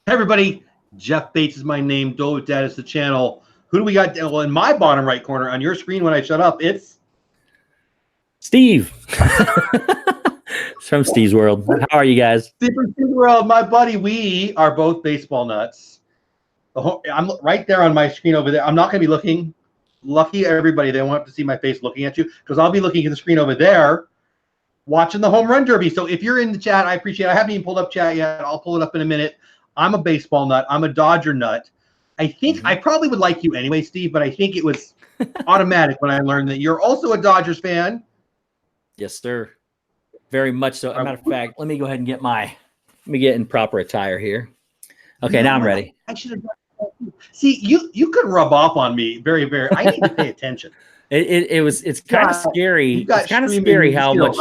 Hey everybody, Jeff Bates is my name. Dole with Dad is the channel. Who do we got? Well, in my bottom right corner on your screen when I shut up, it's Steve. It's from StevesWorld. How are you guys? Steve from StevesWorld, my buddy. We are both baseball nuts. I'm right there on my screen over there. I'm not going to be looking. Lucky everybody, they won't have to see my face looking at you because I'll be looking at the screen over there watching the home run derby. So if you're in the chat, I appreciate it. I haven't even pulled up chat yet. I'll pull it up in a minute. I'm a baseball nut. I'm a Dodger nut. I think I probably would like you anyway, Steve, but I think it was automatic when I learned that you're also a Dodgers fan. Yes, sir. Very much so. As a matter of fact, let me go ahead and let me get in proper attire here. Okay, now I'm ready. I should have done that. See, you could rub off on me very, very. I need to pay attention. It's kind of scary. It's kind of scary how much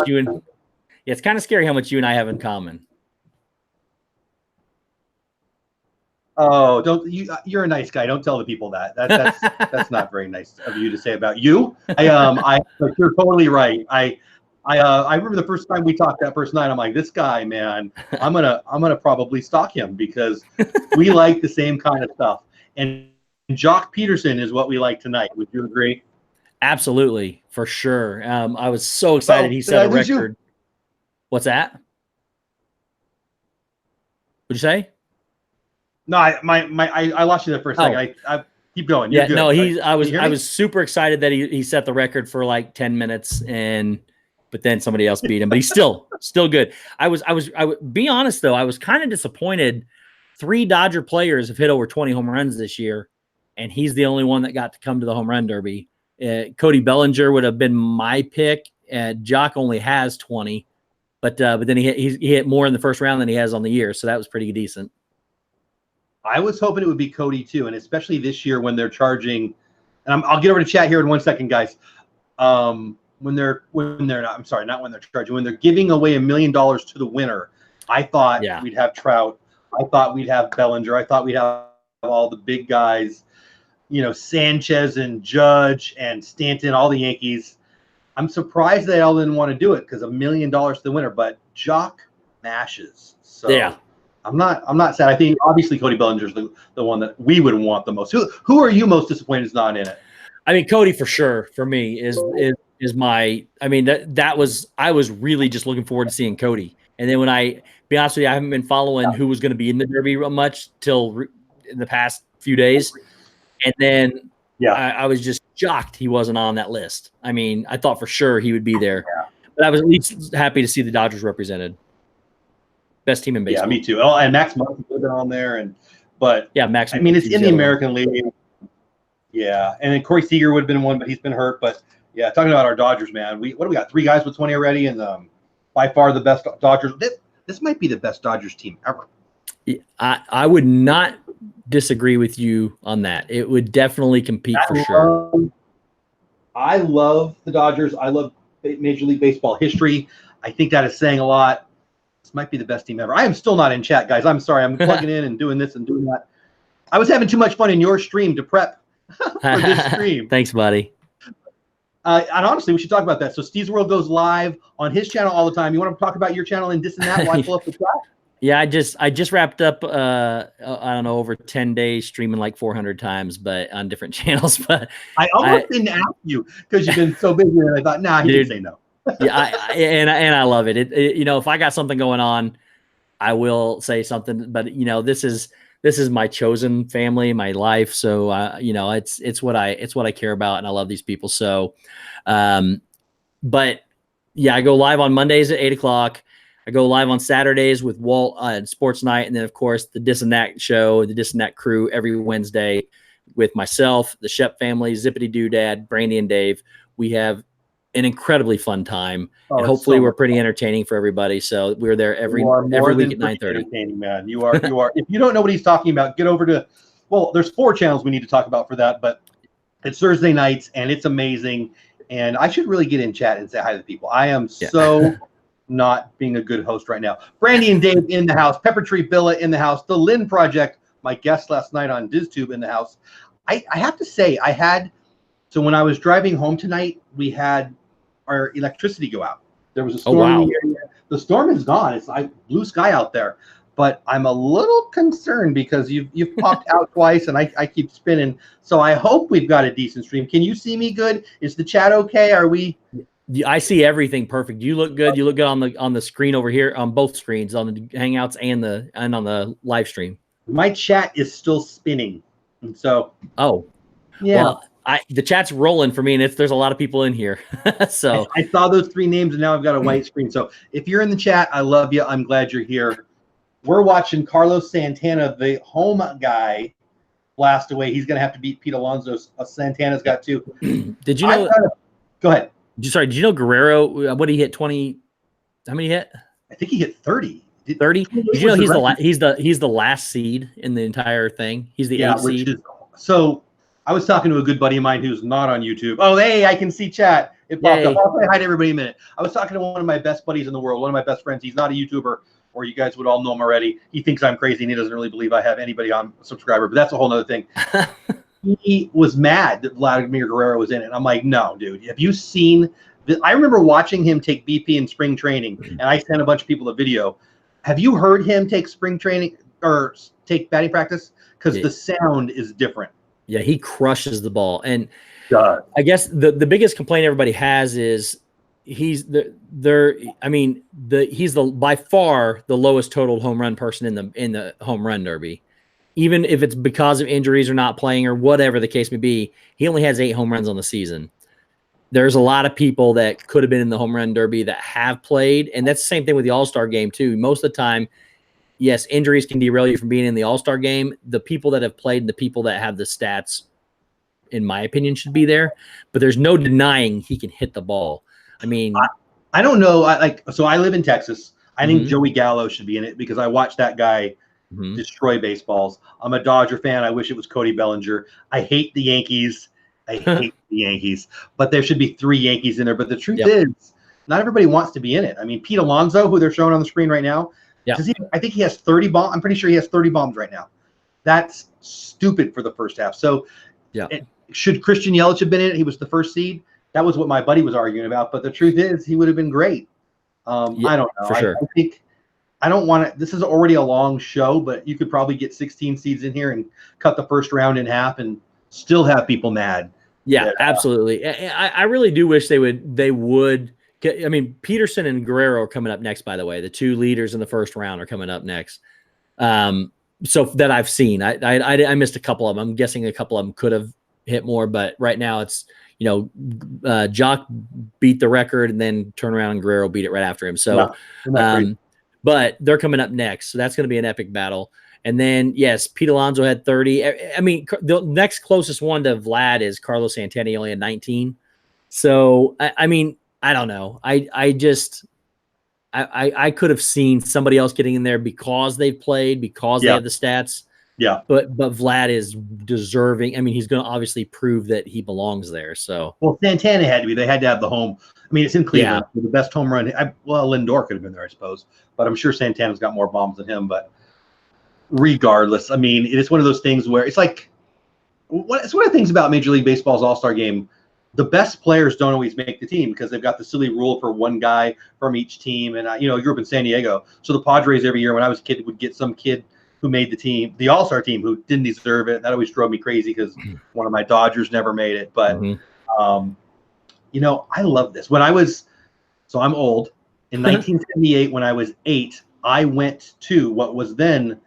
it's kind of scary how much you and I have in common. Oh, you're a nice guy. Don't tell the people that. That's not very nice of you to say about you. You're totally right. I remember the first time we talked that first night. I'm like, this guy, man, I'm gonna probably stalk him because we like the same kind of stuff. And Jock Peterson is what we like tonight. Would you agree? Absolutely, for sure. I was so excited he set a record. What's that? What'd you say? No, I lost you there for a second. I keep going. You're good. No, I was super excited that he set the record for like 10 minutes but then somebody else beat him. But he's still good. I would be honest though, I was kind of disappointed. 3 Dodger players have hit over 20 home runs this year, and he's the only one that got to come to the home run derby. Cody Bellinger would have been my pick. Jock only has 20, but then he hit more in the first round than he has on the year, so that was pretty decent. I was hoping it would be Cody too, and especially this year when they're charging. And I'll get over to chat here in 1 second, guys. When they're not, I'm sorry, not when they're charging. When they're giving away $1 million to the winner, I thought we'd have Trout. I thought we'd have Bellinger. I thought we'd have all the big guys, Sanchez and Judge and Stanton, all the Yankees. I'm surprised they all didn't want to do it because $1 million to the winner, but Jock mashes. So yeah. I'm not sad. I think obviously Cody Bellinger's the one that we would want the most. Who are you most disappointed is not in it? I mean, Cody for sure for me is my. I mean I was really just looking forward to seeing Cody. And then be honest with you, I haven't been following who was going to be in the Derby real much till in the past few days. And then I was just shocked he wasn't on that list. I mean, I thought for sure he would be there, but I was at least happy to see the Dodgers represented. Best team in baseball. Yeah, me too. Oh, and Max Muncy would have been on there, but Max. I mean, it's in the American League. Yeah, and then Corey Seager would have been one, but he's been hurt. But yeah, talking about our Dodgers, man, what do we got? 3 guys with 20 already, and by far the best Dodgers. This might be the best Dodgers team ever. I would not disagree with you on that. It would definitely compete for sure. I love the Dodgers. I love Major League Baseball history. I think that is saying a lot. Might be the best team ever. I am still not in chat, guys. I'm sorry. I'm plugging in and doing this and doing that. I was having too much fun in your stream to prep for this stream. Thanks, buddy. And honestly, we should talk about that. So StevesWorld goes live on his channel all the time. You want to talk about your channel and this and that while I pull up the chat? Yeah, I just wrapped up I don't know, over 10 days streaming like 400 times, but on different channels. But I almost didn't ask you because you've been so busy, and I thought, nah, he didn't say no. Yeah, I love it. If I got something going on, I will say something. But this is my chosen family, my life. So it's what I care about, and I love these people. So, but yeah, I go live on Mondays at 8:00. I go live on Saturdays with Walt Sports Night, and then of course the Dis and That show, the Dis and That crew every Wednesday with myself, the Shep family, Zippity Doodad, Brandy, and Dave. We have an incredibly fun time, and hopefully we're pretty entertaining for everybody. So we're there every week at 9:30. Man, you are. If you don't know what he's talking about, get over to. Well, there's 4 channels we need to talk about for that, but it's Thursday nights and it's amazing. And I should really get in chat and say hi to the people. I am so not being a good host right now. Brandy and Dave in the house. Pepper Tree Billa in the house. The Lynn Project, my guest last night on DizTube, in the house. I have to say, so when I was driving home tonight, we had our electricity go out. There was a storm in the area. The storm is gone. It's like blue sky out there. but I'm a little concerned because you've popped out twice and I keep spinning. So I hope we've got a decent stream. Can you see me good? Is the chat okay? Are we? I see everything perfect. You look good. You look good on the screen over here, on both screens, on the Hangouts and on the live stream. My chat is still spinning, and so yeah. Well, the chat's rolling for me, and there's a lot of people in here. So I saw those three names, and now I've got a white screen. So if you're in the chat, I love you. I'm glad you're here. We're watching Carlos Santana, the home guy, blast away. He's going to have to beat Pete Alonso. Santana's got two. Did you know? Go ahead. Did you know Guerrero? What did he hit? 20? How many hit? I think he hit 30. 30. Did you know he's the last seed in the entire thing? He's the 8th seed. So I was talking to a good buddy of mine who's not on YouTube. Oh, hey, I can see chat. It popped up. I'll say hi to everybody in a minute. I was talking to one of my best buddies in the world, one of my best friends. He's not a YouTuber, or you guys would all know him already. He thinks I'm crazy, and he doesn't really believe I have anybody on subscriber, but that's a whole other thing. He was mad that Vladimir Guerrero was in it. I'm like, no, dude. Have you seen – I remember watching him take BP in spring training, and I sent a bunch of people a video. Have you heard him take spring training or take batting practice? Because the sound is different. Yeah, he crushes the ball. And I guess the biggest complaint everybody has is he's by far the lowest total home run person in the home run derby. Even if it's because of injuries or not playing or whatever the case may be, he only has 8 home runs on the season. There's a lot of people that could have been in the home run derby that have played, and that's the same thing with the All-Star game too. Most of the time, yes, injuries can derail you from being in the All-Star game. The people that have played and the people that have the stats, in my opinion, should be there. But there's no denying he can hit the ball. I mean, I don't know. So I live in Texas. I think Joey Gallo should be in it because I watched that guy destroy baseballs. I'm a Dodger fan. I wish it was Cody Bellinger. I hate the Yankees. But there should be 3 Yankees in there. But the truth is, not everybody wants to be in it. I mean, Pete Alonso, who they're showing on the screen right now, I think he has 30 bombs. I'm pretty sure he has 30 bombs right now. That's stupid for the first half. So should Christian Yelich have been in it? He was the first seed. That was what my buddy was arguing about. But the truth is, he would have been great. I don't know. For sure. I think I don't want to. This is already a long show, but you could probably get 16 seeds in here and cut the first round in half and still have people mad. Yeah, absolutely. I really do wish they would. I mean, Peterson and Guerrero are coming up next, by the way. The 2 leaders in the first round are coming up next. So that I've seen. I missed a couple of them. I'm guessing a couple of them could have hit more, but right now it's, Jock beat the record and then turn around and Guerrero beat it right after him. So, but they're coming up next. So that's going to be an epic battle. And then, yes, Pete Alonso had 30. I mean, the next closest one to Vlad is Carlos Santana. He only had 19. So, I mean, I don't know. I could have seen somebody else getting in there because they've played, because they have the stats. Yeah. But Vlad is deserving. I mean, he's going to obviously prove that he belongs there. So, well, Santana had to be. They had to have the home. I mean, it's in Cleveland. The best home run. Lindor could have been there, I suppose. But I'm sure Santana's got more bombs than him. But regardless, I mean, it is one of those things where it's like, it's one of the things about Major League Baseball's All-Star game. The best players don't always make the team because they've got the silly rule for one guy from each team. And, I grew up in San Diego. So the Padres every year when I was a kid would get some kid who made the team, the All-Star team, who didn't deserve it. That always drove me crazy because one of my Dodgers never made it. But, I love this. So I'm old. In 1978, when I was 8, I went to what was then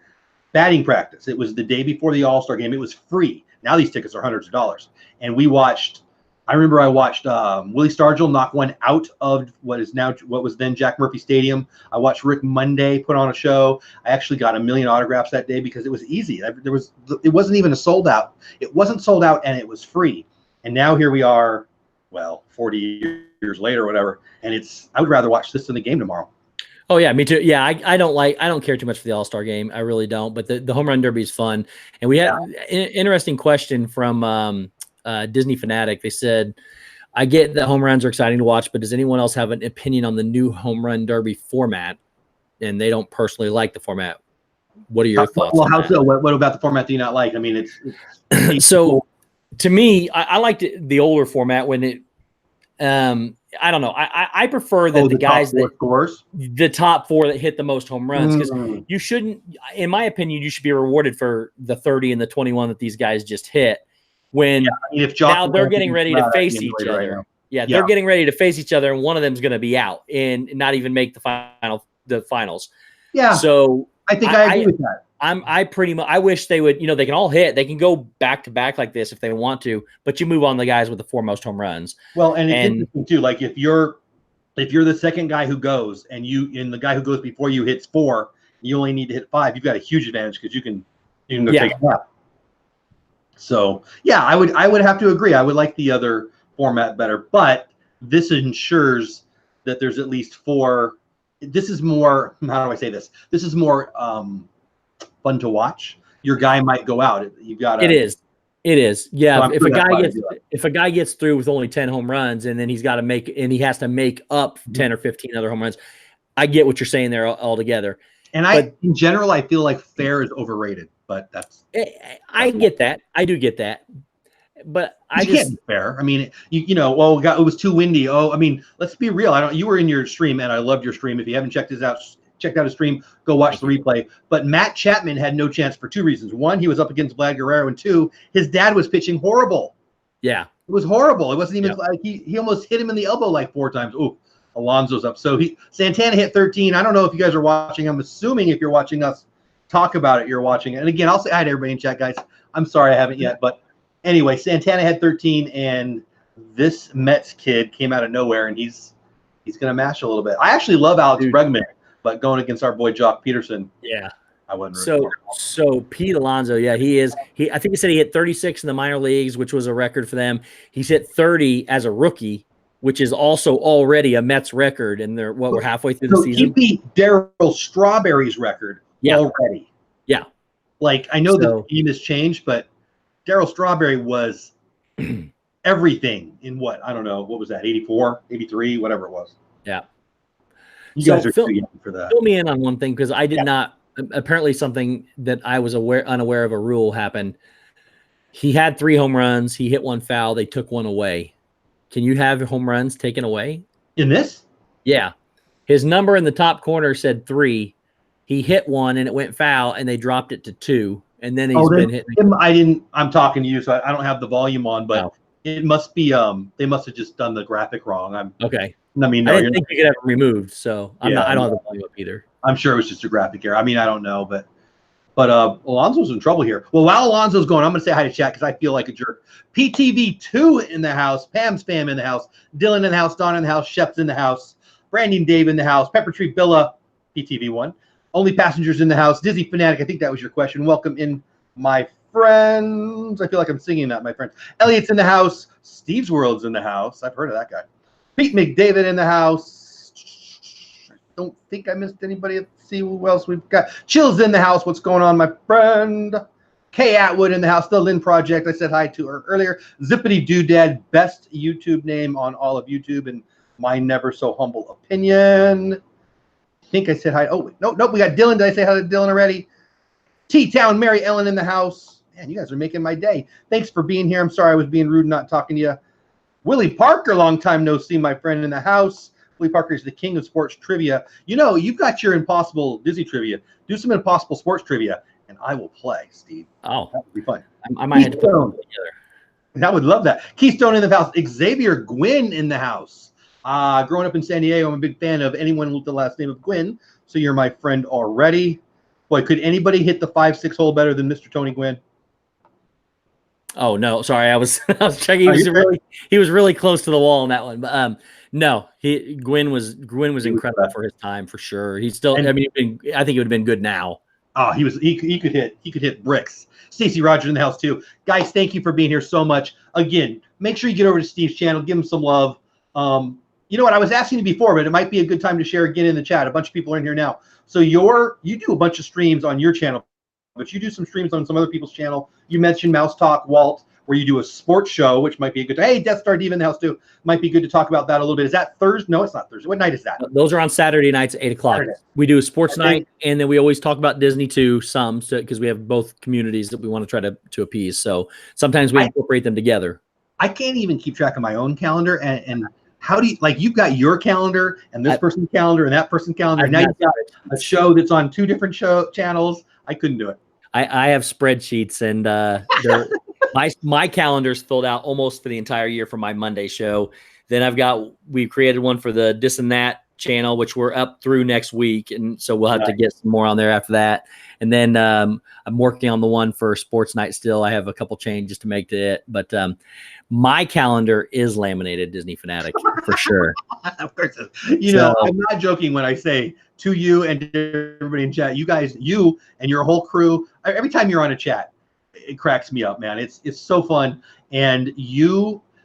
batting practice. It was the day before the All-Star game. It was free. Now these tickets are hundreds of dollars. And I remember I watched Willie Stargell knock one out of what was then Jack Murphy Stadium. I watched Rick Monday put on a show. I actually got 1 million autographs that day because it was easy. It wasn't even a sold out. It wasn't sold out and it was free. And now here we are, 40 years later or whatever. And I would rather watch this than the game tomorrow. Oh yeah, me too. Yeah, I don't care too much for the All-Star game. I really don't. But the home run derby is fun. And we had an interesting question from Disney Fanatic. They said, I get that home runs are exciting to watch, but does anyone else have an opinion on the new home run derby format? And they don't personally like the format. What are your thoughts? Well, how so? What about the format do you not like? I mean, it's so to me, I liked the older format when it, I don't know. I prefer that the guys that scores, the top 4 that hit the most home runs, because you shouldn't, in my opinion, you should be rewarded for the 30 and the 21 that these guys just hit. When if now they're getting ready to face each other. Right, they're getting ready to face each other, and one of them is going to be out and not even make the finals. Yeah. So I think I agree with that. I wish they would, they can all hit. They can go back to back like this if they want to, but you move on the guys with the 4 most home runs. Well, and it's interesting too. Like if you're the second guy who goes and the guy who goes before you hits 4, you only need to hit 5. You've got a huge advantage because you can go take a nap. So yeah, I would have to agree. I would like the other format better, but this ensures that there's at least 4. This is more, how do I say this? This is more fun to watch. Your guy might go out. You've got It is. Yeah. So if a guy gets through with only 10 home runs and then he has to make up 10 or 15 other home runs, I get what you're saying there altogether. And in general, I feel like fair is overrated, but I get that. I do get that. But can't be fair. I mean, it was too windy. Oh, I mean, let's be real. You were in your stream, and I loved your stream. If you haven't checked out his stream, go watch the replay. But Matt Chapman had no chance for 2 reasons. 1, he was up against Vlad Guerrero, and 2, his dad was pitching horrible. Yeah, it was horrible. It wasn't even like he almost hit him in the elbow like 4 times. Ooh, Alonso's up. So Santana hit 13. I don't know if you guys are watching. I'm assuming if you're watching us talk about it, you're watching it. And again, I'll say hi to everybody in chat, guys. I'm sorry I haven't yet, but anyway, Santana had 13, and this Mets kid came out of nowhere, and he's going to mash a little bit. I actually love Alex Bregman, but going against our boy Jock Peterson, I wasn't. So Pete Alonso, he is. I think he said he hit 36 in the minor leagues, which was a record for them. He's hit 30 as a rookie, which is also already a Mets record, and we're halfway through the season. He beat Darryl Strawberry's record already. Yeah, like I know the game has changed, but Darryl Strawberry was everything in I don't know, what was that, 84, 83, whatever it was. Yeah. You guys are too young for that. Fill me in on one thing, because I did not, apparently something that I was unaware of a rule happened. He had 3 home runs. He hit 1 foul. They took 1 away. Can you have home runs taken away? In this? Yeah. His number in the top corner said 3. He hit 1 and it went foul, and they dropped it to 2. And then he's been hitting. I'm talking to you, so I don't have the volume on, but it must be they must have just done the graphic wrong. Okay. I mean, I didn't think you could have it removed, so I don't have the volume up either. I'm sure it was just a graphic error. I mean, I don't know, but Alonso's in trouble here. Well, while Alonso's going, I'm going to say hi to chat because I feel like a jerk. PTV2 in the house, Pam's Fam in the house, Dylan in the house, Don in the house, Shep's in the house, Brandon Dave in the house, Pepper Tree Billa, PTV1. Only passengers in the house. Disney Fanatic, I think that was your question. Welcome in, my friends. I feel like I'm singing that, my friends. Elliot's in the house. StevesWorld's in the house. I've heard of that guy. Pete McDavid in the house. I don't think I missed anybody. Let's see who else we've got. Chill's in the house. What's going on, my friend? Kay Atwood in the house. The Lynn Project. I said hi to her earlier. Zippity Doodad, best YouTube name on all of YouTube, in my never so humble opinion. I think I said hi. Oh, wait. Nope. We got Dylan. Did I say hi to Dylan already? T-Town, Mary Ellen in the house. Man, you guys are making my day. Thanks for being here. I'm sorry I was being rude, not talking to you. Willie Parker, long time no see, my friend in the house. Willie Parker is the king of sports trivia. You've got your impossible Disney trivia. Do some impossible sports trivia, and I will play, Steve. Oh, that would be fun. I might have to put them together. I would love that. Keystone in the house. Xavier Gwynn in the house. Growing up in San Diego, I'm a big fan of anyone with the last name of Gwynn, so you're my friend already. Boy, could anybody hit the 5-6 hole better than Mr. Tony Gwynn? Oh no, sorry, I was checking. He was really close to the wall on that one, but no, Gwynn was incredible for his time, for sure. He's still. I think he would have been good now. Oh, he could hit bricks. Stacey Rogers in the house too, guys. Thank you for being here so much. Again, make sure you get over to Steve's channel, give him some love. You know what? I was asking you before, but it might be a good time to share again in the chat. A bunch of people are in here now. So you do a bunch of streams on your channel, but you do some streams on some other people's channel. You mentioned Mouse Talk, Walt, where you do a sports show, which might be a good. Hey, Death Star Diva in the house too. Might be good to talk about that a little bit. Is that Thursday? No, it's not Thursday. What night is that? Those are on Saturday nights at 8 o'clock. We do a sports night, and then we always talk about Disney too, because we have both communities that we want to try to appease. So sometimes we incorporate them together. I can't even keep track of my own calendar and how do you, like, you've got your calendar and this person's calendar and that person's calendar. Now you've got a show that's on 2 different channels. I couldn't do it. I have spreadsheets, and my calendar's filled out almost for the entire year for my Monday show. Then we've created one for the This and That channel, which we're up through next week, and so we'll have to get some more on there after that. And then I'm working on the one for Sports Night still. I have a couple changes to make to it, but my calendar is laminated Disney Fanatic for sure. Of course, know, I'm not joking when I say to you and everybody in chat, you guys, you and your whole crew, every time you're on a chat, it cracks me up, man. It's so fun. And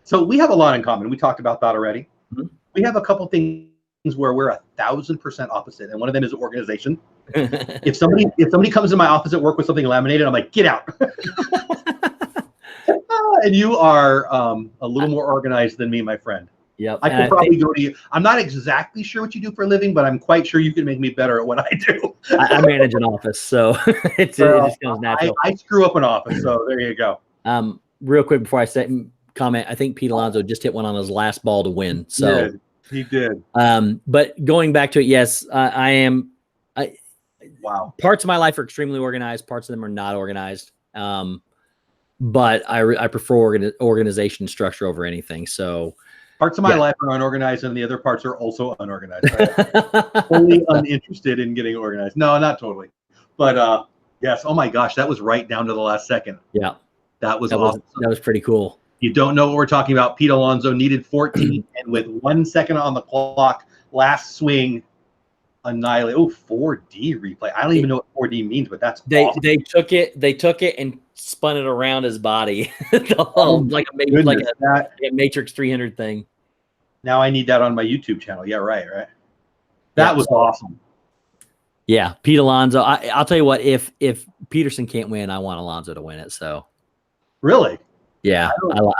so we have a lot in common. We talked about that already. Mm-hmm. We have a couple things where we're 1,000% opposite, and one of them is organization. If somebody comes in my office at work with something laminated, I'm like, get out. And you are a little more organized than me, my friend. Yep. I could probably go to you. I'm not exactly sure what you do for a living, but I'm quite sure you can make me better at what I do. I manage an office, so it just comes natural. I screw up an office, so there you go. Real quick before I comment, I think Pete Alonso just hit one on his last ball to win. So he did. But going back to it, yes, I am. Wow. Parts of my life are extremely organized. Parts of them are not organized. But I prefer organization structure over anything. So parts of my life are unorganized, and the other parts are also unorganized. Totally uninterested in getting organized. No, not totally. But yes. Oh my gosh, that was right down to the last second. Yeah. That was awesome. That was pretty cool. You don't know what we're talking about. Pete Alonso needed 14, and with 1 second on the clock, last swing, annihilate. Oh, 4D replay. I don't even know what 4D means, but that's awesome. They took it and spun it around his body, like a Matrix 300 thing. Now I need that on my YouTube channel. Yeah, right. That was awesome. Yeah, Pete Alonso. I'll tell you what. If Peterson can't win, I want Alonso to win it. So really. Yeah,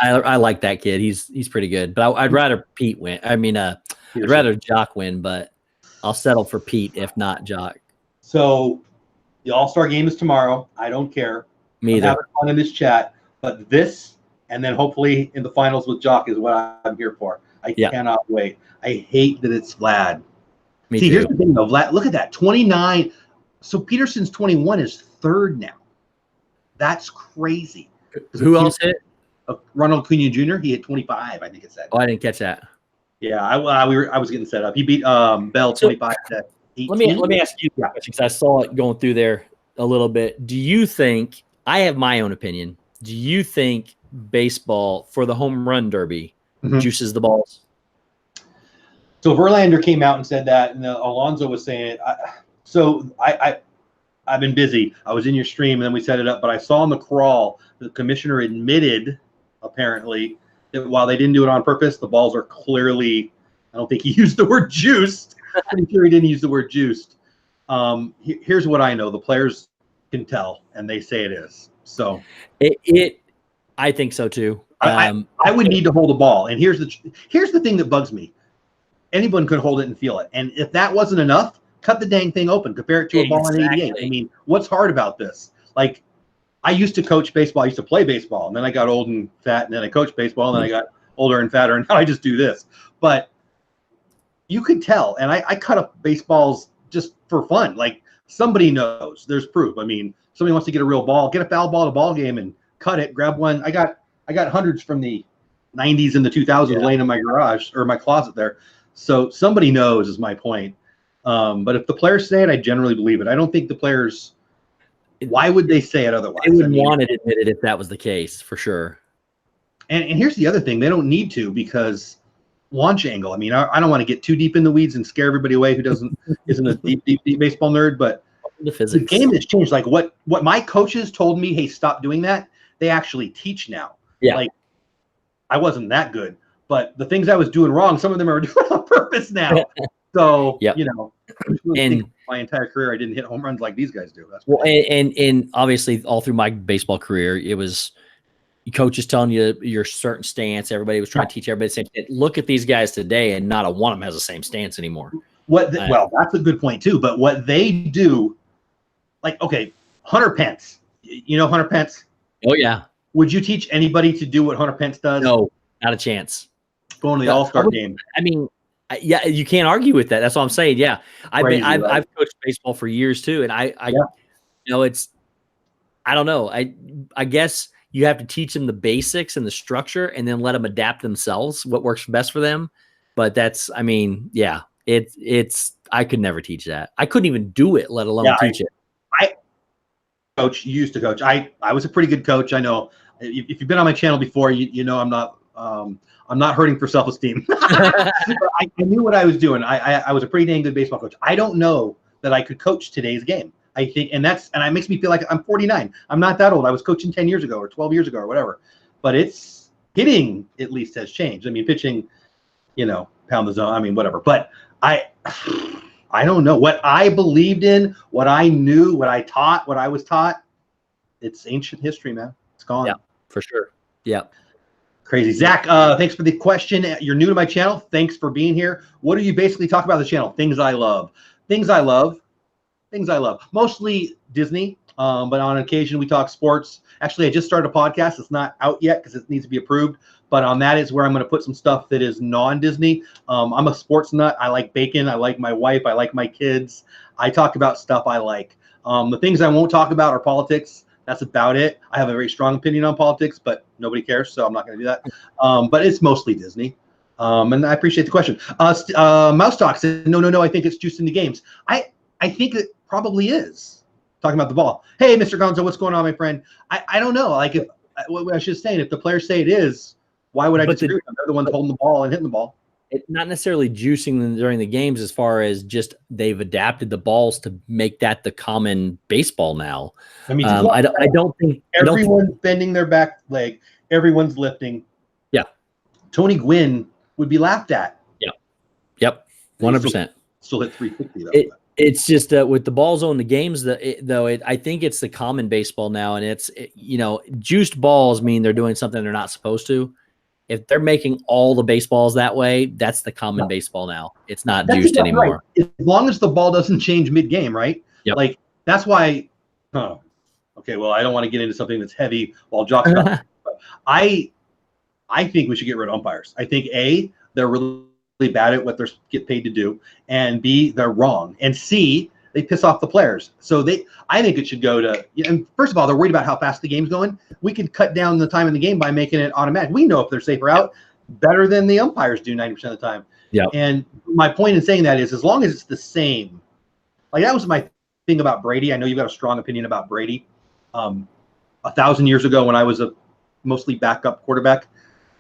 I like that kid. He's pretty good, but I'd rather Pete win. I mean, I'd rather Jock win, but I'll settle for Pete if not Jock. So the All-Star game is tomorrow. I don't care. Me either. I'm having fun in this chat, but this and then hopefully in the finals with Jock is what I'm here for. I cannot wait. I hate that it's Vlad. Me too. Here's the thing though, Vlad. Look at that, 29. So Peterson's 21 is third now. That's crazy. Who else hit? Ronald Acuna Jr. He hit 25. I think it said. Oh, I didn't catch that. Yeah, I was getting set up. He beat Bell 25 to 18. Let me ask you a question, because I saw it going through there a little bit. Do you think, I have my own opinion, do you think baseball for the home run derby juices the balls? So Verlander came out and said that, and Alonso was saying it. I've been busy. I was in your stream, and then we set it up. But I saw in the crawl the commissioner admitted, apparently, that while they didn't do it on purpose, the balls are clearly, I don't think he used the word juiced. I'm pretty sure he didn't use the word juiced. Here's what I know. The players can tell, and they say it is. So I think so too. I would need to hold a ball. And here's the thing that bugs me. Anyone could hold it and feel it. And if that wasn't enough, cut the dang thing open. Compare it to a ball in 88. I mean, what's hard about this? Like, I used to coach baseball. I used to play baseball, and then I got old and fat, and then I coached baseball, and then I got older and fatter, and now I just do this. But you could tell, and I cut up baseballs just for fun. Like, somebody knows. There's proof. I mean, somebody wants to get a real ball, get a foul ball at a ball game and cut it, grab one. I got hundreds from the 90s and the 2000s laying in my garage or my closet there. So somebody knows is my point. But if the players say it, I generally believe it. I don't think the players, why would they say it otherwise? They wouldn't want it admitted if that was the case, for sure. And here's the other thing. They don't need to, because launch angle. I mean, I don't want to get too deep in the weeds and scare everybody away who isn't a deep baseball nerd, but the game has changed. Like what my coaches told me, hey, stop doing that. They actually teach now. Yeah. Like, I wasn't that good, but the things I was doing wrong, some of them are doing on purpose now. So, and my entire career, I didn't hit home runs like these guys do. That's and obviously all through my baseball career, it was coaches telling you your certain stance. Everybody was trying to teach everybody the same thing. Look at these guys today, and not a one of them has the same stance anymore. Well, that's a good point too. But what they do, like, okay, Hunter Pence. You know Hunter Pence? Oh yeah. Would you teach anybody to do what Hunter Pence does? No, not a chance. going to the All-Star game. I mean, yeah, you can't argue with that. That's what I'm saying. Yeah, I've coached baseball for years too, and I don't know. I guess you have to teach them the basics and the structure, and then let them adapt themselves what works best for them. But it's I could never teach that. I couldn't even do it, let alone teach it. You used to coach. I was a pretty good coach. I know if you've been on my channel before, you know I'm not hurting for self-esteem. I knew what I was doing. I was a pretty dang good baseball coach. I don't know that I could coach today's game. I think, and it makes me feel like I'm 49. I'm not that old. I was coaching 10 years ago or 12 years ago or whatever. But it's hitting at least has changed. I mean, pitching, pound the zone. I mean, whatever. But I don't know what I believed in, what I knew, what I taught, what I was taught. It's ancient history, man. It's gone. Yeah, for sure. Yeah. Crazy. Zach, thanks for the question. You're new to my channel. Thanks for being here. What do you basically talk about the channel? Things I love. Things I love. Mostly Disney, but on occasion we talk sports. Actually, I just started a podcast. It's not out yet because it needs to be approved. But on that is where I'm going to put some stuff that is non-Disney. I'm a sports nut. I like bacon. I like my wife. I like my kids. I talk about stuff I like. The things I won't talk about are politics. That's about it. I have a very strong opinion on politics, but nobody cares, so I'm not going to do that. But it's mostly Disney. And I appreciate the question. Mouse Talk said, no, I think it's juicing the games. I think it probably is. Talking about the ball. Hey, Mr. Gonzo, what's going on, my friend? I don't know. Like, what I was just saying, if the players say it is, why would I disagree with them? They're the ones holding the ball and hitting the ball. It's not necessarily juicing them during the games as far as just they've adapted the balls to make that the common baseball now. I mean, I don't think everyone's bending their back leg. Everyone's lifting. Yeah. Tony Gwynn would be laughed at. Yeah. Yep. 100%. Still hit 350 though. It's just with the balls on the games, I think it's the common baseball now, and juiced balls mean they're doing something they're not supposed to. If they're making all the baseballs that way, that's the common baseball now. It's not juiced anymore. Right. As long as the ball doesn't change mid-game, right? Yep. Like that's why. Oh, okay. Well, I don't want to get into something that's heavy while Jock's talking. But I think we should get rid of umpires. I think they're really bad at what they get paid to do, and B, they're wrong, and C, they piss off the players. So I think it should go to. And first of all, they're worried about how fast the game's going. We could cut down the time in the game by making it automatic. We know if they're safe or out better than the umpires do 90% of the time. Yeah. And my point in saying that is, as long as it's the same, like that was my thing about Brady. I know you've got a strong opinion about Brady. 1,000 years ago, when I was a mostly backup quarterback,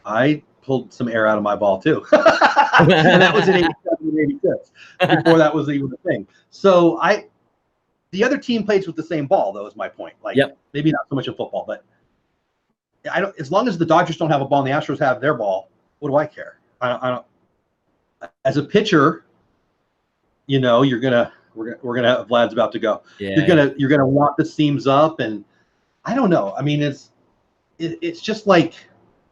I pulled some air out of my ball too. And that was in 87 and 86. Before that was even a thing. So the other team plays with the same ball, though, is my point. Like, maybe not so much in football, but as long as the Dodgers don't have a ball and the Astros have their ball, what do I care? I don't. As a pitcher, we're gonna have Vlad's about to go. Yeah. You're gonna want the seams up, and I don't know. I mean, it's just like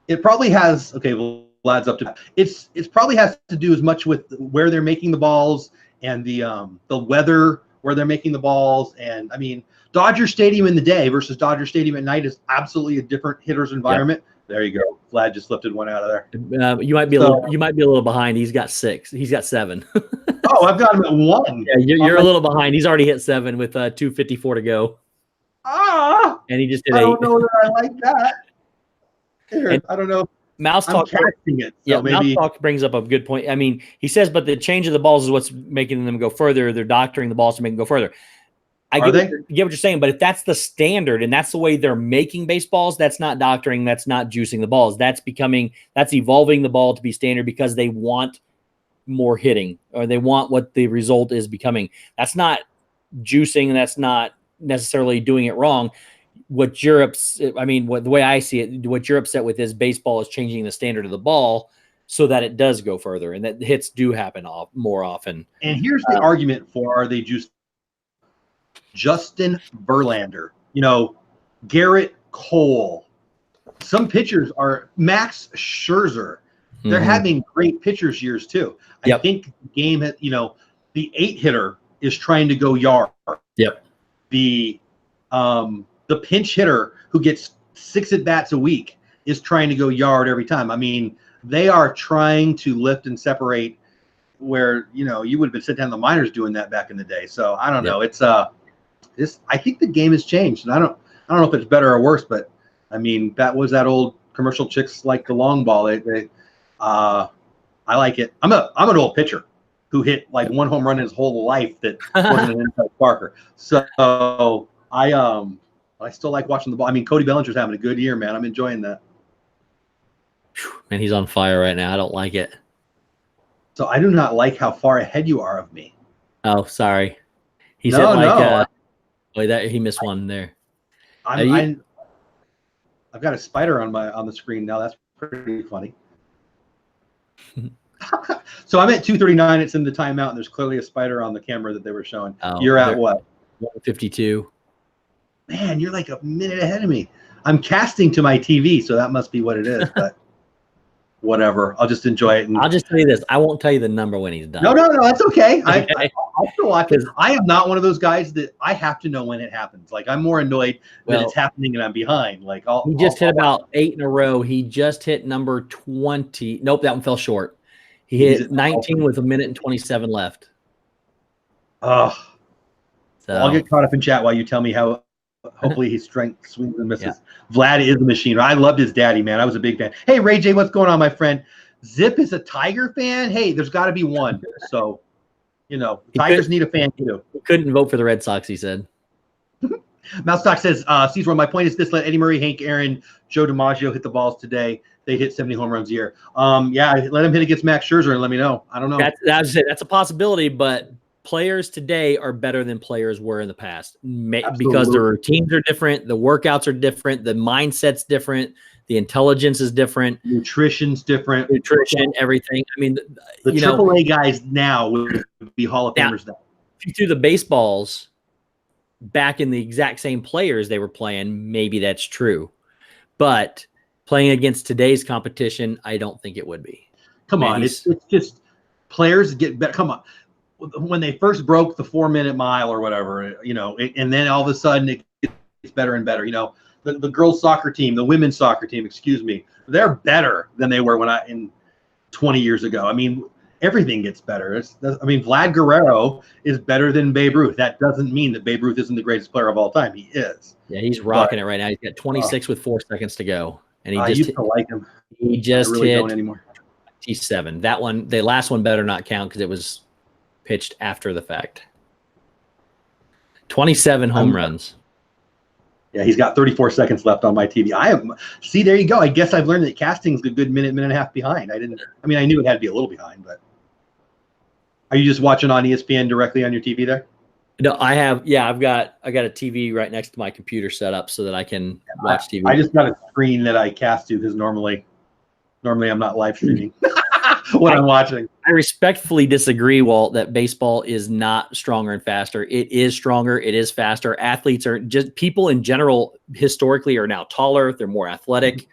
it probably has. Okay, well, Vlad's up to. It probably has to do as much with where they're making the balls and the weather where they're making the balls. And I mean, Dodger Stadium in the day versus Dodger Stadium at night is absolutely a different hitter's environment. Yep. There you go. Vlad just lifted one out of there. You might be a little behind. He's got 6. He's got 7. Oh, I've got him at 1. Yeah, you're a little behind. He's already hit 7 with 2:54 to go. And he just hit 8. I don't know that I like that. Here, I don't know. Mouse Talk catching it. So Mouse Talk brings up a good point. I mean, he says, but the change of the balls is what's making them go further. They're doctoring the balls to make them go further. I get what you're saying, but if that's the standard and that's the way they're making baseballs, that's not doctoring, that's not juicing the balls. That's evolving the ball to be standard because they want more hitting, or they want what the result is becoming. That's not juicing, and that's not necessarily doing it wrong. The way I see it, what you're upset with is baseball is changing the standard of the ball so that it does go further and that hits do happen more often. And here's the argument for, are they juiced? Justin Verlander, Garrett Cole. Some pitchers are Max Scherzer. They're having great pitchers years too. I think the game, the 8-hitter is trying to go yard. Yep. The pinch hitter who gets 6 at-bats a week is trying to go yard every time. I mean, they are trying to lift and separate where, you would have been sitting down in the minors doing that back in the day. So I don't know. It's I think the game has changed, and I don't know if it's better or worse, but I mean, that was that old commercial, chicks like the long ball. I like it. I'm an old pitcher who hit like one home run in his whole life that wasn't an inside Parker. So I still like watching the ball. I mean, Cody Bellinger's having a good year, man. I'm enjoying that. Man, he's on fire right now. I don't like it. So I do not like how far ahead you are of me. Oh, sorry. He said that he missed one there. I've got a spider on the screen now. That's pretty funny. So I'm at 239. It's in the timeout, and there's clearly a spider on the camera that they were showing. You're at what? 152. Man, you're like a minute ahead of me. I'm casting to my TV, so that must be what it is. But whatever, I'll just enjoy it. I'll just tell you this: I won't tell you the number when he's done. No, that's okay. I'll still watch it. I am not one of those guys that I have to know when it happens. Like, I'm more annoyed that it's happening and I'm behind. Like, he just hit about 8 in a row. He just hit number 20. Nope, that one fell short. He hit 19 with 1:27 left. Oh, so I'll get caught up in chat while you tell me how. Hopefully, his strength swings and misses. Yeah. Vlad is a machine. I loved his daddy, man. I was a big fan. Hey, Ray J, what's going on, my friend? Zip is a Tiger fan. Hey, there's got to be one. So, Tigers need a fan too. He couldn't vote for the Red Sox, he said. Mousestock says, StevesWorld, my point is this: let Eddie Murray, Hank Aaron, Joe DiMaggio hit the balls today. They hit 70 home runs a year. Yeah, let him hit against Max Scherzer and let me know. I don't know. That's it. That's a possibility, but players today are better than players were in the past because the routines are different, the workouts are different, the mindset's different, the intelligence is different, nutrition's different, everything. I mean, the AAA guys now would be Hall of Famers now. If you threw the baseballs back in the exact same players they were playing, maybe that's true, but playing against today's competition, I don't think it would be. Come on, it's just players get better. Come on. When they first broke the 4-minute mile or whatever, and then all of a sudden it gets better and better. The girls soccer team, the women's soccer team, excuse me, they're better than they were in 20 years ago. I mean, everything gets better. Vlad Guerrero is better than Babe Ruth. That doesn't mean that Babe Ruth isn't the greatest player of all time. He is. Yeah, he's rocking it right now. He's got 26 with 4 seconds to go, and I used to like him. He just really don't anymore. 27. That one, the last one, better not count because it was pitched after the fact. 27 home runs. Yeah, he's got 34 seconds left on my TV. See, there you go. I guess I've learned that casting's a good minute and a half behind. I knew it had to be a little behind, but are you just watching on ESPN directly on your TV there? No, I've got a TV right next to my computer set up so that I can watch TV. I just got a screen that I cast to because normally I'm not live streaming. What I'm watching. I respectfully disagree, Walt, that baseball is not stronger and faster. It is stronger. It is faster. Athletes are just people in general historically are now taller. They're more athletic.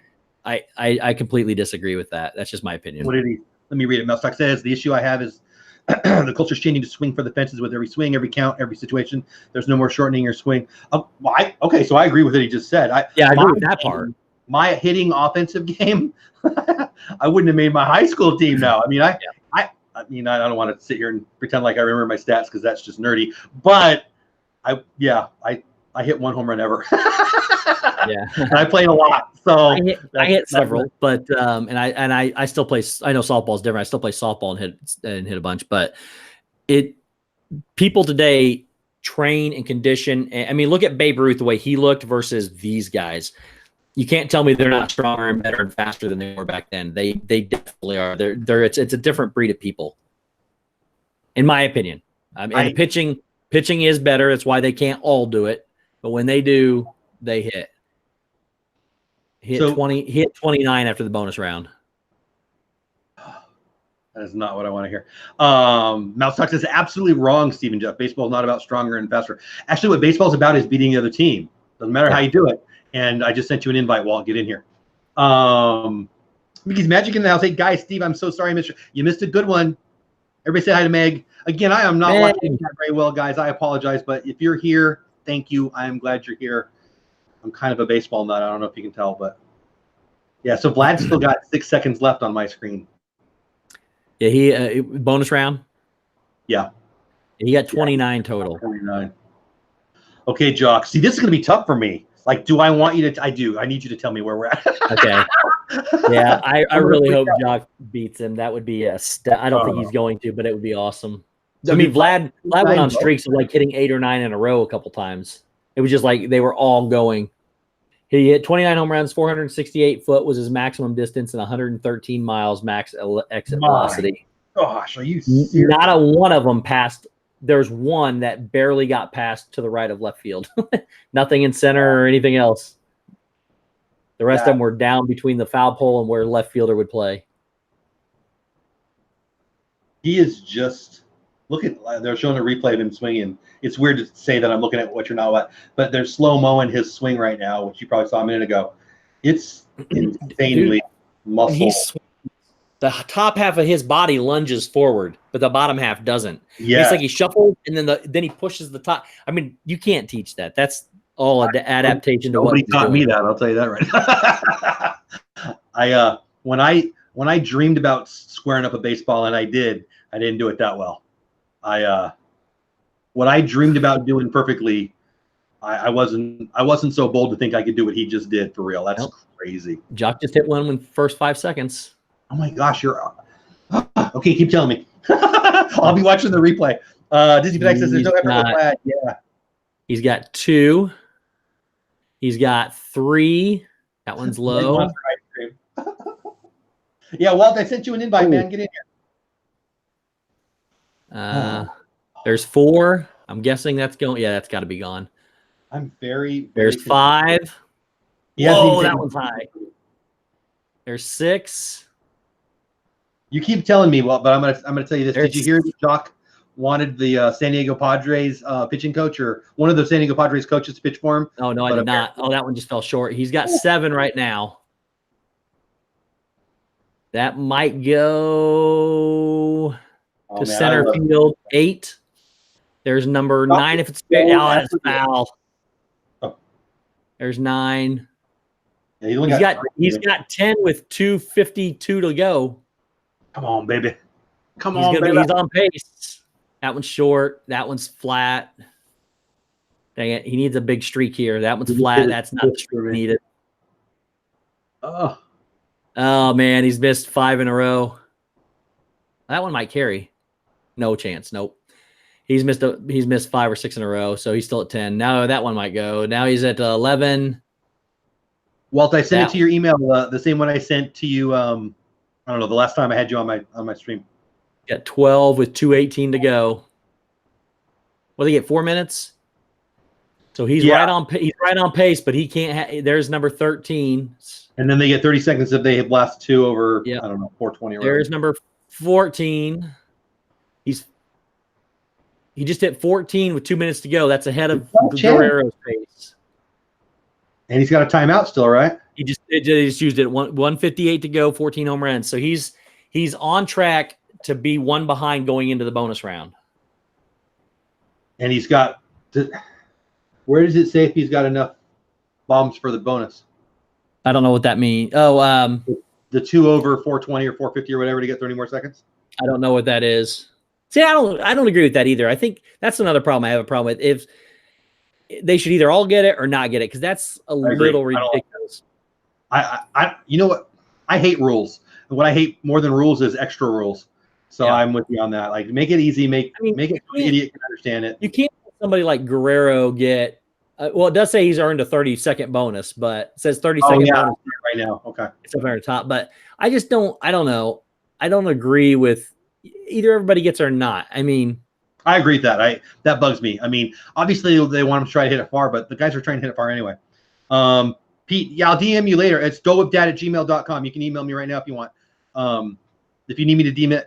I completely disagree with that. That's just my opinion. What did he? Let me read it. Melstock says the issue I have is the culture's changing to swing for the fences with every swing, every count, every situation. There's no more shortening your swing. Okay, so I agragree with what he just said. I agree with that part. My hitting offensive game, I wouldn't have made my high school team now. I don't want to sit here and pretend like I remember my stats because that's just nerdy. But I hit one home run ever. Yeah, and I played a lot. So I hit several, but I still play. I know softball's different. I still play softball and hit a bunch. But people today train and condition. I mean, look at Babe Ruth, the way he looked versus these guys. You can't tell me they're not stronger and better and faster than they were back then. They definitely are. It's a different breed of people, in my opinion. And pitching is better. That's why they can't all do it. But when they do, they hit. Hit 29 after the bonus round. That is not what I want to hear. Mousestock says absolutely wrong, Stephen Jeff. Baseball is not about stronger and faster. Actually, what baseball is about is beating the other team. Doesn't matter how you do it. And I just sent you an invite, Walt. Get in here. Mickey's Magic in the house. Hey, guys, Steve, I'm so sorry you missed a good one. Everybody say hi to Meg. Again, I am not watching that very well, guys. I apologize. But if you're here, thank you. I am glad you're here. I'm kind of a baseball nut. I don't know if you can tell, but Yeah, so Vlad still got 6 seconds left on my screen. Yeah, he bonus round. Yeah. He got 29 total. 29. Okay, Jock. See, this is going to be tough for me. Like, do I want you to? I do. I need you to tell me where we're at. Okay. Yeah, I really hope Jock beats him. That would be I don't think he's going to, but it would be awesome. So I mean, Vlad went on streaks of like hitting 8 or 9 in a row a couple times. It was just like they were all going. He hit 29 home runs, 468 foot was his maximum distance, and 113 miles max exit velocity. Gosh, are you serious? Not a one of them passed. There's one that barely got past to the right of left field. Nothing in center or anything else. The rest of them were down between the foul pole and where left fielder would play. He is just they're showing a replay of him swinging. It's weird to say that I'm looking at what you're not at, but they're slow-mo in his swing right now, which you probably saw a minute ago. It's insanely muscle. The top half of his body lunges forward, but the bottom half doesn't. Yeah. It's like he shuffles and then he pushes the top. I mean, you can't teach that. That's all an adaptation to what Nobody taught me that. I'll tell you that right now. When I dreamed about squaring up a baseball, and I didn't do it that well. What I dreamed about doing perfectly, I wasn't so bold to think I could do what he just did for real. That's crazy. Jock just hit one in the first 5 seconds. Oh my gosh, you're okay. Keep telling me. I'll be watching the replay. Disney Fanatic says there's no effort with Vlad. Yeah. He's got 2. He's got 3. That one's low. Yeah, Walt, I sent you an invite, man. Get in here. There's 4. I'm guessing that's going. Yeah, that's got to be gone. I'm very There's 5. Yeah, whoa, that one's high. There's 6. You keep telling me, but I'm gonna tell you this. Did you hear that Jock wanted the San Diego Padres pitching coach or one of the San Diego Padres coaches to pitch for him? Oh no, I did not. Oh, that one just fell short. He's got 7 right now. That might go to center field. 8. There's number 9 if it's that's foul. Oh. There's 9. Yeah, he's got 10 with 2:52 to go. Come on, baby. Come on, baby. He's on pace. That one's short. That one's flat. Dang it. He needs a big streak here. That one's flat. That's not the streak needed. Oh, man. He's missed 5 in a row. That one might carry. No chance. Nope. He's missed 5 or 6 in a row, so he's still at 10. Now that one might go. Now he's at 11. Walt, I sent it to your email, the same one I sent to you. I don't know, the last time I had you on my stream. Got 12 with 2:18 to go. What do they get? 4 minutes. So he's right on pace, but he can't. There's number 13. And then they get 30 seconds if they blast 2 over. I don't know, 420. There's number 14. He just hit 14 with 2 minutes to go. That's ahead of Guerrero's pace. And he's got a timeout still, right? He just used it. 158 to go, 14 home runs. So he's on track to be 1 behind going into the bonus round. And he's got where does it say if he's got enough bombs for the bonus? I don't know what that means. Oh, the 2 over 420 or 450 or whatever to get 30 more seconds. I don't know what that is. See, I don't agree with that either. I think that's another problem I have a problem with. If they should either all get it or not get it, because that's a little ridiculous. You know what? I hate rules. And what I hate more than rules is extra rules. So I'm with you on that. Like, make it easy. Make it so the idiot can understand it. You can't let somebody like Guerrero get. Well, it does say he's earned a 30-second bonus, but it says 30-second bonus right now. Okay, it's up there at the top. But I just don't. I don't know. I don't agree with either everybody gets or not. I mean, I agree with that. That bugs me. I mean, obviously they want him to try to hit it far, but the guys are trying to hit it far anyway. Pete, I'll DM you later. It's dolewhipdad@gmail.com. You can email me right now if you want. If you need me to DM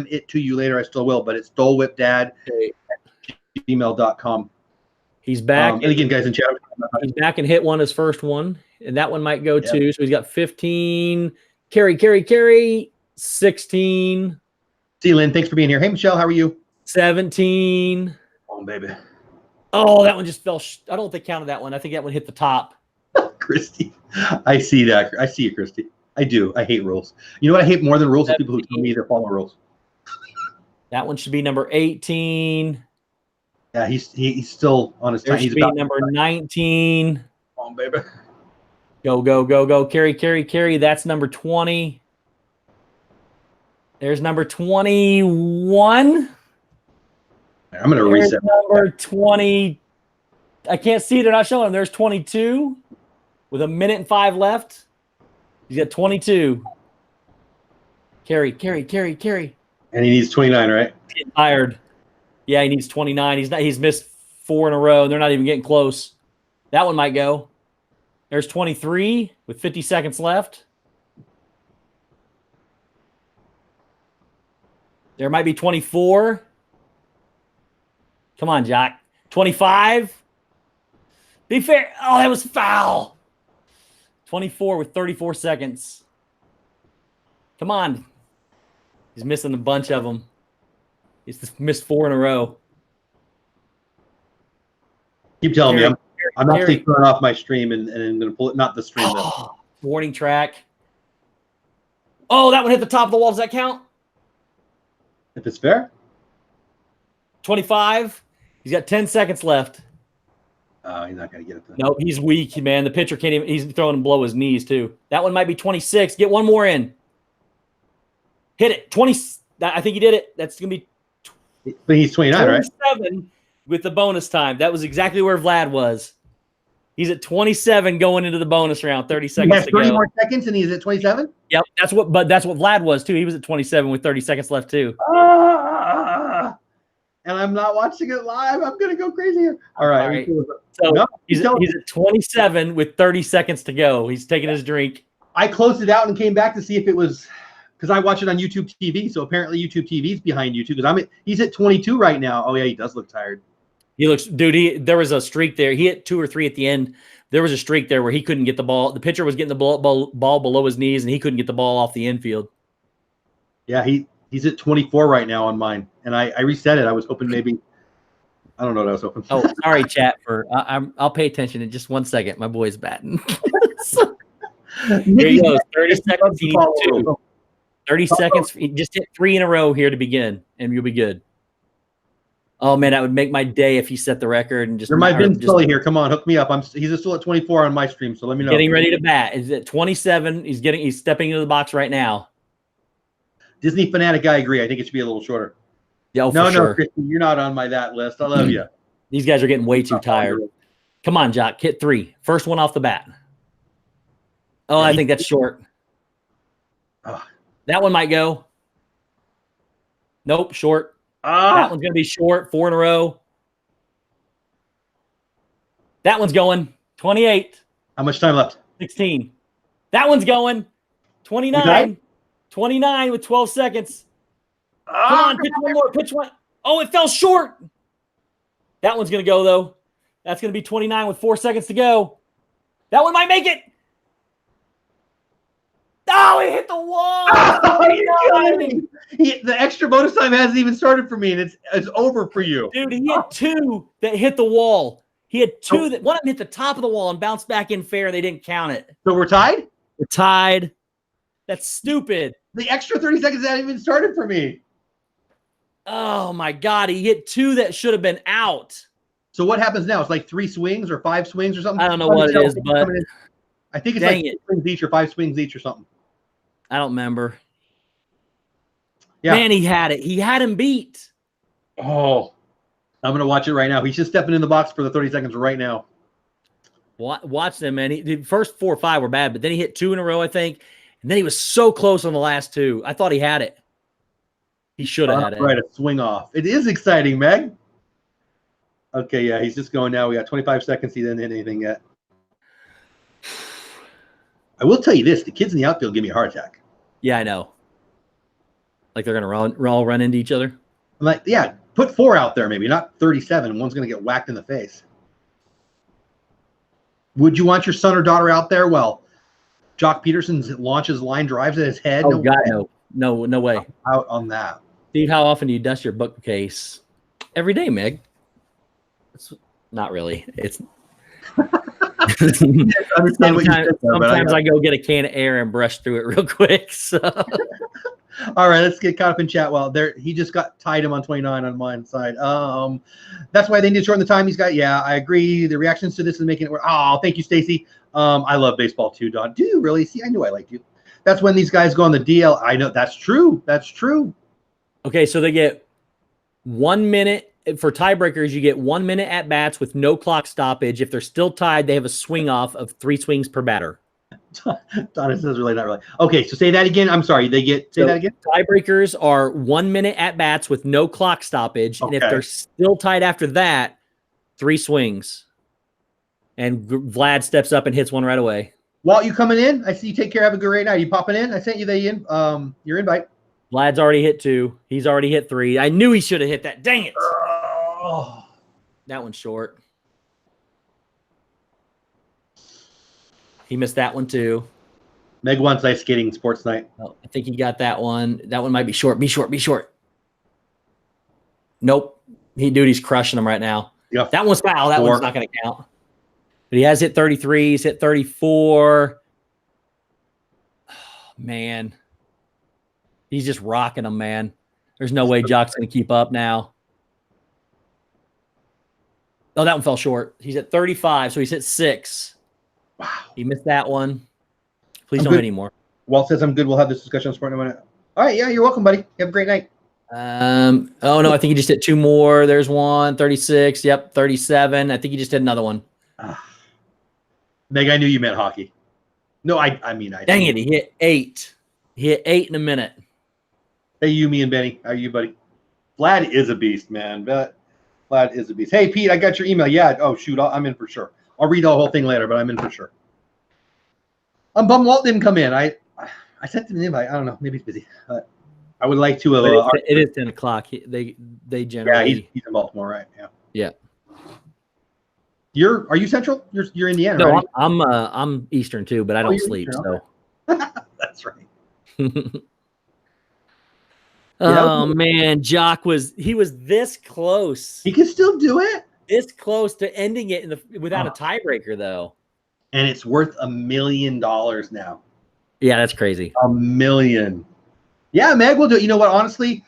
it to you later, I still will, but it's dolewhipdad@gmail.com. He's back. And again, guys in chat. He's back and hit his first one, and that one might go too. So he's got 15. Carry. 16. See you, Lynn. Thanks for being here. Hey, Michelle, how are you? 17. Come on, baby. Oh, that one just fell. I don't think they counted that one. I think that one hit the top. Christy. I see that. I see you, Christy. I do. I hate rules. You know what I hate more than rules? Is people who tell me they're following rules. That one should be number 18. Yeah, he's still on his time. There should be number 19. Come on, baby. Go, go, go, go. Carry. That's number 20. There's number 21. I'm going to reset. Number 20. I can't see. They're not showing him. There's 22 with 1:05 left. He's got 22. Carry. And he needs 29, right? He's tired. Yeah, he needs 29. He's missed 4 in a row. They're not even getting close. That one might go. There's 23 with 50 seconds left. There might be 24. Come on, Jack. 25. Be fair. Oh, that was foul. 24 with 34 seconds. Come on. He's missing a bunch of them. He's missed 4 in a row. Keep telling me. I'm actually turning off my stream and going to pull it. Not the stream, though. Warning track. Oh, that one hit the top of the wall. Does that count? If it's fair. 25. He's got 10 seconds left. Oh, he's not going to get it. Then. No, he's weak, man. The pitcher can't even. He's throwing him below his knees, too. That one might be 26. Get one more in. Hit it. 20. I think he did it. That's going to be. But he's 29, 27 right? with the bonus time. That was exactly where Vlad was. He's at 27 going into the bonus round. 30 seconds to go. 30 more seconds, and he's at 27. Yep, that's what Vlad was too. He was at 27 with 30 seconds left too. And I'm not watching it live. I'm gonna go crazy here. All right. So no, he's at 27 with 30 seconds to go. He's taking his drink. I closed it out and came back to see if it was because I watch it on YouTube TV. So apparently YouTube TV is behind you too. Because he's at 22 right now. Oh yeah, he does look tired. He looks, dude. There was a streak there. He hit 2 or 3 at the end. There was a streak there where he couldn't get the ball. The pitcher was getting the ball below his knees, and he couldn't get the ball off the infield. Yeah, he's at 24 right now on mine, and I reset it. I was hoping maybe I don't know what I was hoping for. Oh, sorry, chat. I'll pay attention in just 1 second. My boy's batting. Here he goes. 30 seconds. He needs 2. 30 seconds. Just hit 3 in a row here to begin, and you'll be good. Oh man, that would make my day if he set the record and just. There might have been Sully here. Come on, hook me up. He's still at 24 on my stream, so let me know. Getting ready to bat. Is at 27. He's stepping into the box right now. Disney fanatic, I agree. I think it should be a little shorter. Yeah, no, Christy, you're not on that list. I love you. These guys are getting way too tired. Come on, Jock, hit 3. First one off the bat. Oh, I think that's short. That one might go. Nope, short. That one's going to be short. 4 in a row. That one's going. 28. How much time left? 16. That one's going. 29. Okay. 29 with 12 seconds. Come on, pitch one more. Pitch one. Oh, it fell short. That one's going to go, though. That's going to be 29 with 4 seconds to go. That one might make it. Oh, he hit the wall. The extra bonus time hasn't even started for me, and it's over for you. Dude, he had 2 that hit the wall. He had 2 that one of them hit the top of the wall and bounced back in fair. They didn't count it. So we're tied? We're tied. That's stupid. The extra 30 seconds hasn't even started for me. Oh, my God. He hit 2 that should have been out. So what happens now? It's like 3 swings or 5 swings or something? I don't know what it is, but I think it's like 2 swings each or 5 swings each or something. I don't remember. Yeah. Man, he had it. He had him beat. Oh, I'm going to watch it right now. He's just stepping in the box for the 30 seconds right now. Watch them, man. The first 4 or 5 were bad, but then he hit 2 in a row, I think. And then he was so close on the last 2. I thought he had it. He should have had it. Right, a swing off. It is exciting, Meg. Okay, yeah, he's just going now. We got 25 seconds. He didn't hit anything yet. I will tell you this. The kids in the outfield give me a heart attack. Yeah, I know. Like they're going to all run into each other? I'm like, yeah, put 4 out there maybe, not 37. One's going to get whacked in the face. Would you want your son or daughter out there? Well, Jock Peterson launches line drives at his head. Oh, God, no way. Out on that. Steve, how often do you dust your bookcase? Every day, Meg. It's not really. It's understand what you said there, sometimes I go get a can of air and brush through it real quick. So, all right, let's get caught up in chat. Well, there he just got tied him on 29 on one side. That's why they need to shorten the time. He's got. Yeah, I agree. The reactions to this is making it work. Oh, thank you, Stacy. I love baseball too, Don. Do you really? See, I knew I liked you. That's when these guys go on the DL. I know that's true. That's true. Okay, so they get 1 minute. For tiebreakers, you get 1 minute at bats with no clock stoppage. If they're still tied, they have a swing off of 3 swings per batter. Donna says really not really. Okay, so say that again. I'm sorry. Say that again. Tiebreakers are 1 minute at bats with no clock stoppage. Okay. And if they're still tied after that, 3 swings. And Vlad steps up and hits one right away. Walt, you coming in? I see you take care. Have a great night. Are you popping in? I sent you your invite. Vlad's already hit 2. He's already hit 3. I knew he should have hit that. Dang it. Oh. That one's short. He missed that one too. Meg wants ice skating sports night. Oh, I think he got that one. That one might be short. Be short. Be short. Nope. He's crushing them right now. Yeah. That one's foul. That one's not going to count. But he has hit 33. He's hit 34. Oh, man. He's just rocking them, man. There's no way Jock's going to keep up now. Oh, that one fell short. He's at 35, so he's hit 6. Wow. He missed that one. Please don't hit anymore. Walt says I'm good. We'll have this discussion on Sport in a minute. All right, yeah, you're welcome, buddy. Have a great night. Oh, no, I think he just hit 2 more. There's one, 36. Yep, 37. I think he just hit another one. Meg, I knew you meant hockey. No, I mean. Dang it, he hit 8. He hit 8 in a minute. Hey, you, me, and Benny. How are you, buddy? Vlad is a beast, man. Vlad is a beast. Hey, Pete, I got your email. Yeah. Oh, shoot. I'm in for sure. I'll read the whole thing later, but I'm in for sure. I'm bummed Walt didn't come in. I sent him an invite. I don't know. Maybe he's busy. I would like to. It is 10 o'clock. They generally. Yeah, he's in Baltimore, right? Yeah. Yeah. Are you Central? You're Indiana, no, right? I'm Eastern too, but I don't sleep. Eastern, so that's right. Oh man, Jock was this close. He can still do it. This close to ending it without a tiebreaker though. And it's worth $1 million now. Yeah, that's crazy. $1 million. Yeah, Meg will do it. You know what? Honestly,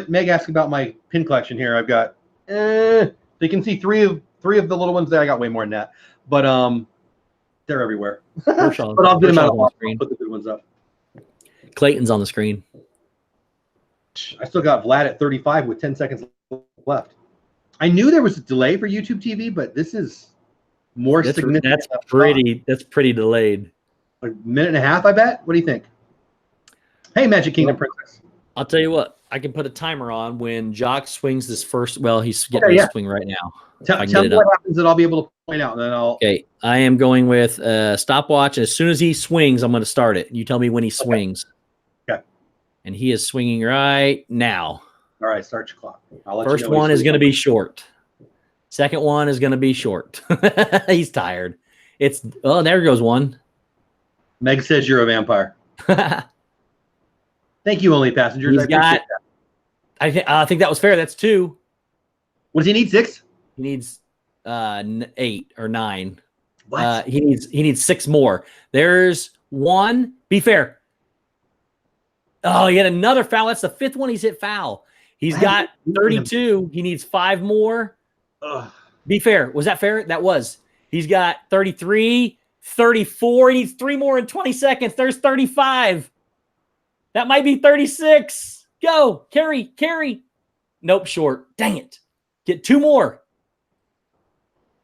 Meg asked about my pin collection here. I've got so you can see three of the little ones there. I got way more than that, but they're everywhere. But I'll get them out. I'll put the good ones up. Clayton's on the screen. I still got Vlad at 35 with 10 seconds left. I knew there was a delay for YouTube TV, but this is more significant. That's pretty delayed. Like a minute and a half, I bet. What do you think? Hey, Magic Kingdom Princess. I'll tell you what. I can put a timer on when Jock swings this first. Well, he's getting ready to swing right now. Tell me what happens that I'll be able to point out, and then I'll. Okay, I am going with stopwatch. As soon as he swings, I'm going to start it. You tell me when he swings. Okay. And he is swinging right now. All right, start your clock. First one is going to be short. Second one is going to be short. He's tired. There goes one. Meg says you're a vampire. Thank you, only passengers. I think that was fair. That's 2. What does he need? 6? He needs 8 or 9. What? He needs 6 more. There's 1. Be fair. Oh, he had another foul. That's the 5th one he's hit foul. He's got 32. He needs 5 more. Ugh. Be fair. Was that fair? That was. He's got 33, 34. He needs 3 more in 20 seconds. There's 35. That might be 36. Go. Carry. Nope, short. Dang it. Get 2 more.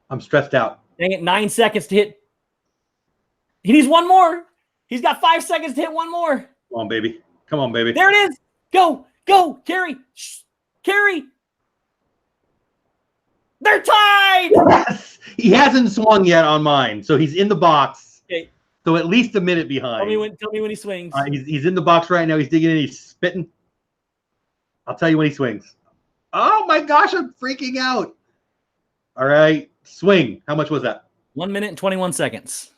I'm stressed out. Dang it. 9 seconds to hit. He needs 1 more. He's got 5 seconds to hit 1 more. Come on, baby. Come on, baby. There it is. Go. Carry. They're tied. Yes. He hasn't swung yet on mine, so he's in the box. Okay. So at least a minute behind. Tell me when he swings. He's in the box right now. He's digging in. He's spitting. I'll tell you when he swings. Oh my gosh, I'm freaking out. All right, swing. How much was that? 1 minute and 21 seconds.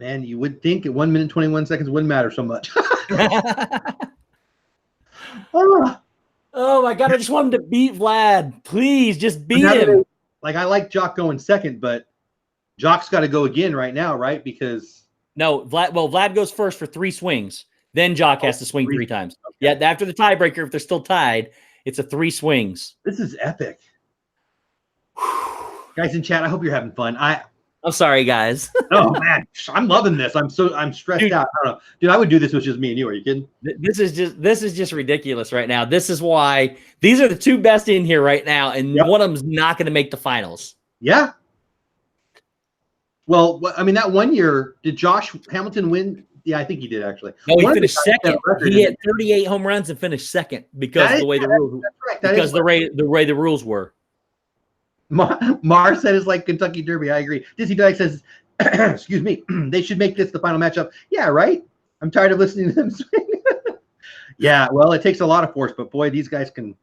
Man, you would think at 1 minute 21 seconds wouldn't matter so much. Oh my God, I just want him to beat Vlad. Please, just beat him. Like I like Jock going second, but Jock's got to go again right now, right? Because no, Vlad goes first for 3 swings. Then Jock has to swing 3 times. Okay. Yeah, after the tiebreaker, if they're still tied, it's a 3 swings. This is epic. Guys in chat, I hope you're having fun. I'm sorry, guys. Oh man, I'm loving this. I'm stressed out. I don't know. Dude, I would do this with just me and you. Are you kidding? This is just ridiculous right now. This is why these are the 2 best in here right now, and one of them's not going to make the finals. Yeah. Well, I mean, that one year, did Josh Hamilton win? Yeah, I think he did actually. No, he finished second. He hit 38 home runs and finished second because of the way the rules. Because the way the rules were. Mar said it's like Kentucky Derby. I agree. Disney Dyke says, excuse me, they should make this the final matchup. Yeah, right? I'm tired of listening to them swing. Yeah, well, it takes a lot of force, but boy, these guys can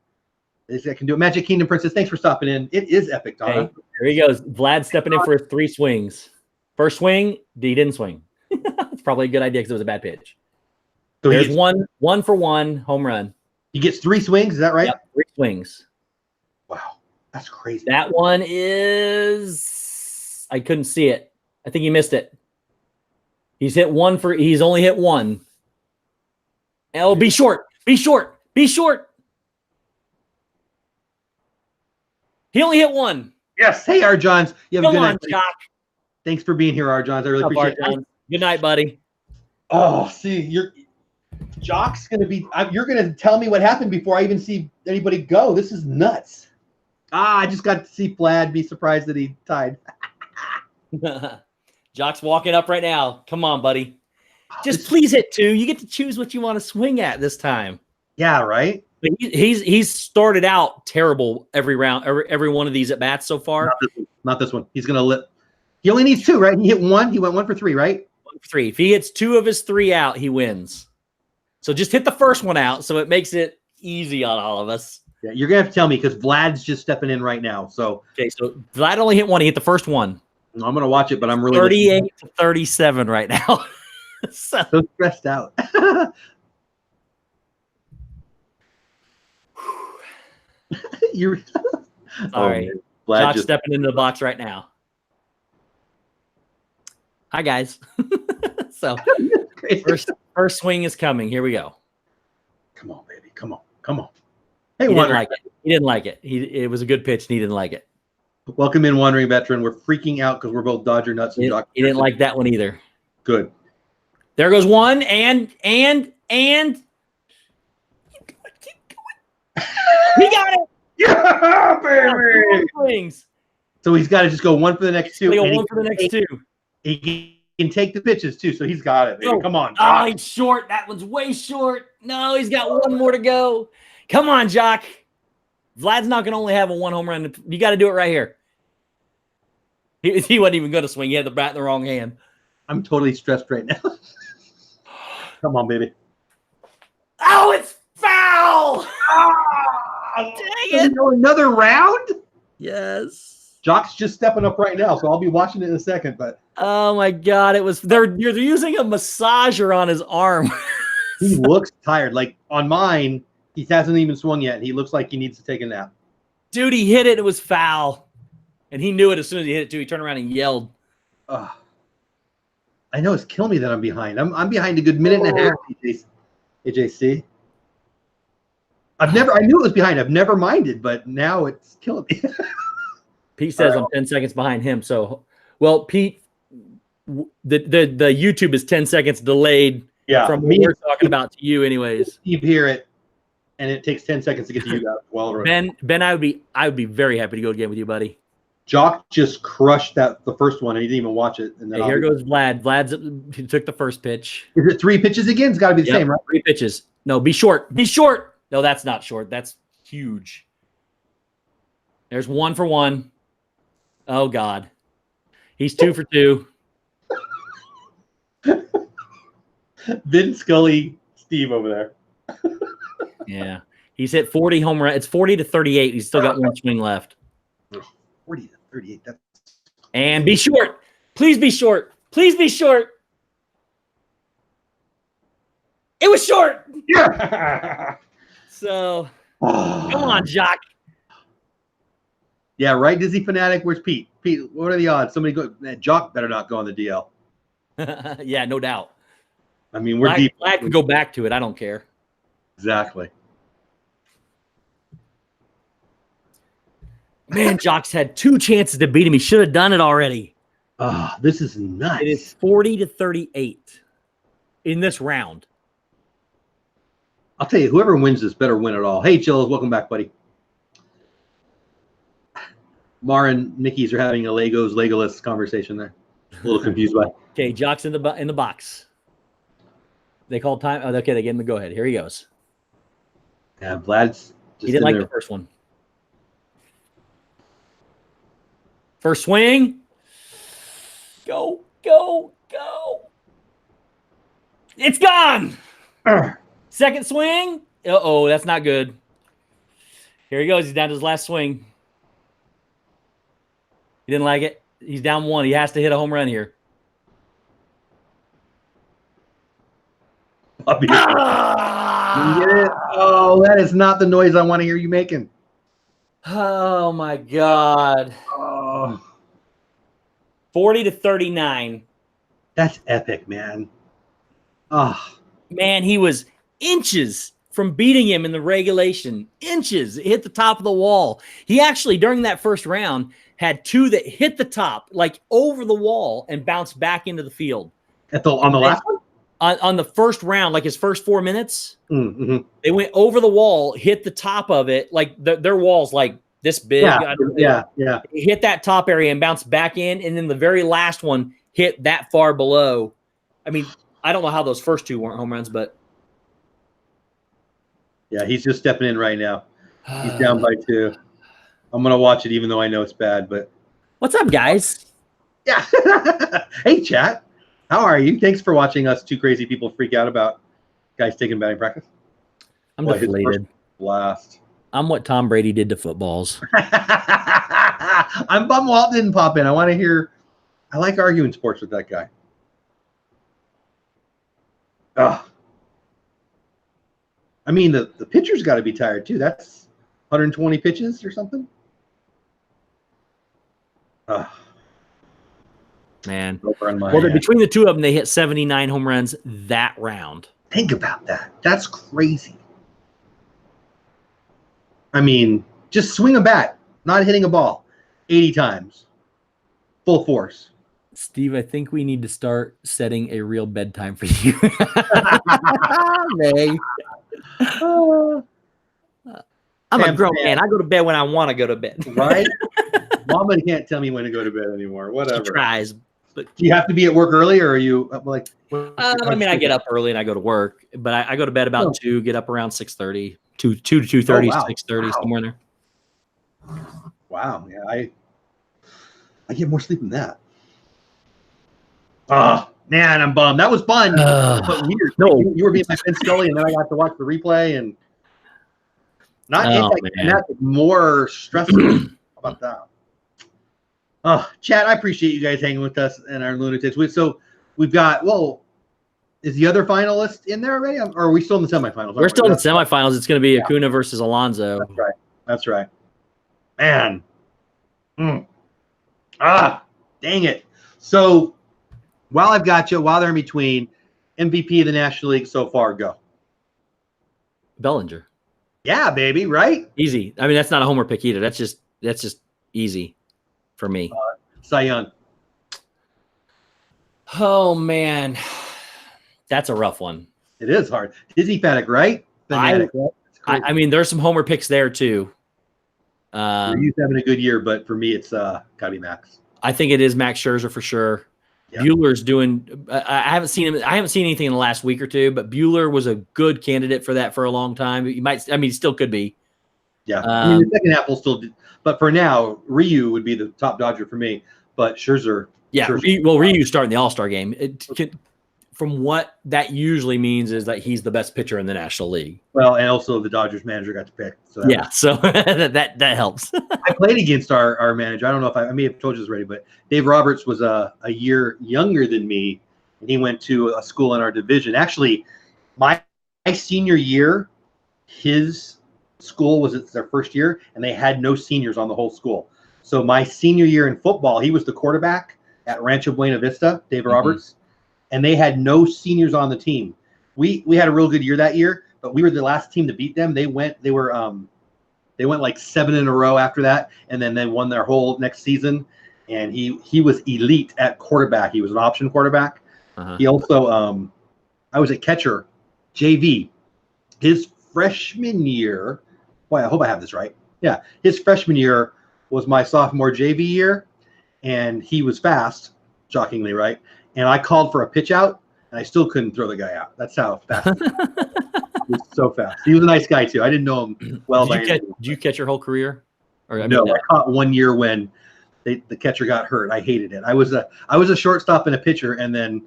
do it. Magic Kingdom Princess, thanks for stopping in. It is epic, Donna. Hey, there he goes. Vlad stepping in for 3 swings. First swing, he didn't swing. It's probably a good idea because it was a bad pitch. So there's one for 1 home run. He gets 3 swings, is that right? Yep, 3 swings. Wow, that's crazy. That one is, I couldn't see it. I think he missed it. He's only hit 1. Oh, be short. Be short. Be short. He only hit 1. Yes. Hey, R. Johns. You have a good night. Jock. Thanks for being here, R. Johns. I really appreciate it. Good night, buddy. Oh, see, Jock's going to be – you're going to tell me what happened before I even see anybody go. This is nuts. I just got to see Vlad be surprised that he tied. Jock's walking up right now. Come on, buddy. Just please hit 2. You get to choose what you want to swing at this time. Yeah, right? But he's started out terrible every round, every one of these at bats so far. Not this one. He's going to he only needs 2, right? He hit 1. He went 1 for 3, right? 1 for 3. If he hits 2 of his 3 out, he wins. So just hit the first one out so it makes it easy on all of us. Yeah, you're going to have to tell me because Vlad's just stepping in right now. So okay, so Vlad only hit 1. He hit the first one. I'm going to watch it, but I'm really 38-37 right now. so stressed out. You're sorry. Jock's stepping into the box right now. Hi, guys. So first swing is coming. Here we go. Come on, baby. Come on. Come on. Hey, he didn't like it. He didn't like it. It was a good pitch, and he didn't like it. Welcome in, Wandering Veteran. We're freaking out because we're both Dodger nuts. He didn't like that one either. Good. There goes 1, and keep going. He got it. Yeah, baby. Swings. So he's got to just go 1 for the next 2. Go 1 for the next 2. He can take the pitches too, so he's got it. Baby. Come on. Oh, he's short. That one's way short. No, he's got 1 more to go. Come on, Jock. Vlad's not going to only have a 1 home run. You got to do it right here. He wasn't even going to swing. He had the bat in the wrong hand. I'm totally stressed right now. Come on, baby. Oh, it's foul. Dang it. Another round? Yes. Jock's just stepping up right now, so I'll be watching it in a second. But oh my God, they're using a massager on his arm. He looks tired. Like on mine, he hasn't even swung yet. He looks like he needs to take a nap. Dude, he hit it. It was foul. And he knew it as soon as he hit it, too. He turned around and yelled. I know it's killing me that I'm behind. I'm behind a good minute and a half, AJC. I knew it was behind. I've never minded, but now it's killing me. Pete says I'm 10 seconds behind him. So, well, Pete, the YouTube is 10 seconds delayed from what we're talking about to you anyways. You hear it, and it takes 10 seconds to get to you guys. Well, Ben, I would be very happy to go again with you, buddy. Jock just crushed the first one, and he didn't even watch it. And then here goes Vlad. He took the first pitch. Is it 3 pitches again? It's got to be the same, right? 3 pitches. No, be short. Be short. No, that's not short. That's huge. There's 1 for 1. Oh, God. He's 2 for 2. Vin Scully, Steve over there. Yeah. He's hit 40 home runs. It's 40-38. He's still got 1 swing left. 40-38. And be short. Please be short. Please be short. It was short. Yeah. So, come on, Jock. Yeah, right, Disney fanatic. Where's Pete? Pete, what are the odds? Somebody go. Jock better not go on the DL. Yeah, no doubt. I mean, we're deep. I can go back to it. I don't care. Exactly. Man, Jock's had 2 chances to beat him. He should have done it already. This is nuts. It is 40-38 in this round. I'll tell you, whoever wins this better win it all. Hey, Chills, welcome back, buddy. Mar and Mickey's are having a Legolas conversation there. A little confused by. Okay, Jock's in the box. They called time. Oh, okay, they gave him the go ahead. Here he goes. Yeah, Vlad's just He didn't like the first one. First swing. Go, go, go. It's gone. Second swing. Uh-oh, that's not good. Here he goes. He's down to his last swing. He didn't like it. He's down 1. He has to hit a home run here. Oh, that is not the noise I want to hear you making. Oh, my God. Oh. 40-39. That's epic, man. Oh. Man, he was inches from beating him in the regulation. Inches. It hit the top of the wall. He actually, during that first round, had 2 that hit the top, like over the wall, and bounced back into the field. On the last one? On the first round, like his first 4 minutes, mm-hmm. They went over the wall, hit the top of it, like their wall's like this big. Yeah. Hit that top area and bounced back in, and then the very last one hit that far below. I mean, I don't know how those first 2 weren't home runs, but yeah, he's just stepping in right now. He's down by 2. I'm gonna watch it, even though I know it's bad. But what's up, guys? Yeah. Hey, chat. How are you? Thanks for watching us 2 crazy people freak out about guys taking batting practice. I'm deflated. Blast. I'm what Tom Brady did to footballs. I'm bummed Walt didn't pop in. I want to hear. I like arguing sports with that guy. I mean, the pitcher's got to be tired too. That's 120 pitches or something. Man. Well, between the 2 of them, they hit 79 home runs that round. Think about that. That's crazy. I mean, just swing a bat, not hitting a ball 80 times. Full force. Steve, I think we need to start setting a real bedtime for you. May. I'm a grown man. I go to bed when I want to go to bed. Right? Mama can't tell me when to go to bed anymore. Whatever. She tries. But do you have to be at work early, or are you like? I mean, I get up early and I go to work, but I go to bed about 2. Get up around 6:30, 2 to 2:30, 6:30, somewhere in there. Wow, yeah, I get more sleep than that. Oh man, I'm bummed. That was fun, but weird. No, you were being my friend Scully, and then I got to watch the replay, and not more stressful. How about that? Oh, chat, I appreciate you guys hanging with us and our lunatics. So we've got, is the other finalist in there already? Or are we still in the semifinals? We're still in the semifinals. It's going to be Acuna versus Alonso. That's right. Man. Dang it. So while I've got you, while they're in between, MVP of the National League so far, go. Bellinger. Yeah, baby, right? Easy. I mean, that's not a homer pick either. That's just easy for me. Cy Young. Oh, man. That's a rough one. It is hard. Disney Fanatic, right? Fanatic, right? I mean, there's some homer picks there, too. He's having a good year, but for me, it's got to be Max. I think it is Max Scherzer for sure. Yeah. Bueller's doing I haven't seen him. I haven't seen anything in the last week or 2, but Bueller was a good candidate for that for a long time. He still could be. Yeah. I mean, the second half will still but for now, Ryu would be the top Dodger for me. But Scherzer. Yeah. Ryu's starting the All-Star game. From what that usually means is that he's the best pitcher in the National League. Well, and also the Dodgers manager got to pick. So so that helps. I played against our manager. I don't know if I may have told you this already, but Dave Roberts was a year younger than me, and he went to a school in our division. Actually, my senior year, his school was their first year, and they had no seniors on the whole school. So my senior year in football, he was the quarterback at Rancho Buena Vista, David Roberts, and they had no seniors on the team. We had a real good year that year, but we were the last team to beat them. They went like 7 in a row after that, and then they won their whole next season. And he was elite at quarterback. He was an option quarterback. He also I was a catcher, JV. His freshman year, boy, I hope I have this right. Yeah, his freshman year was my sophomore JV year, and he was fast, shockingly, right? And I called for a pitch out, and I still couldn't throw the guy out. That's how fast he was. So fast. He was a nice guy too. I didn't know him well. Did you catch your whole career? Or I caught one year when the catcher got hurt. I hated it. I was a shortstop and a pitcher, and then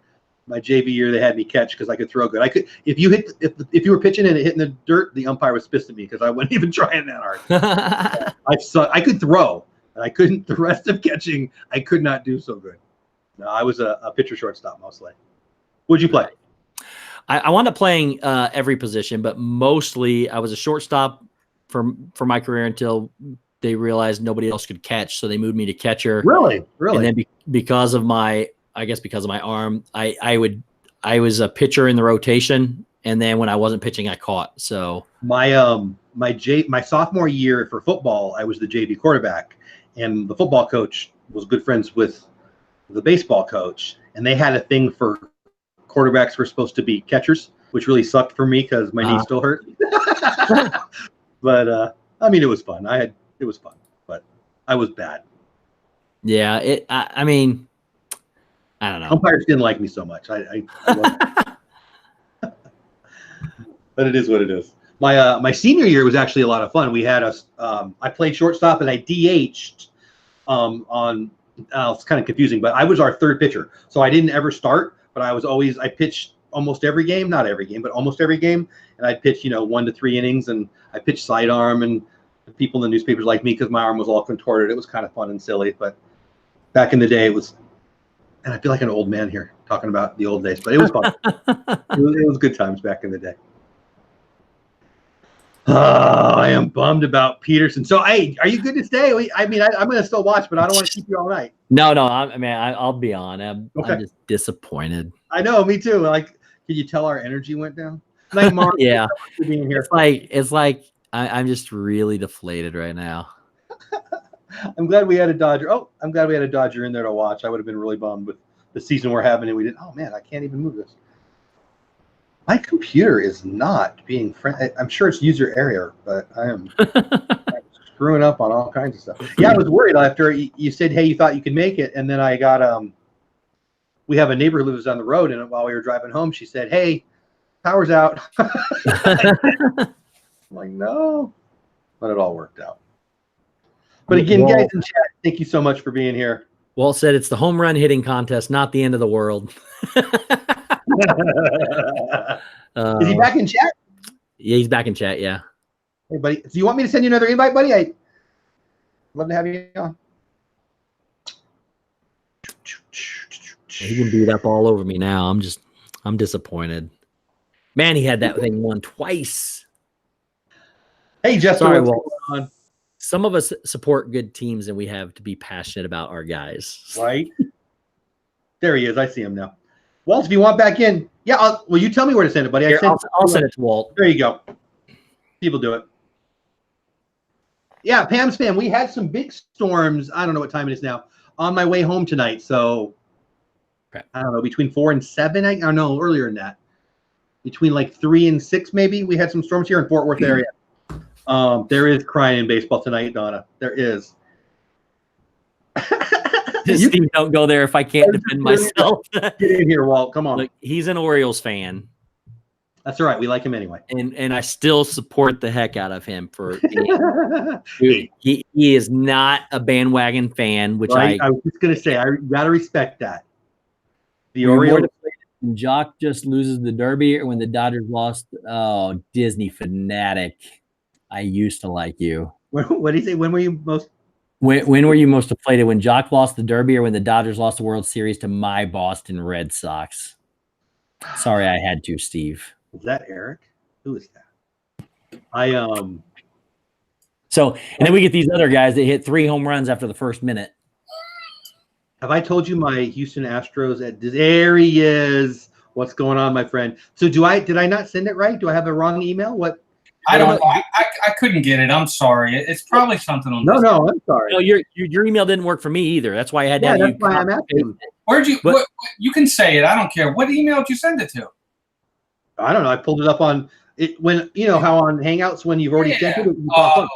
my JV year they had me catch because I could throw good. I could if you were pitching and it hit in the dirt, the umpire was pissed at me because I wasn't even trying that hard. I could throw, and I couldn't. The rest of catching, I could not do so good. No, I was a pitcher shortstop mostly. What'd you play? I wound up playing every position, but mostly I was a shortstop for my career until they realized nobody else could catch, so they moved me to catcher. Really. And then because of my arm, I was a pitcher in the rotation, and then when I wasn't pitching, I caught. So my sophomore year for football, I was the JV quarterback, and the football coach was good friends with the baseball coach, and they had a thing for quarterbacks were supposed to be catchers, which really sucked for me because my knee still hurt. But I mean, it was fun. It was fun, but I was bad. Yeah, I mean, I don't know. Umpires didn't like me so much. I but it is what it is. My senior year was actually a lot of fun. We had I played shortstop and I DH'd on. It's kind of confusing, but I was our third pitcher, so I didn't ever start. But I pitched almost every game, not every game, but almost every game, and I'd pitch 1 to 3 innings, and I pitched sidearm, and the people in the newspapers liked me because my arm was all contorted. It was kind of fun and silly, but back in the day, it was. And I feel like an old man here talking about the old days, but it was fun. it was good times back in the day. Oh, I am bummed about Peterson. So, hey, are you good to stay? I'm going to still watch, but I don't want to keep you all night. No, I'll be on. I'm just disappointed. I know, me too. Like, can you tell our energy went down? Night, Mark. Yeah, being here. It's like I'm just really deflated right now. I'm glad we had a Dodger. Oh, I'm glad we had a Dodger in there to watch. I would have been really bummed with the season we're having, and we didn't. Oh man, I can't even move this. My computer is not being friendly. I'm sure it's user error, but I am screwing up on all kinds of stuff. Yeah, I was worried after you said, hey, you thought you could make it. And then I got, we have a neighbor who lives down the road. And while we were driving home, she said, hey, power's out. I'm like, no, but it all worked out. But again, guys in chat, thank you so much for being here. Walt said it's the home run hitting contest, not the end of the world. Is he back in chat? Yeah, he's back in chat. Yeah. Hey, buddy. Do you want me to send you another invite, buddy? I'd love to have you on. He can beat up all over me now. I'm disappointed. Man, he had that thing won twice. Hey, Jeff. Sorry, Walt. Some of us support good teams, and we have to be passionate about our guys. Right? There he is. I see him now. Walt, if you want back in, yeah. Will you tell me where to send it, buddy? I'll send it to Walt. There you go. People do it. Yeah, Pam's fan. We had some big storms. I don't know what time it is now. On my way home tonight, so okay. I don't know, between 4 and 7. I don't know, earlier than that. Between like 3 and 6, maybe. We had some storms here in Fort Worth area. There is crying in baseball tonight, Donna. There is. Steve, don't go there if I can't defend myself. Get in here, Walt. Come on. Look, he's an Orioles fan. That's all right. We like him anyway. And I still support the heck out of him for he is not a bandwagon fan, which right? I was just gonna say I gotta respect that. The Orioles. When Jock just loses the Derby or when the Dodgers lost. Oh, Disney fanatic. I used to like you. What did he say? When were you most? When were you most deflated? When Jock lost the Derby or when the Dodgers lost the World Series to my Boston Red Sox? Sorry, I had to, Steve. Is that Eric? Who is that? So, and then we get these other guys that hit 3 home runs after the first minute. Have I told you my Houston Astros there he is. What's going on, my friend? So did I not send it right? Do I have the wrong email? What? I don't know. I couldn't get it. I'm sorry. It's probably something on this. No, I'm sorry. No, your email didn't work for me either. That's why I had to have that's you. why I'm asking. Where'd you you can say it. I don't care. What email did you send it to? I don't know. I pulled it up on it when how on Hangouts when you've already sent it. You pop up.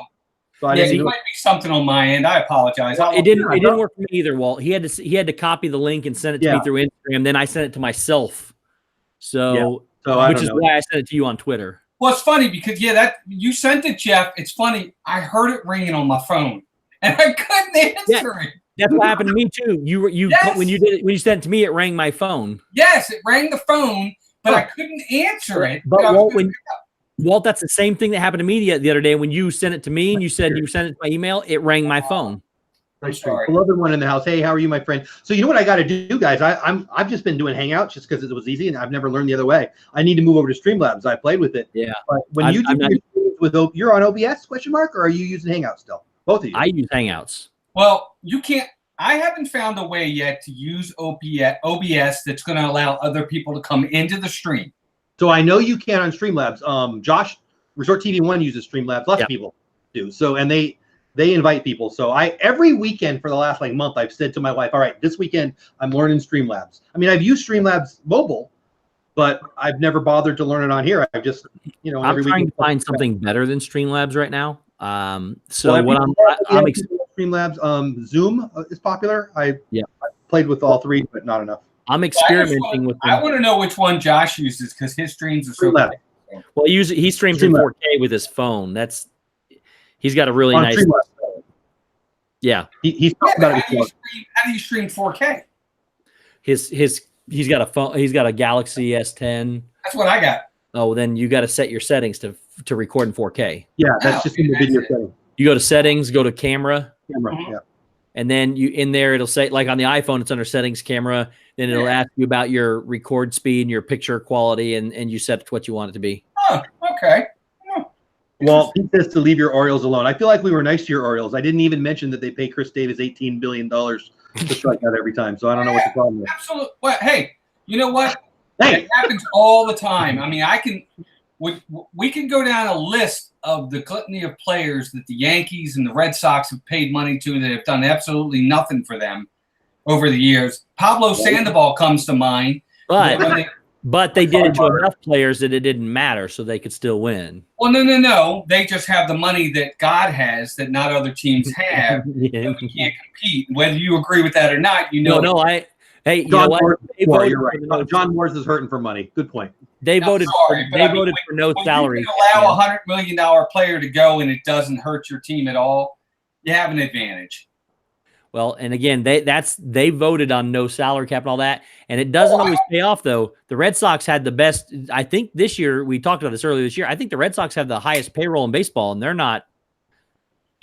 So it might be something on my end. I apologize. It didn't work for me either, Walt. He had to copy the link and send it to me through Instagram. Then I sent it to myself. So which is why I sent it to you on Twitter. Well, it's funny because that you sent it, Jeff. It's funny. I heard it ringing on my phone and I couldn't answer it. That's what happened to me too. When you sent it to me, it rang my phone. Yes, it rang the phone, but I couldn't answer it. But Walt, that's the same thing that happened to me the other day. When you sent it to me and you said you sent it to my email, it rang my phone. I'm sorry. Beloved one in the house. Hey, how are you, my friend? So you know what I got to do, guys? I've just been doing Hangouts just because it was easy, and I've never learned the other way. I need to move over to Streamlabs. I played with it. Yeah. But when you do you're on OBS ? Or are you using Hangouts still? Both of you. I use Hangouts. Well, you can't. I haven't found a way yet to use OBS that's going to allow other people to come into the stream. So I know you can on Streamlabs. Josh, Resort TV 1 uses Streamlabs. Lots of people do. So and they invite people. So every weekend for the last month, I've said to my wife, all right, this weekend I'm learning Streamlabs. I mean, I've used Streamlabs mobile, but I've never bothered to learn it on here. I've just, I'm trying to find something better than Streamlabs right now. I'm Streamlabs, Zoom is popular. I played with all three, but not enough. I'm experimenting with them. I want to know which one Josh uses because his streams are so good. Well, he streams in 4K with his phone. He's got a really nice. Yeah, he's talking about it. How do you stream 4K? He's got a phone. He's got a Galaxy S10. That's what I got. Oh, then you got to set your settings to record in 4K. Yeah, that's just in the video setting. You go to settings, go to camera. Yeah. And then in there, it'll say, like on the iPhone, it's under settings, camera. Then it'll ask you about your record speed and your picture quality, and you set it to what you want it to be. Oh, okay. Well, he says to leave your Orioles alone. I feel like we were nice to your Orioles. I didn't even mention that they pay Chris Davis $18 billion to strike out every time. So I don't know what the problem is. Absolutely. Well, hey, you know what? Hey. It happens all the time. I mean, we can go down a list of the litany of players that the Yankees and the Red Sox have paid money to that have done absolutely nothing for them over the years. Pablo Sandoval comes to mind. But they did it to enough players that it didn't matter, so they could still win. Well, no. They just have the money that God has that not other teams have, and we can't compete. Whether you agree with that or not, Hey, John John Morris is hurting for money. Good point. They voted for no salary. You can allow $100 million player to go, and it doesn't hurt your team at all. You have an advantage. Well, and again, they voted on no salary cap and all that, and it doesn't always pay off though. The Red Sox had the best. I think this year we talked about this earlier this year. I think the Red Sox have the highest payroll in baseball, and they're not.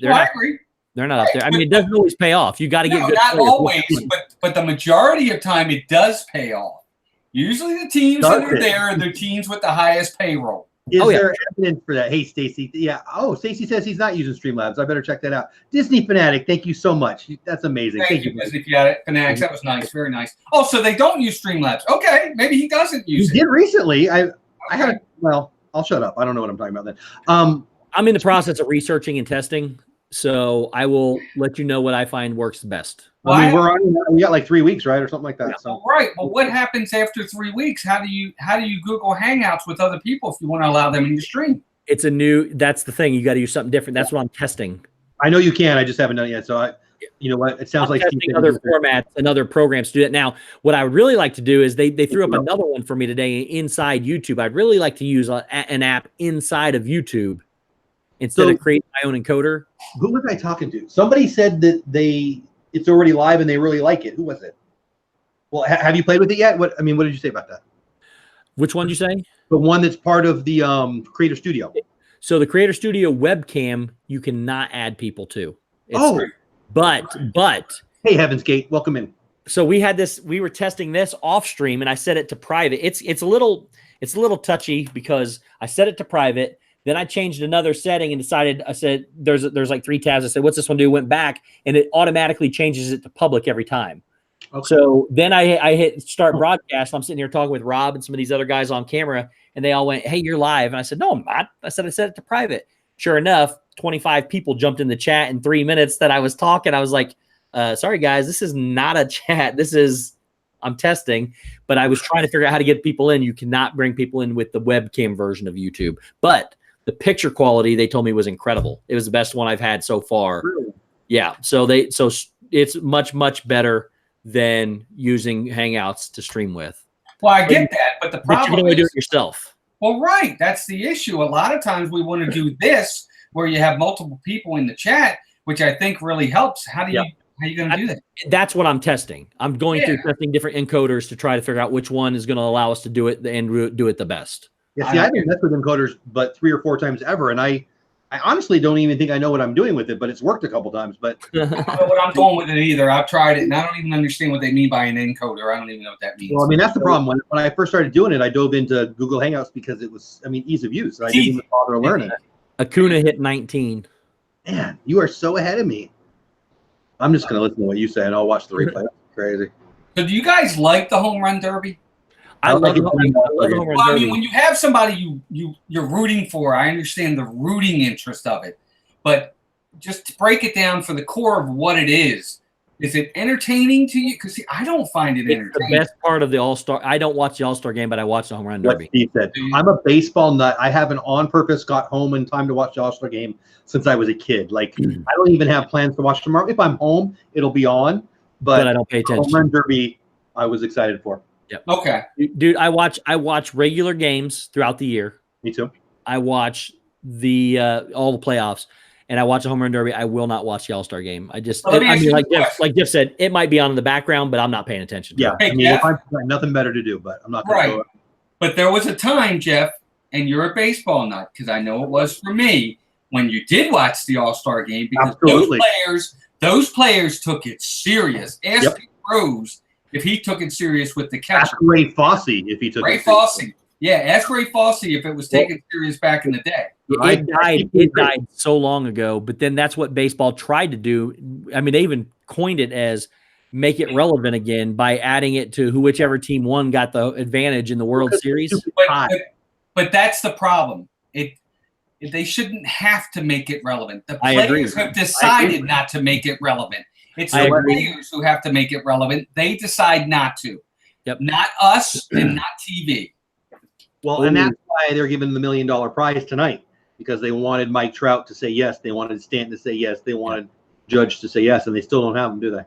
I agree. They're not up there. I mean, it doesn't always pay off. You got to get good. Not always, but the majority of time it does pay off. Usually, the teams that are there are the teams with the highest payroll. Is there evidence for that? Hey, Stacy. Yeah. Oh, Stacy says he's not using Streamlabs. I better check that out. Disney Fanatic, thank you so much. That's amazing. Thank you, Disney Fanatics. That was nice. Very nice. Oh, so they don't use Streamlabs. Okay, maybe he doesn't use it. He did recently. I had. Well, I'll shut up. I don't know what I'm talking about then. I'm in the process of researching and testing, so I will let you know what I find works the best. Well, I mean, we got like 3 weeks, right, or something like that. So. Right. Well, what happens after 3 weeks? How do you Google Hangouts with other people if you want to allow them in your stream? That's the thing. You got to use something different. That's what I'm testing. I know you can. I just haven't done it yet. So you know what? It sounds like testing other formats and other programs to do it. Now, what I would really like to do is they threw up another one for me today inside YouTube. I'd really like to use an app inside of YouTube instead of creating my own encoder. Who was I talking to? Somebody said that it's already live and they really like it. Who was it? Well, have you played with it yet? What did you say about that? Which one did you say? The one that's part of the Creator Studio. So the Creator Studio webcam, you cannot add people to. But hey, Heaven's Gate, welcome in. So we were testing this off stream and I set it to private. It's a little touchy because I set it to private, Then I changed another setting and decided, I said, there's like 3 tabs. I said, what's this one do? Went back and it automatically changes it to public every time. Okay. So then I hit start broadcast. I'm sitting here talking with Rob and some of these other guys on camera, and they all went, hey, you're live. And I said, no, I'm not. I set it to private. Sure enough, 25 people jumped in the chat in 3 minutes that I was talking. I was like, sorry, guys, this is not a chat. I'm testing, but I was trying to figure out how to get people in. You cannot bring people in with the webcam version of YouTube, but the picture quality, they told me, was incredible. It was the best one I've had so far. Really? Yeah. So it's much, much better than using Hangouts to stream with. Well, I get that, but the problem you can only do it yourself. Well, right. That's the issue. A lot of times we want to do this where you have multiple people in the chat, which I think really helps. How are you going to do that? That's what I'm testing. I'm going through testing different encoders to try to figure out which one is going to allow us to do it and do it the best. Yeah, see, I haven't messed with encoders but 3 or 4 times ever, and I honestly don't even think I know what I'm doing with it, but it's worked a couple times. But I don't know what I'm doing with it either. I've tried it, and I don't even understand what they mean by an encoder. I don't even know what that means. Well, I mean, that's the problem. When I first started doing it, I dove into Google Hangouts because it was, ease of use. I didn't even bother to learn it. Acuna hit 19. Man, you are so ahead of me. I'm just going to listen to what you say, and I'll watch the replay. That's crazy. So do you guys like the home run derby? I love the home run derby. Well, I mean, when you have somebody you're rooting for, I understand the rooting interest of it. But just to break it down for the core of what it is it entertaining to you? Because I don't find it entertaining. The best part of the All-Star. I don't watch the All-Star game, but I watch the home run derby. Steve said. I'm a baseball nut. I haven't on purpose got home in time to watch the All-Star game since I was a kid. Like, I don't even have plans to watch tomorrow. If I'm home, it'll be on. But I don't pay attention. Home run derby, I was excited for. Yep. Okay. Dude, I watch regular games throughout the year. Me too. I watch all the playoffs, and I watch the home run derby. I will not watch the All-Star game. Like Jeff said, it might be on in the background, but I'm not paying attention to it. Hey, Jeff, I've got nothing better to do, but I'm not going to go. But there was a time, Jeff, and you're a baseball nut, because I know it was for me, when you did watch the All-Star game, because those players took it serious. Ask Rose if he took it serious with the catcher. Ask Ray Fosse if he took it serious. Yeah, ask Ray Fosse if it was taken serious back in the day. It died so long ago, but then that's what baseball tried to do. I mean, they even coined it as make it relevant again by adding it to whichever team won got the advantage in the World Series. But that's the problem. They shouldn't have to make it relevant. The players have decided not to make it relevant. It's the players who have to make it relevant. They decide not to. Yep. Not us and not TV. Well, and that's why they're giving the $1 million prize tonight, because they wanted Mike Trout to say yes. They wanted Stanton to say yes. They wanted Judge to say yes, and they still don't have them, do they?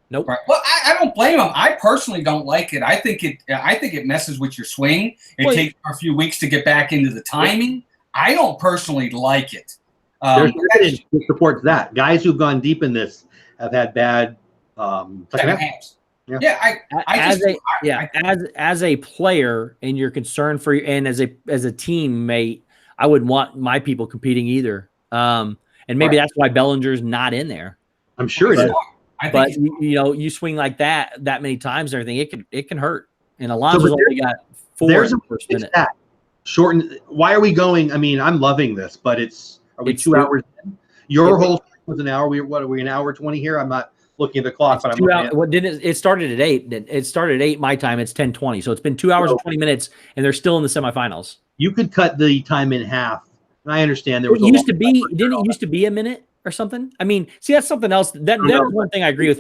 Nope. Right. Well, I don't blame them. I personally don't like it. I think it messes with your swing. It takes a few weeks to get back into the timing. I don't personally like it. There's evidence that supports that. Guys who've gone deep in this have had bad second halves. As a player, and you're concerned for, and as a teammate, I wouldn't want my people competing either. And maybe that's why Bellinger's not in there. I'm sure it is. But you swing like that many times and everything, it can hurt. And Alonso's only got 4 in the first minute. Shorten. Why are we going? I mean, I'm loving this, but are we 2 hours in? Your whole thing was an hour. Are we an hour 20 here? I'm not looking at the clock, but it started at 8. It started at 8 my time. It's 10:20, so it's been 2 hours and 20 minutes, and they're still in the semifinals. You could cut the time in half. And I understand there was. Didn't it used to be a minute or something? I mean, see, that's something else. That was one thing I agree with.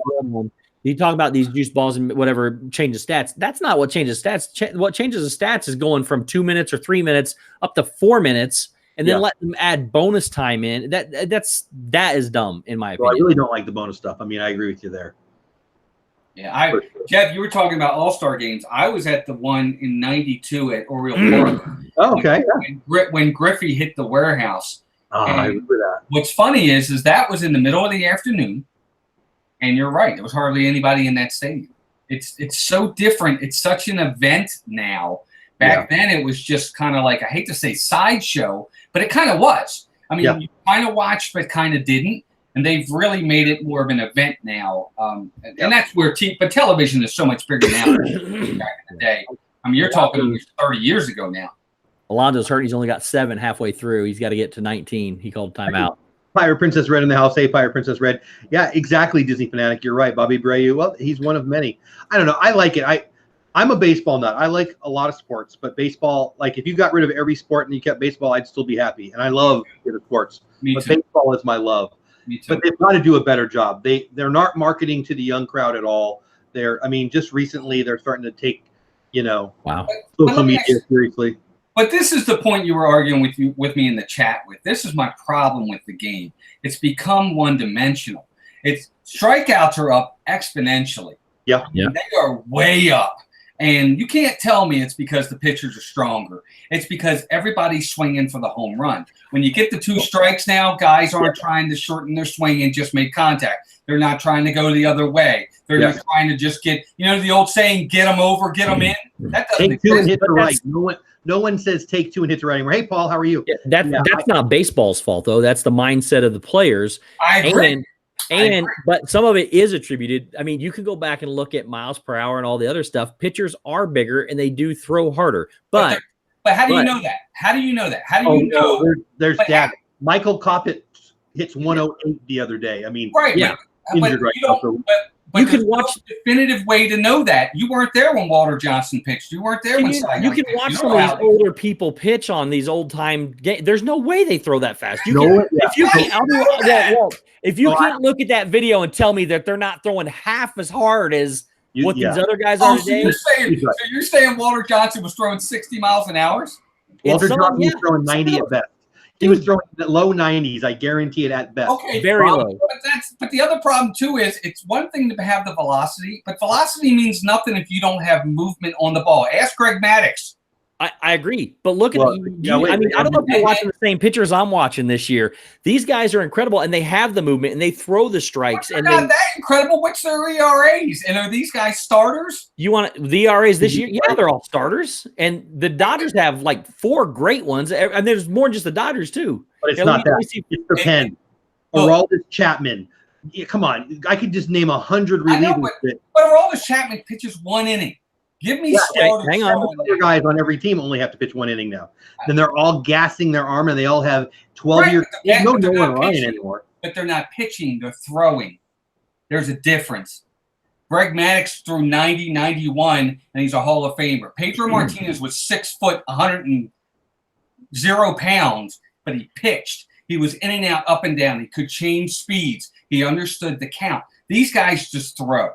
You talk about these juice balls and whatever changes stats. That's not what changes stats. What changes the stats is going from 2 minutes or 3 minutes up to 4 minutes, and then let them add bonus time in. That is dumb in my opinion. I really don't like the bonus stuff. I mean, I agree with you there. Yeah, Jeff, you were talking about All-Star games. I was at the one in '92 at Oriole Park. Oh, okay. When Griffey hit the warehouse. I remember that. What's funny is that was in the middle of the afternoon. And you're right. There was hardly anybody in that stadium. It's so different. It's such an event now. Back then, it was just kind of like, I hate to say sideshow, but it kind of was. I mean, you kind of watched, but kind of didn't. And they've really made it more of an event now. And that's where but television is so much bigger now than back in the day. I mean, you're talking 30 years ago now. Alonso's hurt. He's only got 7 halfway through. He's got to get to 19. He called timeout. Pirate Princess Red in the house. Hey, Pirate Princess Red. Yeah, exactly, Disney fanatic. You're right. Bobby Abreu. Well, he's one of many. I don't know. I like it. I'm a baseball nut. I like a lot of sports, but baseball, like if you got rid of every sport and you kept baseball, I'd still be happy. And I love the sports. But baseball is my love. Me too. But they've got to do a better job. They're not marketing to the young crowd at all. Just recently they're starting to take, wow, social media seriously. But this is the point you were arguing with me in the chat with. This is my problem with the game. It's become one-dimensional. Strikeouts are up exponentially. Yeah. They are way up. And you can't tell me it's because the pitchers are stronger. It's because everybody's swinging for the home run. When you get the 2 strikes now, guys aren't trying to shorten their swing and just make contact. They're not trying to go the other way. They're not trying to just get, the old saying, get them over, get them in. That doesn't take 2 and hit the right. No one says take 2 and hit the right anymore. Hey, Paul, how are you? Yeah, that's not baseball's fault, though. That's the mindset of the players. I agree. But some of it is attributed. I mean, you can go back and look at miles per hour and all the other stuff. Pitchers are bigger and they do throw harder. But how do you know that? How do you know that? How do you know? There's data. Michael Coppett hits 108 the other day. I mean, right. Yeah. Injured right now. But you can watch no definitive way to know that. You weren't there when Walter Johnson pitched. You weren't there when you can watch some of these older people pitch on these old time games. There's no way they throw that fast. If you can't look at that video and tell me that they're not throwing half as hard as what these other guys are today. You're saying Walter Johnson was throwing 60 miles an hour? Walter Johnson was throwing 90 at best. He was throwing the low 90s. I guarantee it at best. Okay, very low. But the other problem too is it's one thing to have the velocity, but velocity means nothing if you don't have movement on the ball. Ask Greg Maddux. I agree, but look at I don't know if you're watching the same pitchers I'm watching this year. These guys are incredible, and they have the movement, and they throw the strikes. And not that incredible. What's their ERAs? And are these guys starters? You want the ERAs this year? Yeah, they're all starters, and the Dodgers have like 4 great ones, and there's more than just the Dodgers too. But it's not that. It's the pen. Aroldis Chapman. Yeah, come on, I could just name 100 relievers. But Aroldis Chapman pitches 1 inning. Give me starters. Hang on. Other guys on every team only have to pitch 1 inning now. Then they're all gassing their arm, and they all have 12 years. No Nolan Ryan anymore. But they're not pitching; they're throwing. There's a difference. Greg Maddux threw 90, 91, and he's a Hall of Famer. Pedro Martinez was 6 foot, 100 pounds, but he pitched. He was in and out, up and down. He could change speeds. He understood the count. These guys just throw.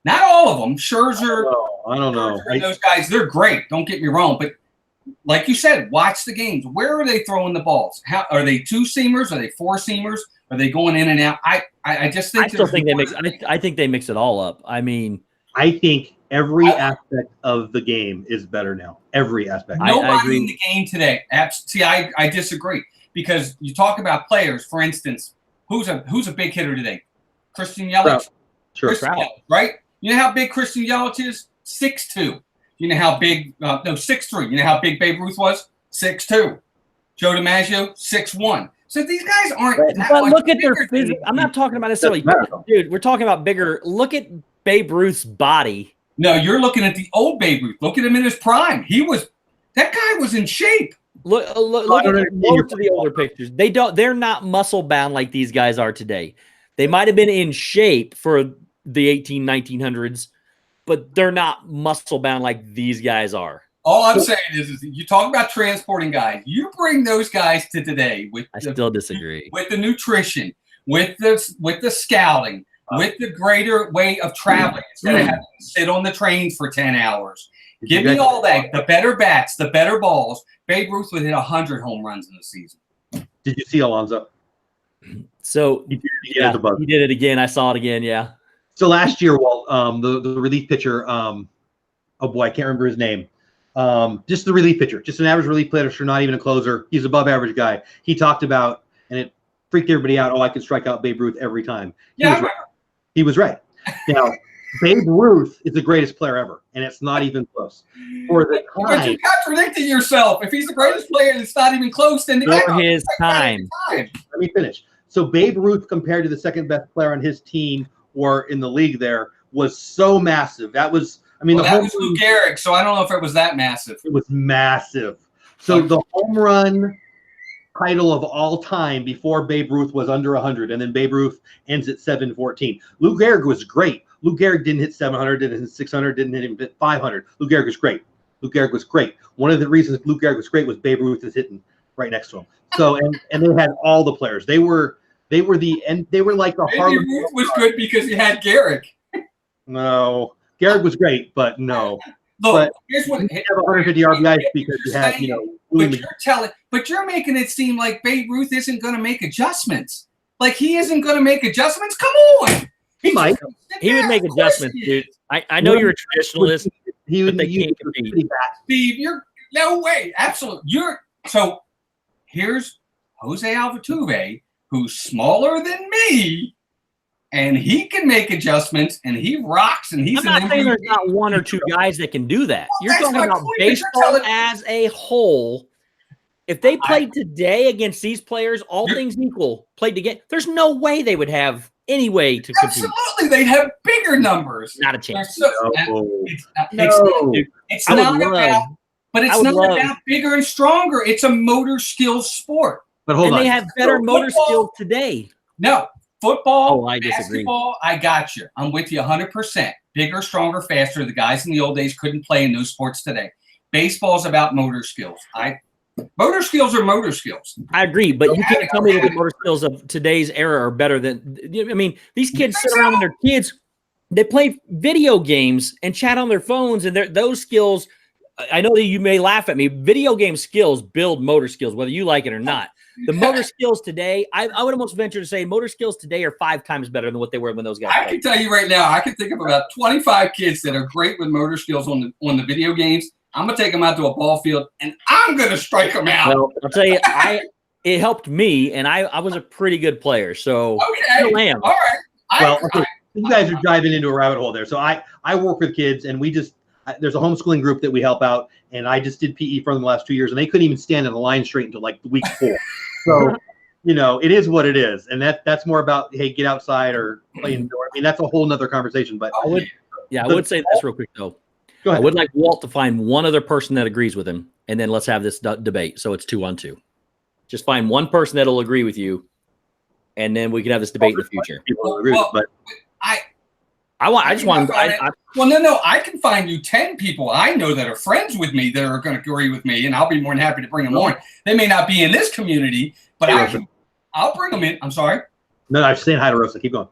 Not all of them. Scherzer. I don't know. Those guys, they're great. Don't get me wrong. But like you said, watch the games. Where are they throwing the balls? How are they 2-seamers? Are they 4-seamers? Are they going in and out? I just think I think they mix it all up. I mean, I think every aspect of the game is better now. Every aspect. Nobody in the game today. See, I disagree because you talk about players. For instance, who's a big hitter today? Christian Yelich. Sure. Yelich, right? You know how big Christian Yelich is? 6'2". You know how big? 6'3". You know how big Babe Ruth was? 6'2". Joe DiMaggio, 6'1". So these guys aren't. But look at their physique. I'm not talking about necessarily, dude. We're talking about bigger. Look at Babe Ruth's body. No, you're looking at the old Babe Ruth. Look at him in his prime. That guy was in shape. Look at most of the older pictures. They're not muscle bound like these guys are today. They might have been in shape for the 1900s, but they're not muscle bound like these guys are. All I'm saying is you talk about transporting guys. You bring those guys to today still disagree with the nutrition, with the scouting, with the greater way of traveling instead of having to sit on the trains for 10 hours. Give me all that. The better bats, the better balls. Babe Ruth would hit 100 home runs in the season. Did you see Alonso? So he did it again. I saw it again. Yeah. So last year, Walt, the relief pitcher, oh boy, I can't remember his name. Just the relief pitcher, just an average relief pitcher, not even a closer. He's above average guy. He talked about, and it freaked everybody out. Oh, I could strike out Babe Ruth every time. He was right. Now, Babe Ruth is the greatest player ever, and it's not even close. For the time, but you contradicted yourself. If he's the greatest player, it's not even close. Then for his time. Let me finish. So Babe Ruth, compared to the second best player on his team or in the league, there was so massive. That was, I mean, that was Lou Gehrig. So I don't know if it was that massive. It was massive. So the home run title of all time before Babe Ruth was under 100, and then Babe Ruth ends at 714. Lou Gehrig was great. Lou Gehrig didn't hit 700, didn't hit 600, didn't hit 500. Lou Gehrig was great. Lou Gehrig was great. One of the reasons Lou Gehrig was great was Babe Ruth is hitting right next to him. So and they had all the players. They were like the Harlem. Babe Ruth was good because he had Gehrig. No, Gehrig was great, but no. Look, but here's what you have 150 RBIs because you had, but you're making it seem like Babe Ruth isn't going to make adjustments. Like he isn't going to make adjustments. Come on, he might. He would make adjustments, dude. I know you're a traditionalist. He would. But they can't compete. Steve, you're no way. Absolutely, so. Here's Jose Altuve, who's smaller than me, and he can make adjustments, and he rocks, and he's. I'm not saying there's not one or two guys that can do that. You're talking about baseball as a whole. If they played today against these players, all things equal, played together, there's no way they would have any way to compete. Absolutely, they'd have bigger numbers. Not a chance. It's not about. But it's not about bigger and stronger. It's a motor skills sport. But hold on. They have better motor skills today. No. Football, I disagree. basketball, I got you. I'm with you 100%. Bigger, stronger, faster. The guys in the old days couldn't play in those sports today. Baseball's about motor skills. Motor skills are motor skills. I agree, but you can't tell me that the motor skills of today's era are better than – I mean, these kids sit around with their kids. They play video games and chat on their phones, and those skills – I know that you may laugh at me. Video game skills build motor skills, whether you like it or not. The motor skills today, I would almost venture to say motor skills today are 5 times better than what they were when those guys played. I can tell you right now, I can think of about 25 kids that are great with motor skills on the video games. I'm going to take them out to a ball field, and I'm going to strike them out. Well, I'll tell you, it helped me, and I was a pretty good player. So okay. I am. All right. You guys are diving into a rabbit hole there. So I work with kids, and there's a homeschooling group that we help out, and I just did PE for them the last 2 years, and they couldn't even stand in the line straight until like week 4. So, it is what it is, and that's more about, hey, get outside or play indoor. I mean, that's a whole nother conversation. But I would say this real quick though. Go ahead. I would like Walt to find one other person that agrees with him, and then let's have this debate. So it's 2-on-2. Just find one person that'll agree with you, and then we can have this debate in the future. I can find you 10 people I know that are friends with me that are going to agree with me, and I'll be more than happy to bring them on. They may not be in this community, but I'll bring them in. I'm sorry. No, I'm just saying hi to Rosa. Keep going.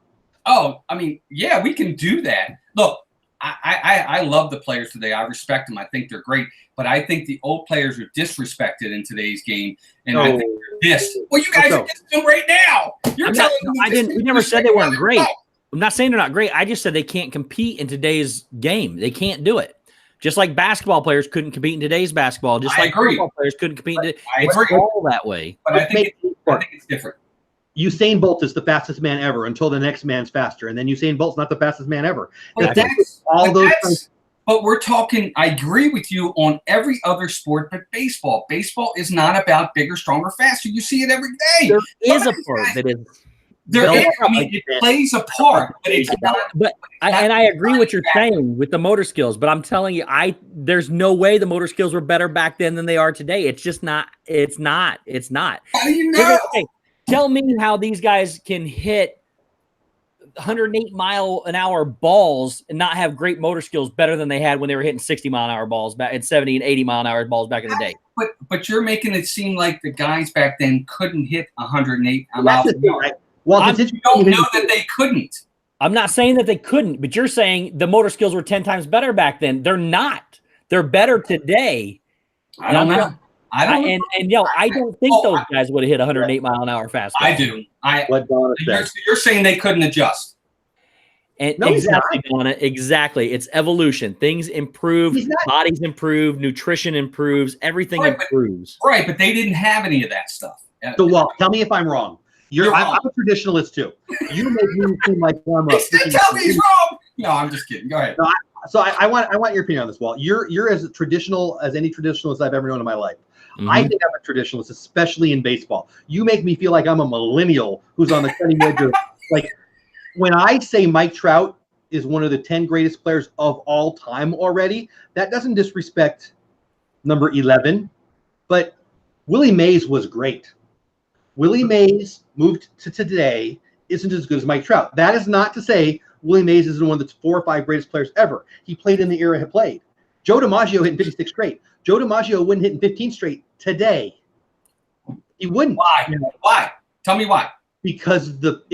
Oh, I mean, yeah, we can do that. Look, I love the players today. I respect them. I think they're great, but I think the old players are disrespected in today's game, and I think they're dissed. Well, you guys are dissing them right now. You're telling me. We never said they weren't great. I'm not saying they're not great. I just said they can't compete in today's game. They can't do it. Just like basketball players couldn't compete in today's basketball. Just like football players couldn't compete. It's all that way. But I think it's different. Usain Bolt is the fastest man ever until the next man's faster, and then Usain Bolt's not the fastest man ever. But we're talking. I agree with you on every other sport, but baseball. Baseball is not about bigger, stronger, faster. You see it every day. There is a part that is. It plays a part, but it's not. I agree with what you're saying with the motor skills, but I'm telling you, there's no way the motor skills were better back then than they are today. It's just not. It's not. How do you know? Okay, tell me how these guys can hit 108-mile-an-hour balls and not have great motor skills better than they had when they were hitting 60-mile-an-hour balls back and 70 and 80-mile-an-hour balls back in the day. But you're making it seem like the guys back then couldn't hit 108 miles an hour. Right? Well, you don't know that they couldn't. I'm not saying that they couldn't, but you're saying the motor skills were 10 times better back then. They're not. They're better today. I don't know. I don't think those guys would have hit 108-mile-an-hour fastball. I do. What Donna said. You're saying they couldn't adjust. And exactly, Donna. Exactly. It's evolution. Things improve. Bodies improve. Nutrition improves. Everything improves. Right, but they didn't have any of that stuff. So, Walt, tell me if I'm wrong. I'm a traditionalist too. You make me seem like I'm a. Tell me he's wrong. No, I'm just kidding. Go ahead. No, I want your opinion on this, Walt. You're as traditional as any traditionalist I've ever known in my life. Mm-hmm. I think I'm a traditionalist, especially in baseball. You make me feel like I'm a millennial who's on the cutting edge of like. When I say Mike Trout is one of the 10 greatest players of all time already, that doesn't disrespect number 11, But Willie Mays was great. Willie Mays moved to today isn't as good as Mike Trout. That is not to say Willie Mays isn't one of the 4 or 5 greatest players ever. He played in the era he played. Joe DiMaggio hit in 56 straight. Joe DiMaggio wouldn't hit in 15 straight today. He wouldn't. Why? Why? Tell me why. Because the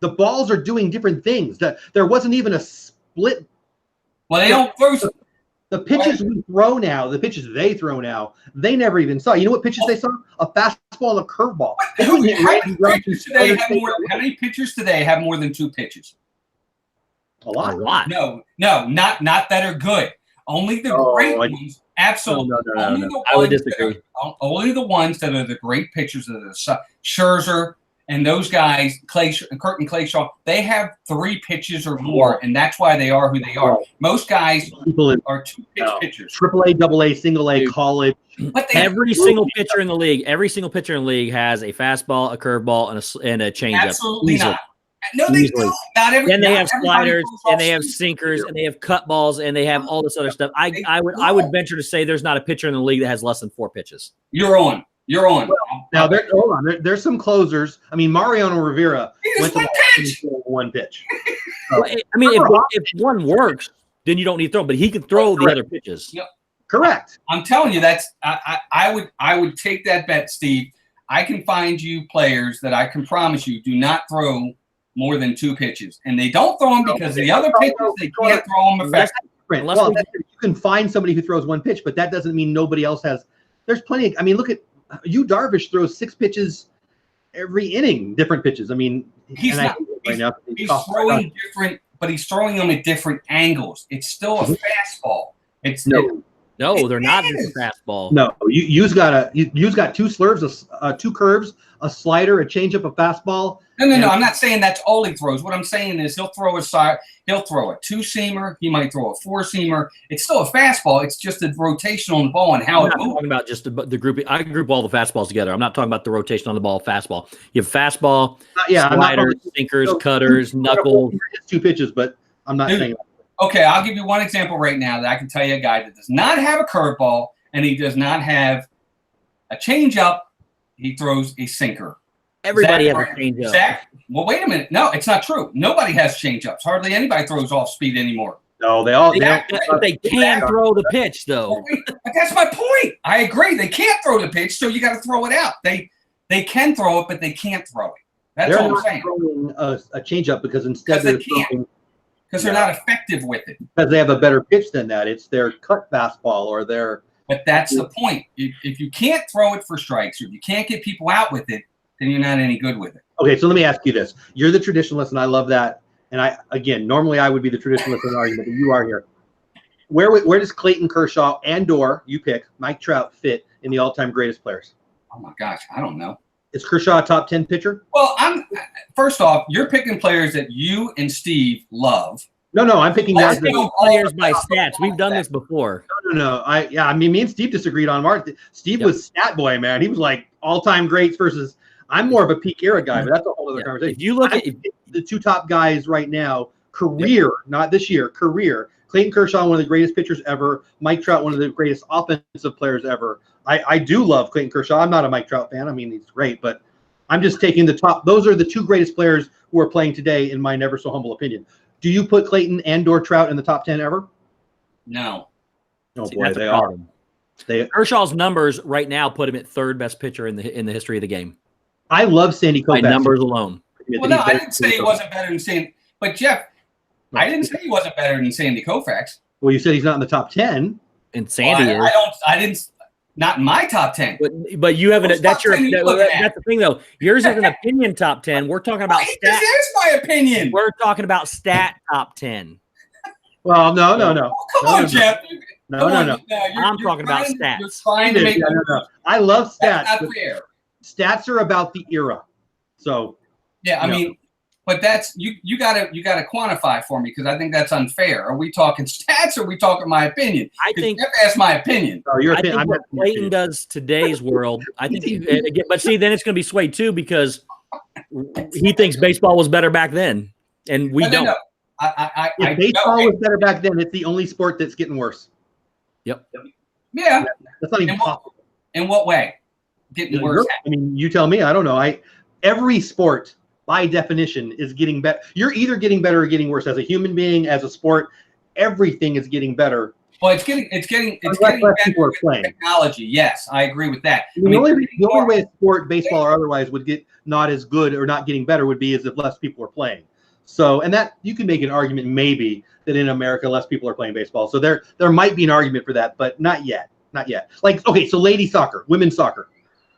balls are doing different things. There wasn't even a split. Well, they don't throw. The pitches we throw now, the pitches they throw now, they never even saw. You know what pitches they saw? A fastball and a curveball. How many pitchers today have more than 2 pitches? A lot. A lot. No, not that are good. Only the great ones. Absolutely. No. I would disagree. Only the ones that are the great pitchers are the Scherzer and those guys, Kurt and Clay Shaw. They have 3 pitches or more, and that's why they are who they are. Most guys are 2-pitch pitchers. AAA, AA, single A, college. Every single pitcher in the league has a fastball, a curveball, and a changeup. Absolutely not. No, they don't. Not every. And they have sliders, and they have sinkers, and they have cut balls, and they have all this other stuff. I would venture to say there's not a pitcher in the league that has less than 4 pitches. You're on. Well, now, hold on. There's some closers. I mean, Mariano Rivera went to one pitch. So, I mean, if one works, then you don't need to throw. But he can throw the other pitches. Yep. Correct. I'm telling you, I would take that bet, Steve. I can find you players that I can promise you do not throw more than 2 pitches, and they don't throw them because the other pitches they can't throw them effectively. Well, you can find somebody who throws 1 pitch, but that doesn't mean nobody else has. There's plenty of. I mean, look at you. Darvish throws 6 pitches every inning, different pitches. I mean, he's throwing different, but he's throwing them at different angles. It's still a fastball. No, they're not in the fastball. No, you've got 2 slurves, 2 curves, a slider, a changeup, a fastball. No. I'm not saying that's all he throws. What I'm saying is he'll throw a 2-seamer. He might throw a 4-seamer. It's still a fastball. It's just a rotation on the ball and how it moves. I'm talking about just the grouping. I group all the fastballs together. I'm not talking about the rotation on the ball. Fastball. You have fastball, sliders, sinkers, cutters, knuckles. It's 2 pitches, but I'm not saying. Okay, I'll give you one example right now that I can tell you a guy that does not have a curveball and he does not have a changeup. He throws a sinker. Everybody has a changeup. Well, wait a minute. No, it's not true. Nobody has changeups. Hardly anybody throws off speed anymore. No, they all. They can throw the pitch, though. That's my point. I agree. They can't throw the pitch, so you got to throw it out. They can throw it, but they can't throw it. That's all I'm saying. Throwing a changeup because instead they're throwing. Because they're not effective with it. Because they have a better pitch than that. It's their cut fastball or their. But that's the point. If you can't throw it for strikes or if you can't get people out with it, then you're not any good with it. Okay, so let me ask you this. You're the traditionalist, and I love that. And normally I would be the traditionalist in an argument, but you are here. Where does Clayton Kershaw and/or you pick Mike Trout fit in the all-time greatest players? Oh my gosh, I don't know. Is Kershaw a top 10 pitcher? Well, first off, you're picking players that you and Steve love. No, I'm picking guys players by stats. We've done this before. No. I mean, me and Steve disagreed on Mark. Steve was stat boy, man. He was like all-time greats versus. I'm more of a peak era guy, but that's a whole other conversation. If you look at the 2 top guys right now, career, not this year, career. Clayton Kershaw, one of the greatest pitchers ever. Mike Trout, one of the greatest offensive players ever. I do love Clayton Kershaw. I'm not a Mike Trout fan. I mean, he's great, but I'm just taking the top. Those are the 2 greatest players who are playing today, in my never so humble opinion. Do you put Clayton and/or Trout in the top 10 ever? No. Oh boy, they are. Kershaw's numbers right now put him at 3rd best pitcher in the history of the game. I love Sandy Koufax. By numbers alone. Well, no, I didn't say he wasn't better than Sandy. But Jeff, I didn't say he wasn't better than Sandy Koufax. Well, you said he's not in the top 10. And Sandy is. I didn't. Not in my top 10. But you haven't. That's the thing, though. Yours is an opinion top 10. We're talking about stat. This is my opinion. We're talking about stat top 10. Well, no. Oh, come on, Jeff. No. I'm talking about stats. You're trying to make. No. I love stats. That's not fair. Stats are about the era. So. Yeah, I mean, but that's you gotta quantify for me because I think that's unfair. Are we talking stats or are we talking my opinion? I think that's my opinion. Oh, your opinion. I think what Clayton does today's world. I think, but see, then it's going to be swayed too because he thinks baseball was better back then, and we don't. No. If baseball was better back then, it's the only sport that's getting worse. Yep. Yeah. That's not even possible. In what way? Getting worse. I mean, you tell me. I don't know. Every sport, by definition, is getting better. You're either getting better or getting worse. As a human being, as a sport, everything is getting better. Well, it's getting better with technology. Yes, I agree with that. I mean, the only way a sport, baseball or otherwise, would get not as good or not getting better would be as if less people are playing. So, and that you can make an argument maybe that in America less people are playing baseball. So there might be an argument for that, but not yet. Not yet. Like, okay, so ladies soccer, women's soccer.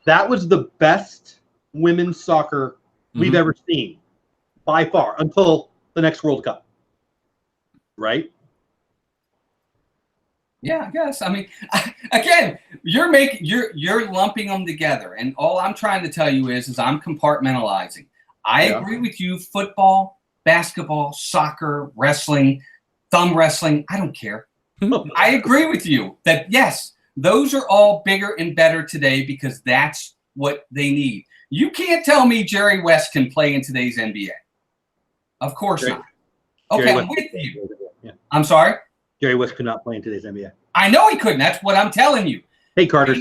That was the best women's soccer we've ever seen by far until the next World Cup. Right? Yeah, I guess. I mean, again, you're lumping them together, and all I'm trying to tell you is I'm compartmentalizing. I agree with you. Football, basketball, soccer, wrestling, thumb wrestling. I don't care. I agree with you that yes, those are all bigger and better today because that's what they need. You can't tell me Jerry West can play in today's NBA. Of course not. Okay, I'm with you. Yeah. I'm sorry? Jerry West could not play in today's NBA. I know he couldn't. That's what I'm telling you. Hey, Carter.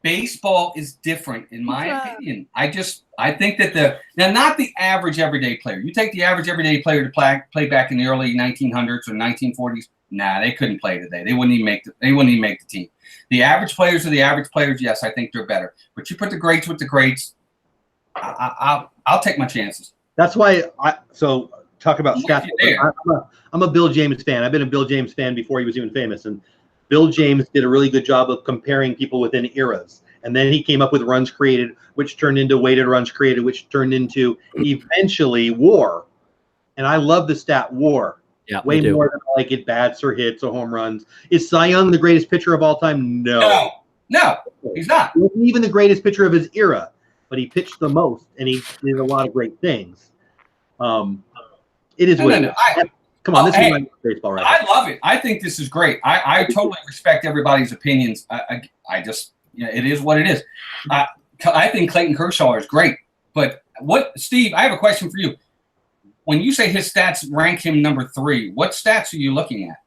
Baseball is different, in my opinion. I think that not the average everyday player. You take the average everyday player to play back in the early 1900s or 1940s. Nah, they couldn't play today. They wouldn't even make the team. The average players are the average players. Yes, I think they're better. But you put the greats with the greats. I'll take my chances. That's why talk about stats. I'm a Bill James fan. I've been a Bill James fan before he was even famous. And Bill James did a really good job of comparing people within eras. And then he came up with runs created, which turned into weighted runs created, which turned into eventually WAR. And I love the stat WAR. Yeah, way more than I like it bats or hits or home runs. Is Cy Young the greatest pitcher of all time? No, he's not. He wasn't even the greatest pitcher of his era, but he pitched the most, and he did a lot of great things. It is what it is. Come on, this is my baseball right I love it. I think this is great. I totally respect everybody's opinions. I just, it is what it is. I think Clayton Kershaw is great. But Steve, I have a question for you. When you say his stats rank him number 3, what stats are you looking at?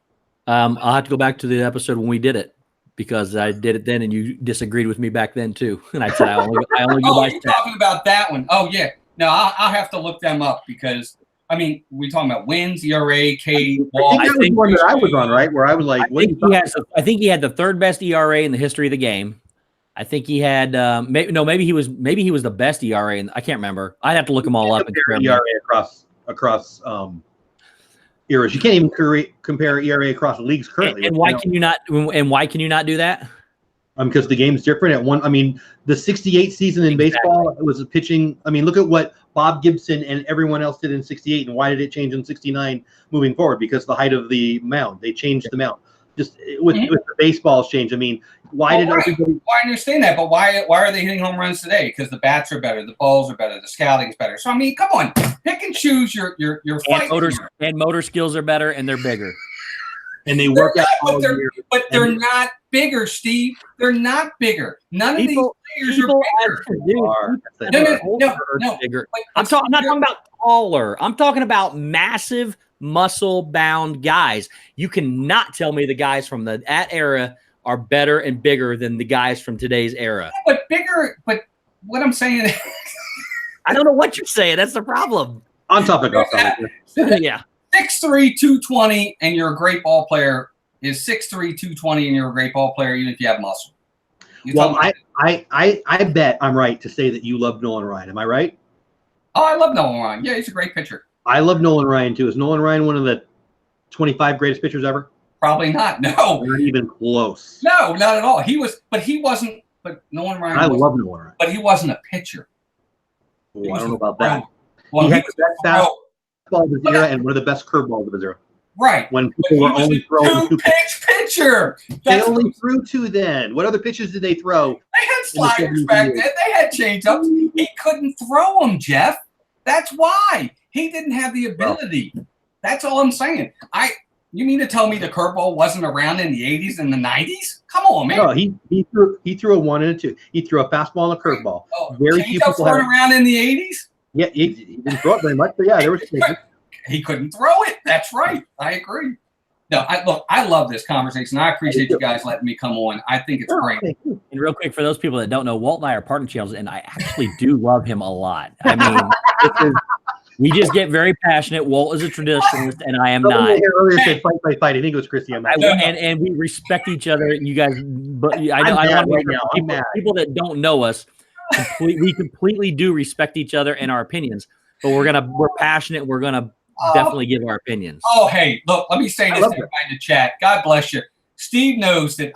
I'll have to go back to the episode when we did it because I did it then and you disagreed with me back then too. And I said I only go by you're talking about that one. Oh, yeah. No, I'll have to look them up because, I mean, we're talking about wins, ERA, K, walk. I think one that I was on, right, where I was like, I think he had the 3rd best ERA in the history of the game. I think he had maybe he was the best ERA, and I can't remember. I'd have to look them all up. And ERA across eras. You can't even compare ERA across leagues currently. And why can you not? And why can you not do that? Because the game's different. The 68 season in baseball, it was a pitching. I mean, look at what Bob Gibson and everyone else did in 68, and why did it change in 69 moving forward? Because the height of the mound, they changed the mound. Just with the baseball's change. I mean, why did everybody? Well, I understand that, but why are they hitting home runs today? Because the bats are better, the balls are better, the scouting's better. So I mean, come on, pick and choose your fight. And motor skills are better, and they're bigger. And they work out all year. But they're not bigger, Steve. They're not bigger. None of these players are bigger. No. Bigger. I'm not talking about taller. I'm talking about massive, muscle-bound guys. You cannot tell me the guys from that era are better and bigger than the guys from today's era. But what I'm saying, I don't know what you're saying. That's the problem. On topic. Yeah. 6'3", 220, and you're a great ball player is 6'3", 220, and you're a great ball player even if you have muscle. I bet I'm right to say that you love Nolan Ryan. Am I right? Oh, I love Nolan Ryan. Yeah, he's a great pitcher. I love Nolan Ryan too. Is Nolan Ryan one of the 25 greatest pitchers ever? Probably not. No. Not even close. No, not at all. He wasn't. But Nolan Ryan. I love Nolan Ryan. But he wasn't a pitcher. Oh, I don't know about that. Well, he had the best fastball of his era and one of the best curveballs of his era. Right. When people were only throwing 2-pitch pitcher. They only threw 2 then. What other pitches did they throw? They had sliders back then. They had changeups. He couldn't throw them, Jeff. That's why. He didn't have the ability. That's all I'm saying. You mean to tell me the curveball wasn't around in the 80s and the 90s? Come on, man. No, he threw a 1 and a 2. He threw a fastball and a curveball. Very few people weren't around in the 80s? Yeah, he didn't throw it very much, but yeah, there was he couldn't throw it. That's right. I agree. No, I love this conversation. I appreciate you guys letting me come on. I think it's great. And real quick, for those people that don't know, Walt and I are partner channels, and I actually do love him a lot. I mean, we just get very passionate. Walt is a traditionalist, and I am not. Earlier said fight, fight, fight. I think it was Christy. And we respect each other. You guys, but I know I want to make people that don't know us. We completely do respect each other and our opinions, but we're passionate. We're gonna definitely give our opinions. Oh, hey, look, let me say this to everybody in the chat. God bless you. Steve knows that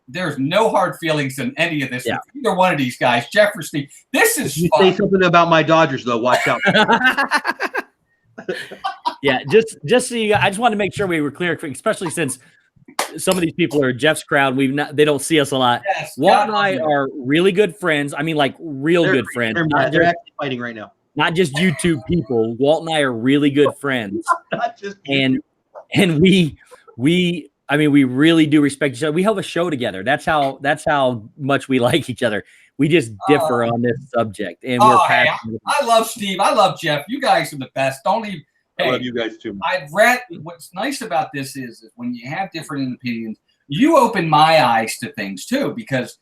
there's no hard feelings in any of this. Yeah. Either one of these guys, Jeff or Steve. This is you fun. Say something about my Dodgers, though. Watch out. Yeah, just so you guys, I just wanted to make sure we were clear, especially since some of these people are Jeff's crowd. They don't see us a lot. Yes, Walt and I are really good friends. I mean, like good friends. They're actually fighting right now. Not just YouTube people. Walt and I are really good friends. Not just and we really do respect each other. We have a show together. That's how much we like each other. We just differ on this subject, and we're passionate. I love Steve. I love Jeff. You guys are the best. Don't even. Hey, I love you guys too. I've read. What's nice about this is when you have different opinions, you open my eyes to things too. Because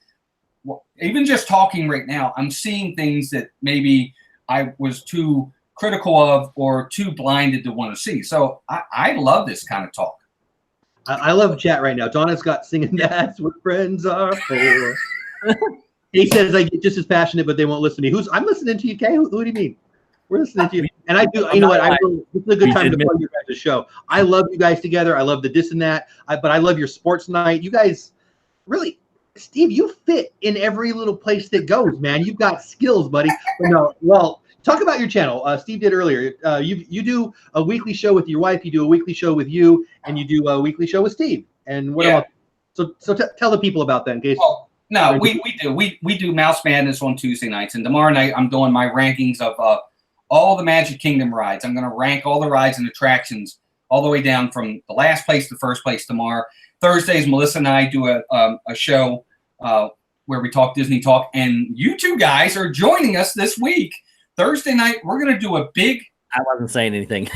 even just talking right now, I'm seeing things that maybe I was too critical of or too blinded to want to see. So I love this kind of talk. I love chat right now. Donna's got singing "That's What Friends Are For." He says I get just as passionate, but they won't listen to me. I'm listening to you, Kay? Who do you mean? We're listening to you. And I do. You know what? This is a good time to plug your guys' show. I love you guys together. I love the this and that. But I love your sports night. You guys really, Steve, you fit in every little place that goes, man. You've got skills, buddy. But no, well. Talk about your channel. Steve did earlier. You do a weekly show with your wife. You do a weekly show with you, and you do a weekly show with Steve. And what else? So tell the people about that in case. Well, no, we do. We do Mouse Madness on Tuesday nights, and tomorrow night I'm doing my rankings of all the Magic Kingdom rides. I'm going to rank all the rides and attractions all the way down from the last place to first place tomorrow. Thursdays, Melissa and I do a show where we talk Disney talk, and you two guys are joining us this week. Thursday night, we're going to do a big... I wasn't saying anything.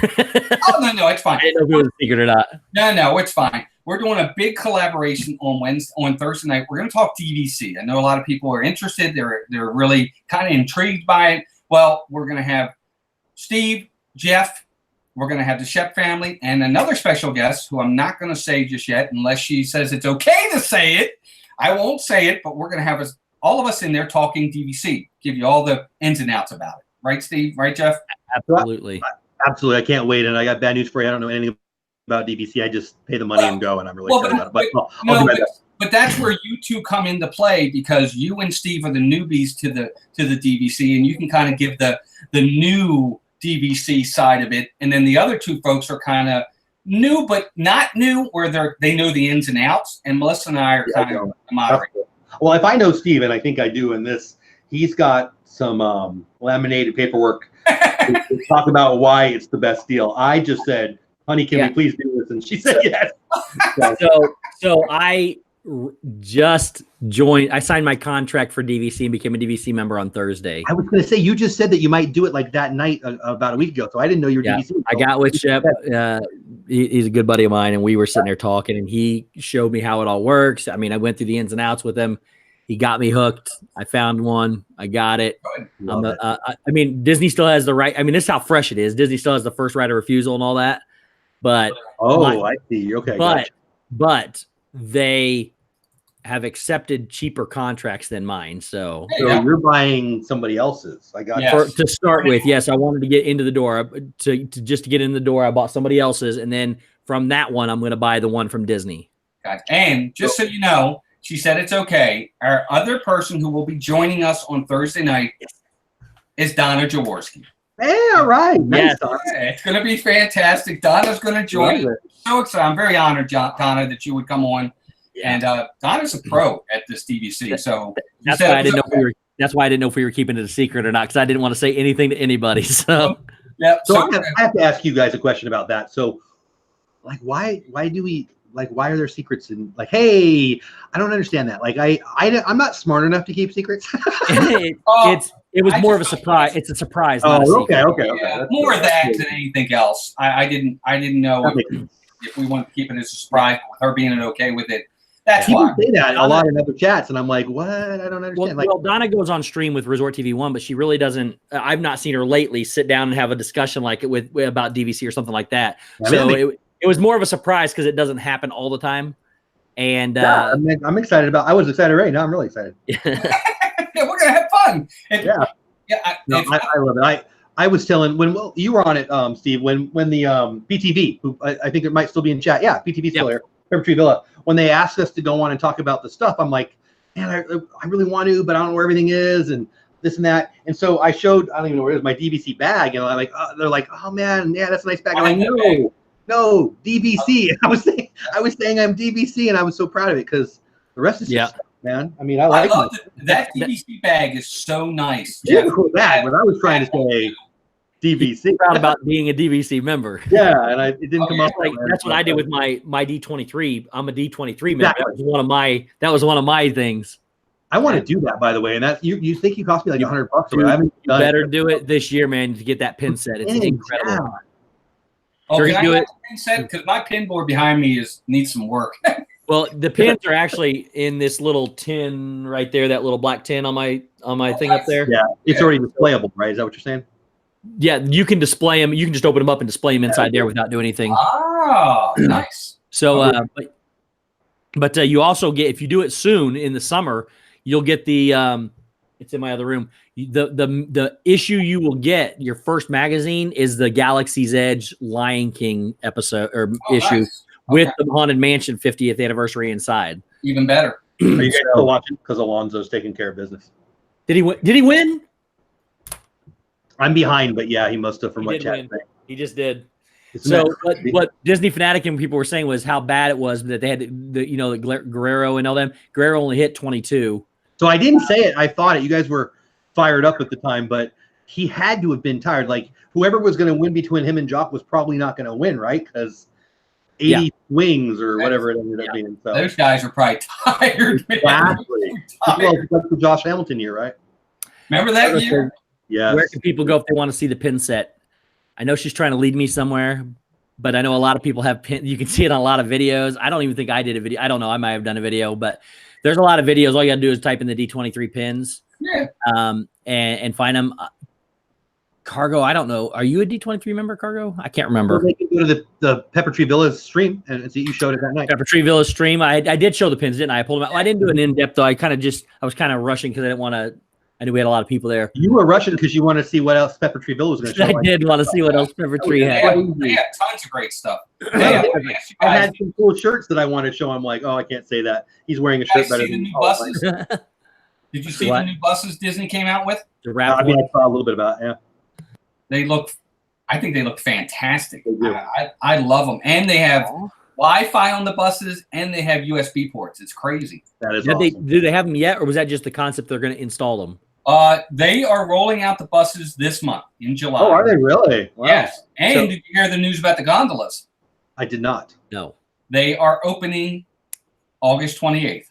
Oh, no, it's fine. I didn't know if it was a secret or not. No, it's fine. We're doing a big collaboration on Thursday night. We're going to talk DVC. I know a lot of people are interested. They're really kind of intrigued by it. Well, we're going to have Steve, Jeff, we're going to have the Shep family, and another special guest who I'm not going to say just yet unless she says it's okay to say it. I won't say it, but we're going to have all of us in there talking DVC, give you all the ins and outs about it. Right, Steve? Right, Jeff? Absolutely. Absolutely. I can't wait. And I got bad news for you. I don't know anything about DVC. I just pay the money and go, and I'm really excited about it. But that's where you two come into play because you and Steve are the newbies to the DVC, and you can kind of give the new DVC side of it. And then the other two folks are kind of new, but not new, where they know the ins and outs. And Melissa and I are kind of moderating. Well, if I know Steve, and I think I do in this, he's got some laminated paperwork to talk about why it's the best deal. I just said, honey, can we please do this? And she said yes. So I just joined. I signed my contract for DVC and became a DVC member on Thursday. I was going to say, you just said that you might do it like that night about a week ago. So I didn't know you were DVC. I got with Shep. He's a good buddy of mine, and we were sitting there talking, and he showed me how it all works. I mean, I went through the ins and outs with him. He got me hooked. I found one. I got it. I mean, Disney still has the right. I mean, this is how fresh it is. Disney still has the first right of refusal and all that. But I see. Okay, but they have accepted cheaper contracts than mine. So you're buying somebody else's. I got to start with. Yes, I wanted to get into the door. To get in the door, I bought somebody else's, and then from that one, I'm going to buy the one from Disney. And just so you know. She said it's okay. Our other person who will be joining us on Thursday night is Donna Jaworski. Hey, all right. Nice. It's going to be fantastic. Donna's going to join. So excited. I'm very honored, Donna, that you would come on. And Donna's a pro at this DVC. So that's why I didn't know if we were. That's why I didn't know if we were keeping it a secret or not, because I didn't want to say anything to anybody. So So I have to ask you guys a question about that. So, like, why do we? Like, why are there secrets? And like, hey, I don't understand that. Like, I'm not smart enough to keep secrets. It was more of a surprise. It's a surprise. Okay. More of that than anything else. I didn't know if we wanted to keep it as a surprise. With her being okay with it, That's People why. say that a lot in other chats, and I'm like, what? I don't understand. Well, Donna goes on stream with Resort TV 1, but she really doesn't. I've not seen her lately sit down and have a discussion like it with about DVC or something like that. So it was more of a surprise because it doesn't happen all the time. And I'm excited about. I was excited already. Now I'm really excited. Yeah, we're gonna have fun. And, yeah, I love it. I was telling when you were on it, Steve, when the PTV, who I think it might still be in chat. Yeah, PTV still here. Pepper Tree Villa. When they asked us to go on and talk about the stuff, I'm like, man, I really want to, but I don't know where everything is and this and that. And so I showed, I don't even know where it is, my DVC bag, and I'm like, they're like, oh man, yeah, that's a nice bag. I'm like, no, DVC. And I was saying I'm DVC, and I was so proud of it because the rest is just stuff, man. I mean, I love that DVC bag is so nice. Yeah, cool bag, but I was trying to say DVC. Proud about being a DVC member. Yeah, and it didn't come up. Like, that's what I did with my D23. I'm a D23 member. Exactly. That was one of my things. I want to do that, by the way, and that you think you cost me like $100. You better do it this year, man, to get that pin set. It's incredible. Yeah. Oh, can I get the pin set? Because my pin board behind me needs some work. Well, the pins are actually in this little tin right there, that little black tin on my thing up there. Yeah, it's already displayable, right? Is that what you're saying? Yeah, you can display them. You can just open them up and display them inside there without doing anything. Oh, nice. So, but you also get, if you do it soon in the summer, you'll get the. It's in my other room. The issue you will get, your first magazine, is the Galaxy's Edge Lion King episode or issue. Nice. With the Haunted Mansion 50th anniversary inside. Even better. Are you guys still watching? Because Alonzo's taking care of business. Did he win? Did he win? I'm behind, but yeah, he must have from what chat. He just did. So what Disney Fanatic and people were saying was how bad it was that they had the Guerrero and all them. Guerrero only hit 22. So I didn't say it. I thought it. You guys were fired up at the time, but he had to have been tired. Like whoever was going to win between him and Jock was probably not going to win, right? Because 80 swings or whatever it ended up being. So those guys are probably tired. Exactly. Well, that's the Josh Hamilton year, right? Remember that year? Yeah. Where can people go if they want to see the pin set? I know she's trying to lead me somewhere, but I know a lot of people have pin. You can see it on a lot of videos. I don't even think I did a video. I don't know. I might have done a video, but there's a lot of videos. All you got to do is type in the D23 pins. Yeah. And find them. Cargo, I don't know. Are you a D23 member, Cargo? I can't remember. Well, they can go to the Pepper Tree Villas stream and see you showed it that night. Pepper Tree Villas stream. I did show the pins, didn't I? I pulled them out. Well, I didn't do an in-depth though. I was kind of rushing because I didn't want to. I knew we had a lot of people there. You were rushing because you wanted to see what else Pepper Tree Villa was going to show. I did want to see what else Pepper Tree had. They had tons of great stuff. I had some cool shirts that I wanted to show. I'm like, oh, I can't say that. He's wearing a shirt better than new buses. Did you see the new buses Disney came out with? The I mean, I saw a little bit about it, yeah. I think they look fantastic. I love them. And they have Wi-Fi on the buses and they have USB ports. It's crazy. That is awesome. Do they have them yet, or was that just the concept they're going to install them? They are rolling out the buses this month in July. Oh, are they really? Wow. Yes. And did you hear the news about the gondolas? I did not. No. They are opening August 28th.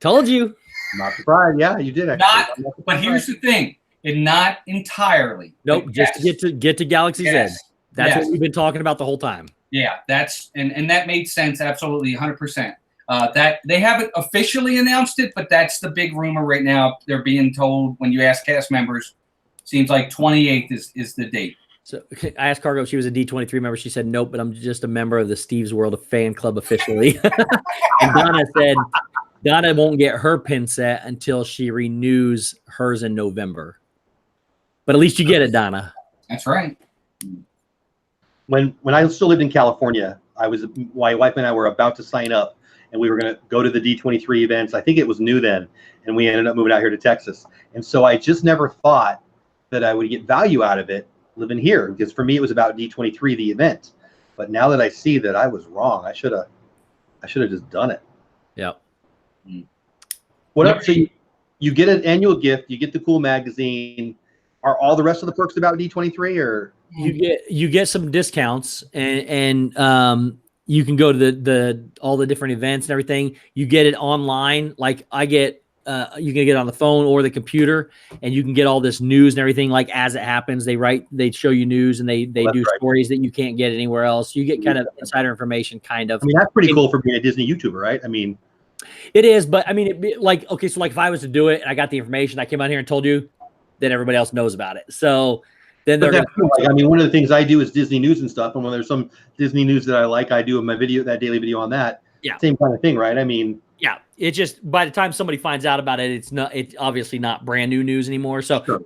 Told you. Not surprised. Yeah, you did actually. But here's the thing. Not entirely. Nope. Just to get to Galaxy's Edge. That's what we've been talking about the whole time. Yeah, that's and that made sense. Absolutely, 100%. That they haven't officially announced it, but that's the big rumor right now. They're being told when you ask cast members, seems like 28th is the date. So I asked Cargo if she was a D23 member. She said nope, but I'm just a member of the StevesWorld fan club officially. And Donna said Donna won't get her pin set until she renews hers in November. But at least you get it, Donna. That's right. When I still lived in California, my wife and I were about to sign up, and we were going to go to the D23 events. I think it was new then, and we ended up moving out here to Texas. And so I just never thought that I would get value out of it living here, because for me it was about D23, the event. But now that I see that I was wrong, I should have just done it. Yeah. What else? So you get an annual gift, you get the cool magazine. Are all the rest of the perks about D23, or you get some discounts and you can go to all the different events and everything. You get it online. Like I get, you can get it on the phone or the computer, and you can get all this news and everything. Like as it happens, they show you news, and they do stories that you can't get anywhere else. You get kind of insider information, kind of. I mean, that's pretty cool for being a Disney YouTuber, right? I mean, It is, but I mean, okay, so like if I was to do it and I got the information, I came out here and told you, then everybody else knows about it. So then they're I mean, one of the things I do is Disney news and stuff, and when there's some Disney news that I like, I do my video, that daily video on that. Yeah, same kind of thing, right? I mean, yeah, it just by the time somebody finds out about it, it's obviously not brand new news anymore. So, sure.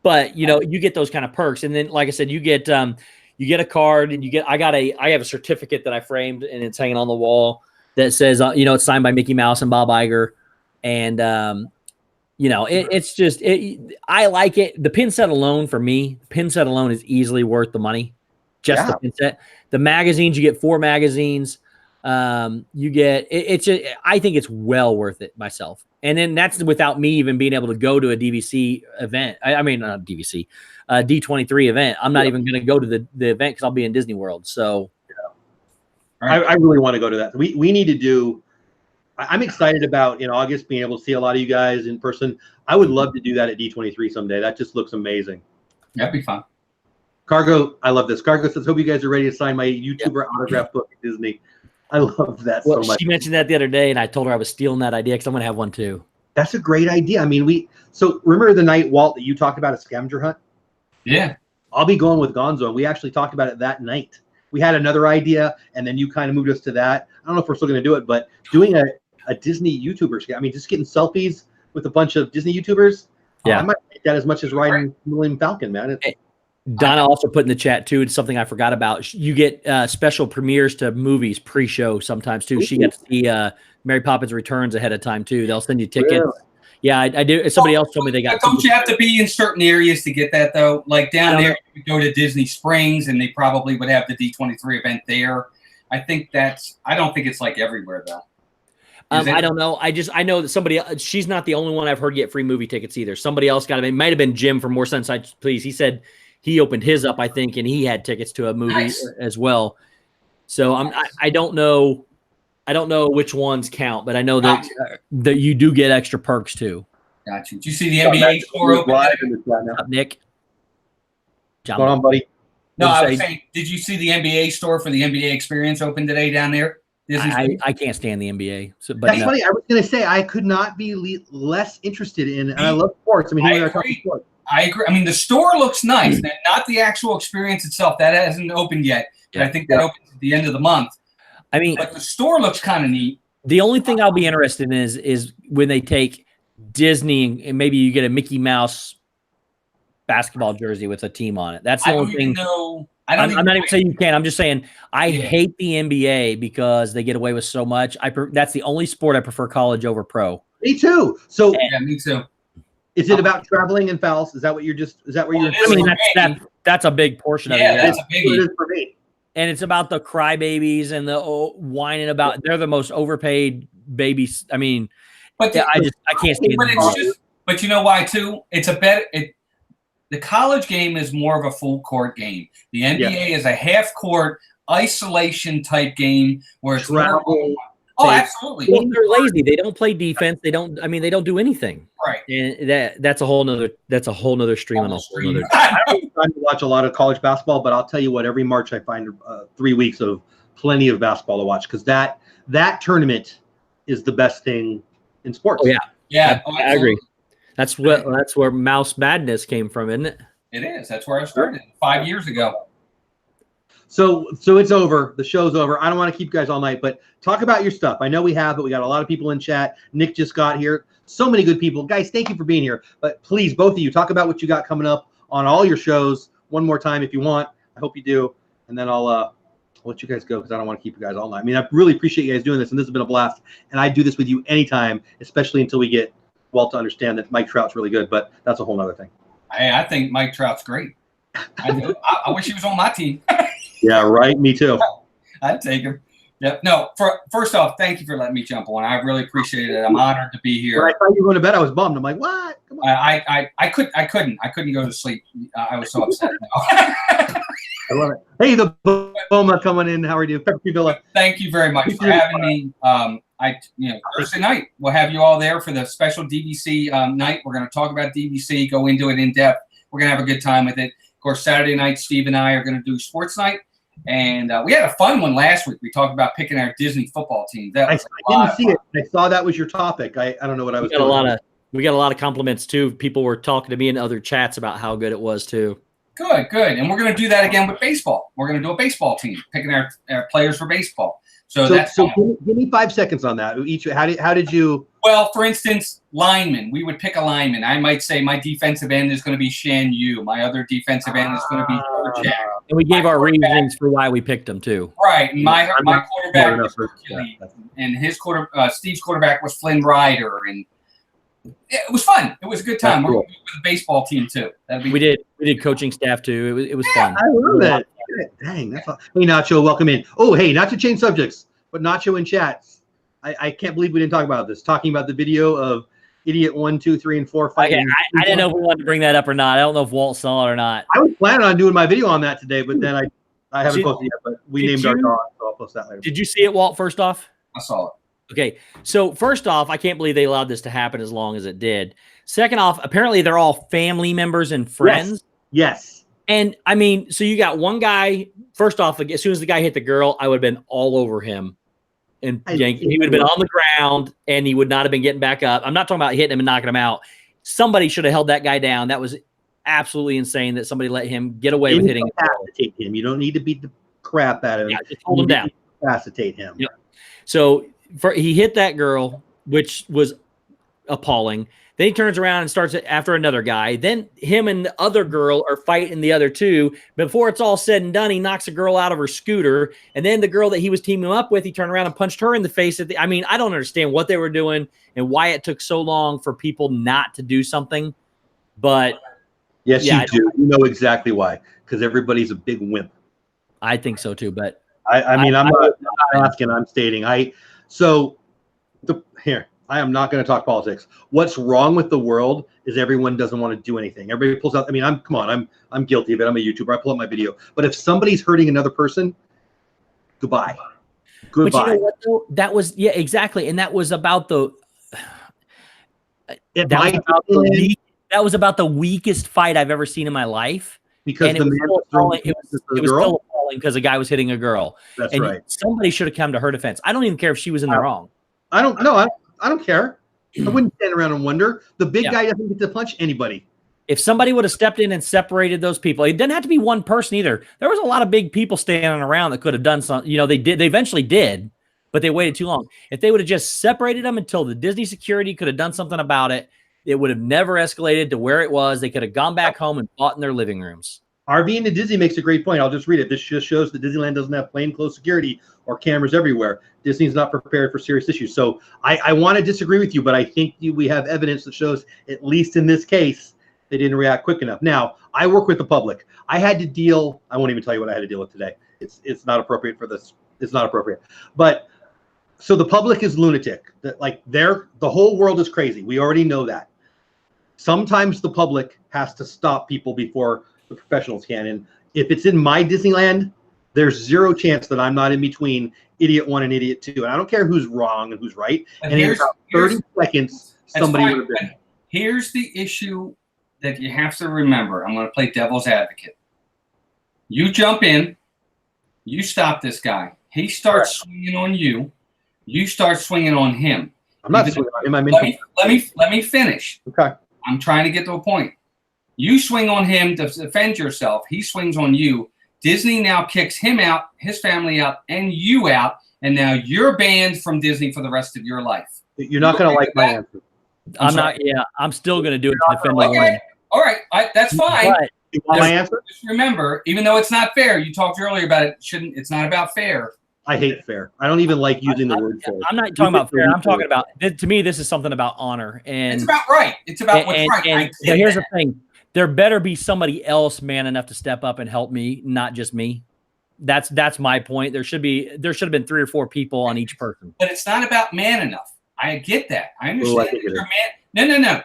but you know, you get those kind of perks, and then like I said, you get a card, and I have a certificate that I framed, and it's hanging on the wall that says it's signed by Mickey Mouse and Bob Iger, and it's just I like it. The pin set alone for me, is easily worth the money. Just the pin set. The magazines, you get 4 magazines. You get I think it's well worth it myself. And then that's without me even being able to go to a DVC event. I mean, not DVC, D23 event. I'm not even going to go to the event because I'll be in Disney World. So I really want to go to that. We need to do. I'm excited about in August being able to see a lot of you guys in person. I would love to do that at D23 someday. That just looks amazing. That'd be fun. Cargo, I love this. Cargo says, "Hope you guys are ready to sign my YouTuber autograph book at Disney." I love that so much. She mentioned that the other day, and I told her I was stealing that idea because I'm going to have one too. That's a great idea. I mean, so remember the night, Walt, that you talked about a scavenger hunt? Yeah. I'll be going with Gonzo, and we actually talked about it that night. We had another idea, and then you kind of moved us to that. I don't know if we're still going to do it, but doing a Disney YouTuber, I mean, just getting selfies with a bunch of Disney YouTubers. Yeah, I might take that as much as riding Millennium Falcon, man. Donna also put in the chat too. It's something I forgot about. You get special premieres to movies pre-show sometimes too. Ooh. She got to see Mary Poppins Returns ahead of time too. They'll send you tickets. Really? Yeah, I do. Somebody else told me they got. Don't you have to be in certain areas to get that though? Like down there, you go to Disney Springs, and they probably would have the D23 event there. I don't think it's like everywhere though. I don't know. I know that somebody. She's not the only one I've heard get free movie tickets either. Somebody else got it. It might have been Jim from More Sunside Please. He said he opened his up, I think, and he had tickets to a movie as well. So I don't know. I don't know which ones count, but I know that that you do get extra perks too. Got you. Did you see the NBA store open? Nick. What's going on, buddy? No, I was saying, did you see the NBA store for the NBA experience open today down there? I can't stand the NBA. So, but that's funny. I was going to say I could not be less interested in, and I love sports. I mean, here we are talking sports. I agree. I mean, the store looks nice, not the actual experience itself. That hasn't opened yet. But I think that opens at the end of the month. I mean, but the store looks kind of neat. The only thing I'll be interested in is when they take Disney and maybe you get a Mickey Mouse basketball jersey with a team on it. That's the only thing. I'm not even saying you can't. I'm just saying I hate the NBA because they get away with so much. That's the only sport I prefer college over pro. Me too. So yeah, me too. Is it about traveling and fouls? Is that what you're? Is that what you're? I mean, that's a big portion of it. Yeah, that's a biggie. It is for me. And it's about the crybabies and the whining about. They're the most overpaid babies. I mean, but I can't stand it. But you know why too? It's a better. The college game is more of a full court game. The NBA is a half court isolation type game where it's travel. Oh, absolutely. Well, they're lazy. They don't play defense. They don't do anything. Right. And that's a whole nother stream on a whole nother. I don't have time to watch a lot of college basketball, but I'll tell you what, every March I find 3 weeks of plenty of basketball to watch because that tournament is the best thing in sports. Oh, yeah. Yeah. I agree. That's where Mouse Madness came from, isn't it? It is. That's where I started 5 years ago. So it's over. The show's over. I don't want to keep you guys all night, but talk about your stuff. I know we have, but we got a lot of people in chat. Nick just got here. So many good people. Guys, thank you for being here. But please, both of you, talk about what you got coming up on all your shows one more time if you want. I hope you do. And then I'll let you guys go because I don't want to keep you guys all night. I mean, I really appreciate you guys doing this, and this has been a blast. And I do this with you anytime, especially until we get Walt to understand that Mike Trout's really good, but that's a whole other thing. I think Mike Trout's great. I wish he was on my team. Yeah, right. Me too. I'd take him. Yep. No. First off, thank you for letting me jump on. I really appreciate it. I'm honored to be here. When I thought you were going to bed, I was bummed. I'm like, what? Come on. I couldn't go to sleep. I was so upset. I love it. Hey, the Boma coming in. How are you? Thank you very much for having me. Thursday night we'll have you all there for the special DVC night. We're going to talk about DVC, go into it in depth. We're going to have a good time with it. Of course, Saturday night, Steve and I are going to do sports night. And we had a fun one last week. We talked about picking our Disney football team. That was I didn't see it. I saw that was your topic. I don't know what I was doing. We got a lot of compliments too. People were talking to me in other chats about how good it was too. Good. And we're going to do that again with baseball. We're going to do a baseball team, picking our players for baseball. So give me 5 seconds on that. How did you? Well, for instance, linemen. We would pick a lineman. I might say my defensive end is going to be Shan Yu. My other defensive end is going to be Jack. And we gave our reasons for why we picked them too. Right. And my quarterback was Hercules, and his Steve's quarterback was Flynn Rider, and it was fun. It was a good time. We're going to do it with the baseball team too. We did coaching staff too. It was fun. I love that. Dang, that's all. Hey, Nacho, welcome in. Oh, hey, not to change subjects, but Nacho in chats. I can't believe we didn't talk about this. Talking about the video of Idiot 1, 2, 3, and 4 fighting. Okay, I didn't know if we wanted to bring that up or not. I don't know if Walt saw it or not. I was planning on doing my video on that today, but then I haven't posted yet. But we named our dog, so I'll post that later. Did you see it, Walt? First off, I saw it. Okay, so first off, I can't believe they allowed this to happen as long as it did. Second off, apparently they're all family members and friends. Yes. And I mean, so you got one guy. First off, as soon as the guy hit the girl, I would have been all over him, and he would have been on the ground, and he would not have been getting back up. I'm not talking about hitting him and knocking him out. Somebody should have held that guy down. That was absolutely insane that somebody let him get away with hitting him. You don't need to beat the crap out of him. Yeah, just hold him down. Incapacitate him. Yep. So he hit that girl, which was appalling. Then he turns around and starts after another guy. Then him and the other girl are fighting the other two. Before it's all said and done, he knocks a girl out of her scooter. And then the girl that he was teaming up with, he turned around and punched her in the face. I mean, I don't understand what they were doing and why it took so long for people not to do something. But yes, you do. You know exactly why. Because everybody's a big wimp. I think so too. But I'm not asking. I'm stating. Here. I am not going to talk politics. What's wrong with the world is everyone doesn't want to do anything. Everybody pulls out. I mean, I'm guilty of it. I'm a YouTuber. I pull up my video. But if somebody's hurting another person, goodbye. But you know what, though? That was exactly. And that was about that was about the weakest fight I've ever seen in my life. Because it was still appalling because a guy was hitting a girl. That's right. Somebody should have come to her defense. I don't even care if she was in the wrong. I don't care. I wouldn't stand around and wonder. The big guy doesn't get to punch anybody. If somebody would have stepped in and separated those people, it didn't have to be one person either. There was a lot of big people standing around that could have done something. You know, they eventually did, but they waited too long. If they would have just separated them until the Disney security could have done something about it, it would have never escalated to where it was. They could have gone back home and fought in their living rooms. RV into Disney makes a great point. I'll just read it. This just shows that Disneyland doesn't have plainclothes security or cameras everywhere. Disney's not prepared for serious issues. So I want to disagree with you, but I think we have evidence that shows, at least in this case, they didn't react quick enough. Now, I work with the public. I had to deal. I won't even tell you what I had to deal with today. It's not appropriate for this. It's not appropriate. But so the public is lunatic. The whole world is crazy. We already know that. Sometimes the public has to stop people before the professionals can. And if it's in my Disneyland, there's zero chance that I'm not in between Idiot 1 and Idiot 2. And I don't care who's wrong and who's right. And in about 30 seconds, somebody would have been. Here's the issue that you have to remember. I'm going to play devil's advocate. You jump in. You stop this guy. He starts swinging on you. You start swinging on him. I'm not swinging on him. Let me finish. Okay. I'm trying to get to a point. You swing on him to defend yourself. He swings on you. Disney now kicks him out, his family out, and you out. And now you're banned from Disney for the rest of your life. You're not going to like my answer. I'm not. Yeah, I'm still going to do it to defend my woman. All right. That's fine. You want my answer? Just remember, even though it's not fair, you talked earlier about it. It's not about fair. I hate fair. I don't even like using the word fair. I'm not talking about fair. I'm talking about, to me, this is something about honor. And it's about right. It's about what's right. And here's the thing. There better be somebody else man enough to step up and help me, not just me. That's my point. There should have been 3 or 4 people on each person. But it's not about man enough. I get that. I understand that you're man. No.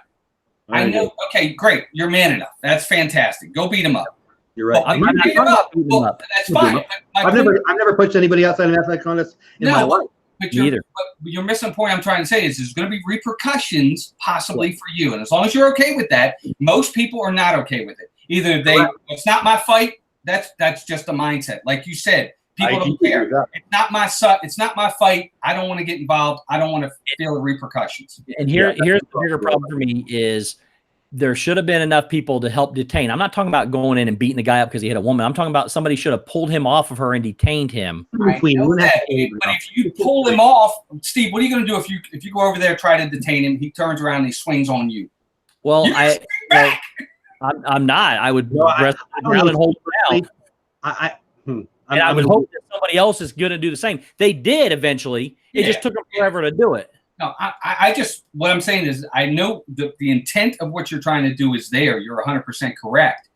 I know. Okay, great. You're man enough. That's fantastic. Go beat him up. You're right. I'm not beating him up. That's fine. I've never punched anybody outside an athletic contest in my life. But you're missing the point I'm trying to say is there's going to be repercussions possibly for you. And as long as you're okay with that, most people are not okay with it. Either it's not my fight, that's just a mindset. Like you said, people I don't do care. agree with that. It's not my it's not my fight. I don't want to get involved. I don't want to feel the repercussions. And here's the bigger problem for me is there should have been enough people to help detain. I'm not talking about going in and beating the guy up because he hit a woman. I'm talking about somebody should have pulled him off of her and detained him. I know that, but if you pull him off, Steve, what are you going to do if you go over there, try to detain him, he turns around and he swings on you? Well, I'm not. I would rest around and hold him out. I would hope that somebody else is going to do the same. They did eventually. It just took them forever to do it. No, I just, what I'm saying is I know the intent of what you're trying to do is there. You're 100% correct.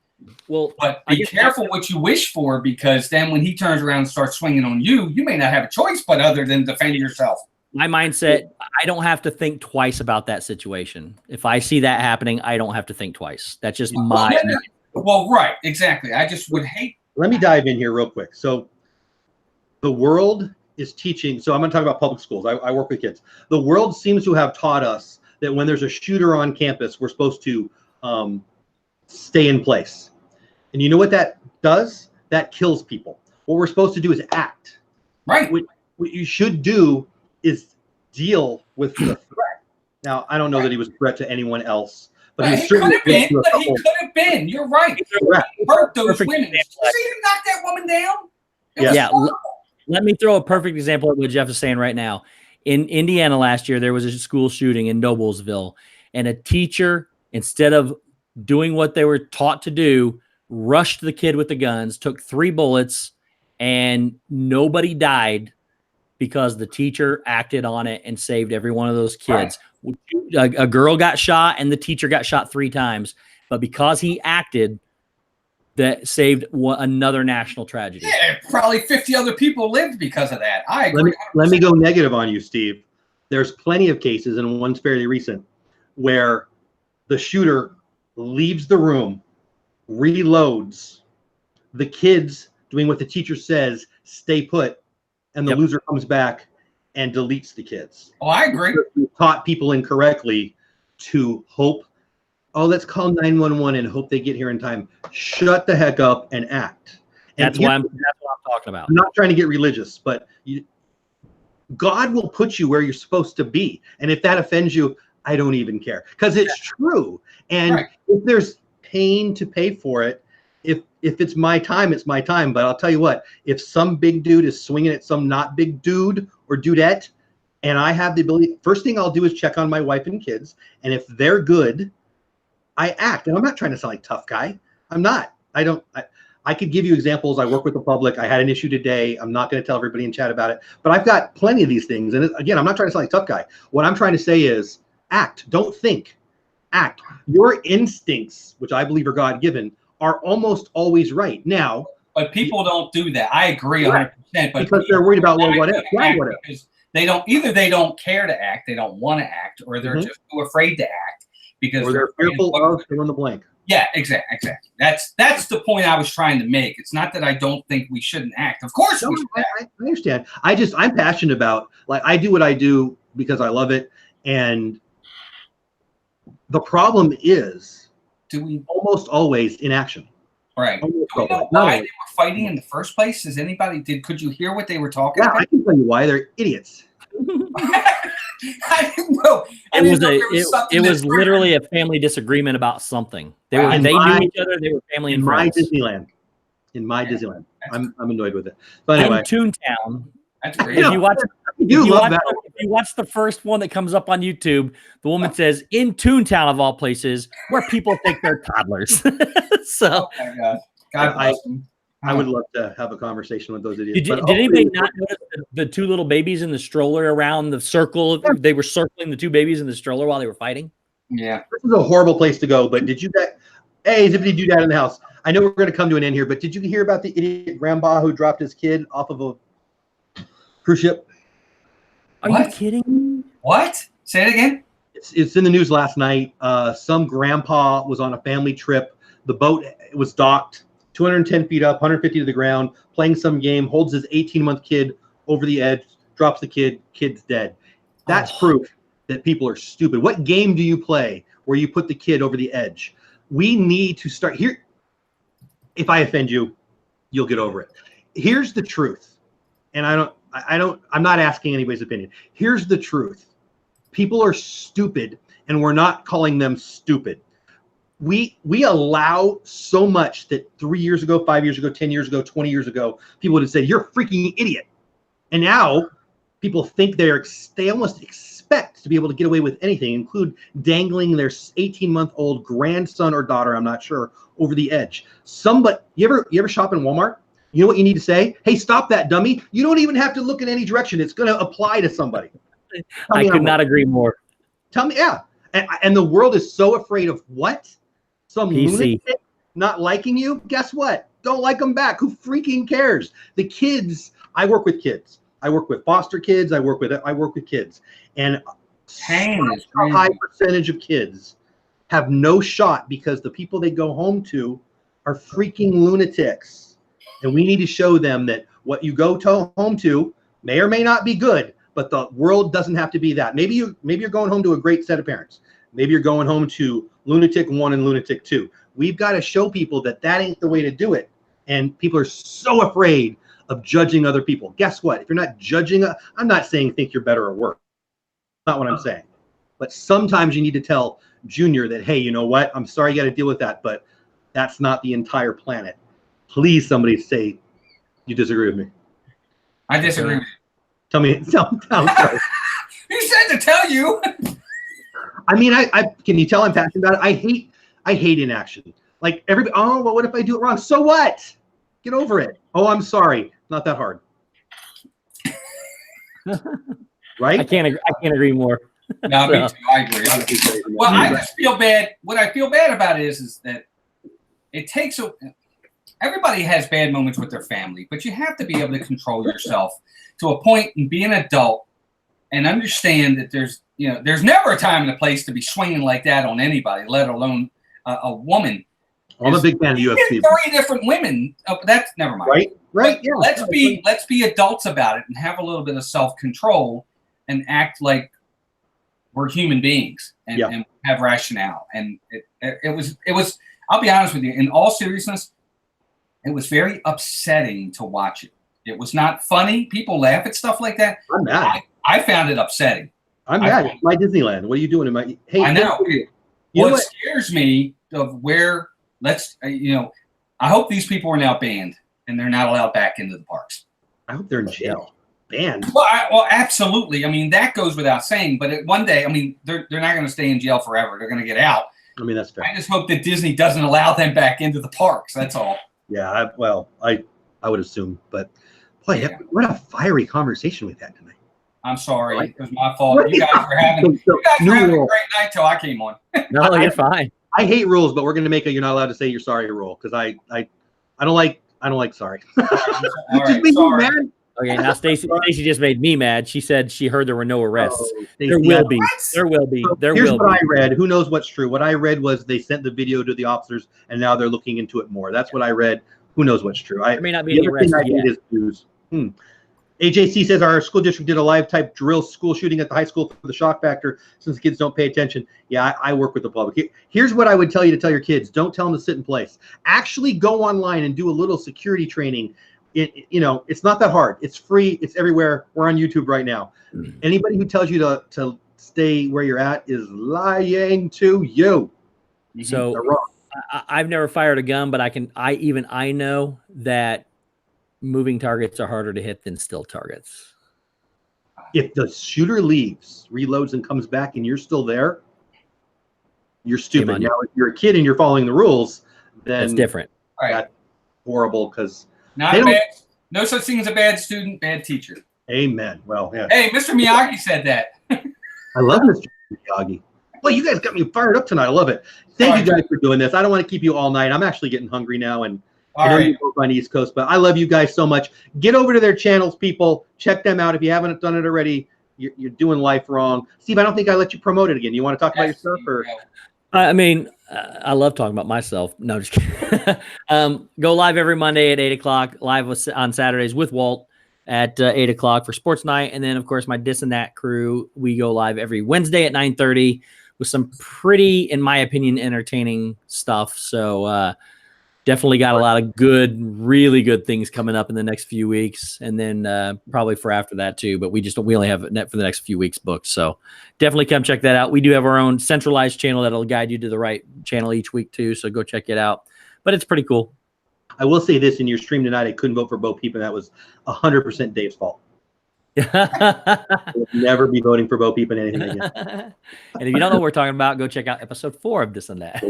Well, but be careful what you wish for, because then when he turns around and starts swinging on you, you may not have a choice but other than defend yourself. My mindset, I don't have to think twice about that situation. If I see that happening, I don't have to think twice. That's just my. Well, right, exactly. I just would hate. Let me dive in here real quick. So the world is teaching. So I'm going to talk about public schools. I work with kids. The world seems to have taught us that when there's a shooter on campus, we're supposed to stay in place. And you know what that does? That kills people. What we're supposed to do is act. Right. What you should do is deal with the threat. Now, I don't know that he was a threat to anyone else, but he could have been. He could have been. You're right. He hurt those women. Did you see him knock that woman down? Yeah. Let me throw a perfect example of what Jeff is saying right now. In Indiana last year, there was a school shooting in Noblesville, and a teacher, instead of doing what they were taught to do, rushed the kid with the guns, took 3 bullets, and nobody died because the teacher acted on it and saved every one of those kids. Right. A girl got shot, and the teacher got shot 3 times, but because he acted, that saved another national tragedy. Yeah, probably 50 other people lived because of that. I agree. Let me go negative on you, Steve. There's plenty of cases, and one's fairly recent, where the shooter leaves the room, reloads, the kids doing what the teacher says, stay put, and the loser comes back and deletes the kids. Oh, I agree. We taught people incorrectly to hope, let's call 911 and hope they get here in time. Shut the heck up and act. And that's what I'm talking about. I'm not trying to get religious, but God will put you where you're supposed to be. And if that offends you, I don't even care, because it's true. And if there's pain to pay for it, if it's my time, it's my time. But I'll tell you what, if some big dude is swinging at some not big dude or dudette, and I have the ability, first thing I'll do is check on my wife and kids. And if they're good, I act. And I'm not trying to sound like tough guy. I'm not. I could give you examples. I work with the public. I had an issue today. I'm not going to tell everybody in chat about it, but I've got plenty of these things. And again, I'm not trying to sound like tough guy. What I'm trying to say is act. Don't think. Act. Your instincts, which I believe are God-given, are almost always right. Now, but people don't do that. I agree 100%. But because they're worried about what if. Yeah, what if? Because they don't care to act, they don't want to act, or they're just too afraid to act because they're fearful of fill in the blank. Yeah, exactly. That's the point I was trying to make. It's not that I don't think we shouldn't act. Of course we should act. I understand. I'm passionate about, like, I do what I do because I love it. And the problem is almost always inaction. Right. Do we know why they were fighting in the first place? Could you hear what they were talking about? I can tell you why. They're idiots. I didn't know. It was literally a family disagreement about something. They knew each other. They were family and friends. In my Disneyland. I'm annoyed with it. But anyway. In Toontown. That's great. If you watch the first one that comes up on YouTube, the woman says, "In Toontown of all places, where people think they're toddlers." So, oh my God. God bless them. I would love to have a conversation with those idiots. Did anybody not notice the 2 little babies in the stroller around the circle? They were circling the 2 babies in the stroller while they were fighting. Yeah, this is a horrible place to go. But did you get? Hey, Zippity do that in the house? I know we're going to come to an end here, but did you hear about the idiot grandpa who dropped his kid off of a cruise ship? Are you kidding? What? Say it again. It's in the news last night. Some grandpa was on a family trip. The boat was docked 210 feet up, 150 to the ground, playing some game, holds his 18-month kid over the edge, drops the kid's dead. That's proof that people are stupid. What game do you play where you put the kid over the edge? We need to start here. If I offend you, You'll get over it. Here's the truth. And I'm not asking anybody's opinion. Here's the truth. People are stupid, and we're not calling them stupid. We allow so much that 3 years ago, 5 years ago, 10 years ago, 20 years ago, people would have said, you're a freaking idiot. And now people think they almost expect to be able to get away with anything, include dangling their 18-month-old grandson or daughter, I'm not sure, over the edge. You ever shop in Walmart? You know what you need to say? Hey, stop that, dummy. You don't even have to look in any direction. It's going to apply to somebody. I could not agree more. Tell me, yeah. And the world is so afraid of what? Some lunatic not liking you? Guess what? Don't like them back. Who freaking cares? The kids, I work with kids. I work with foster kids. I work with kids. And a high percentage of kids have no shot because the people they go home to are freaking lunatics. And we need to show them that what you go home to may or may not be good, but the world doesn't have to be that. Maybe you're going home to a great set of parents. Maybe you're going home to lunatic 1 and lunatic 2. We've got to show people that ain't the way to do it. And people are so afraid of judging other people. Guess what? If you're not judging, I'm not saying think you're better or worse. That's not what I'm saying. But sometimes you need to tell Junior that, hey, you know what? I'm sorry you got to deal with that, but that's not the entire planet. Please, somebody say you disagree with me. I disagree with you. Tell me. Sorry. You said to tell you. I mean, I can you tell I'm passionate about it? I hate inaction. Like everybody. Oh, well, what if I do it wrong? So what? Get over it. Oh, I'm sorry. Not that hard. Right? I can't agree more. No, me too. I agree. Well, I just feel bad. What I feel bad about is that it takes everybody has bad moments with their family, but you have to be able to control yourself to a point and be an adult and understand that there's never a time and a place to be swinging like that on anybody, let alone a woman. I'm a big fan of UFC. 30 different women. Oh, that's never mind. Right. Yeah. Let's be adults about it and have a little bit of self-control and act like we're human beings and have rationale. And it was. I'll be honest with you. In all seriousness, it was very upsetting to watch it. It was not funny. People laugh at stuff like that. I'm mad. I found it upsetting. I'm mad. It's my Disneyland. What are you doing in my? Hey, I know. What scares me of where I hope these people are now banned and they're not allowed back into the parks. I hope they're in jail. Banned. Well, absolutely. I mean, that goes without saying. But one day, I mean, they're not going to stay in jail forever. They're going to get out. I mean, that's fair. I just hope that Disney doesn't allow them back into the parks. That's all. Yeah, I would assume, but boy, what a fiery conversation we've had tonight. I'm sorry, it was my fault. You guys were having a great night till I came on. No, you're fine. I hate rules, but we're going to make you're not allowed to say you're sorry rule because I don't like sorry. All right, sorry. Man. Okay, now Stacy just made me mad. She said she heard there were no arrests. There will be. Here's what I read. Who knows what's true? What I read was they sent the video to the officers, and now they're looking into it more. That's what I read. Who knows what's true? There may not be any arrests yet. AJC says our school district did a live type drill school shooting at the high school for the shock factor since kids don't pay attention. Yeah, I work with the public. Here's what I would tell you to tell your kids. Don't tell them to sit in place. Actually go online and do a little security training. It's not that hard. It's free. It's everywhere. We're on YouTube right now. Anybody who tells you to stay where you're at is lying to you. So I've never fired a gun, but I know that moving targets are harder to hit than still targets. If the shooter leaves, reloads, and comes back, and you're still there, you're stupid. Now, if you're a kid and you're following the rules, then that's different. That's horrible because no such thing as a bad student, bad teacher. Amen. Well, yeah. Hey, Mr. Miyagi said that. I love Mr. Miyagi. Well, you guys got me fired up tonight. I love it. Thank you guys for doing this. I don't want to keep you all night. I'm actually getting hungry now, and I know you're both on the East Coast, but I love you guys so much. Get over to their channels, people. Check them out. If you haven't done it already, you're doing life wrong. Steve, I don't think I let you promote it again. You want to talk about your stuff? Or? I mean, I love talking about myself. No, just kidding. Go live every Monday at 8 o'clock, live on Saturdays with Walt at 8 o'clock for sports night. And then, of course, my Dis and That crew, we go live every Wednesday at 9:30 with some pretty, in my opinion, entertaining stuff. So definitely got a lot of good, really good things coming up in the next few weeks, and then probably for after that too. But we only have it for the next few weeks booked. So definitely come check that out. We do have our own centralized channel that'll guide you to the right channel each week too. So go check it out. But it's pretty cool. I will say this: in your stream tonight, I couldn't vote for Bo Peep, and that was 100% Dave's fault. I will never be voting for Bo Peep in anything again. And if you don't know what we're talking about, go check out episode 4 of This and That.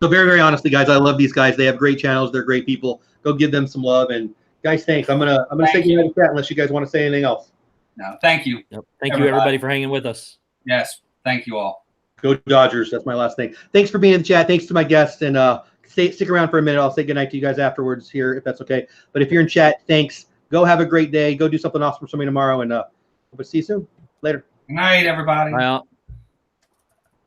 So very, very honestly, guys, I love these guys. They have great channels. They're great people. Go give them some love. And guys, thanks. I'm gonna say goodnight to chat unless you guys want to say anything else. No, thank you. Yep. Thank you everybody for hanging with us. Yes, thank you all. Go Dodgers. That's my last thing. Thanks for being in the chat. Thanks to my guests, and stick around for a minute. I'll say goodnight to you guys afterwards here, if that's okay. But if you're in chat, thanks. Go have a great day. Go do something awesome for somebody tomorrow, and hope to see you soon. Later. Good night, everybody. Bye.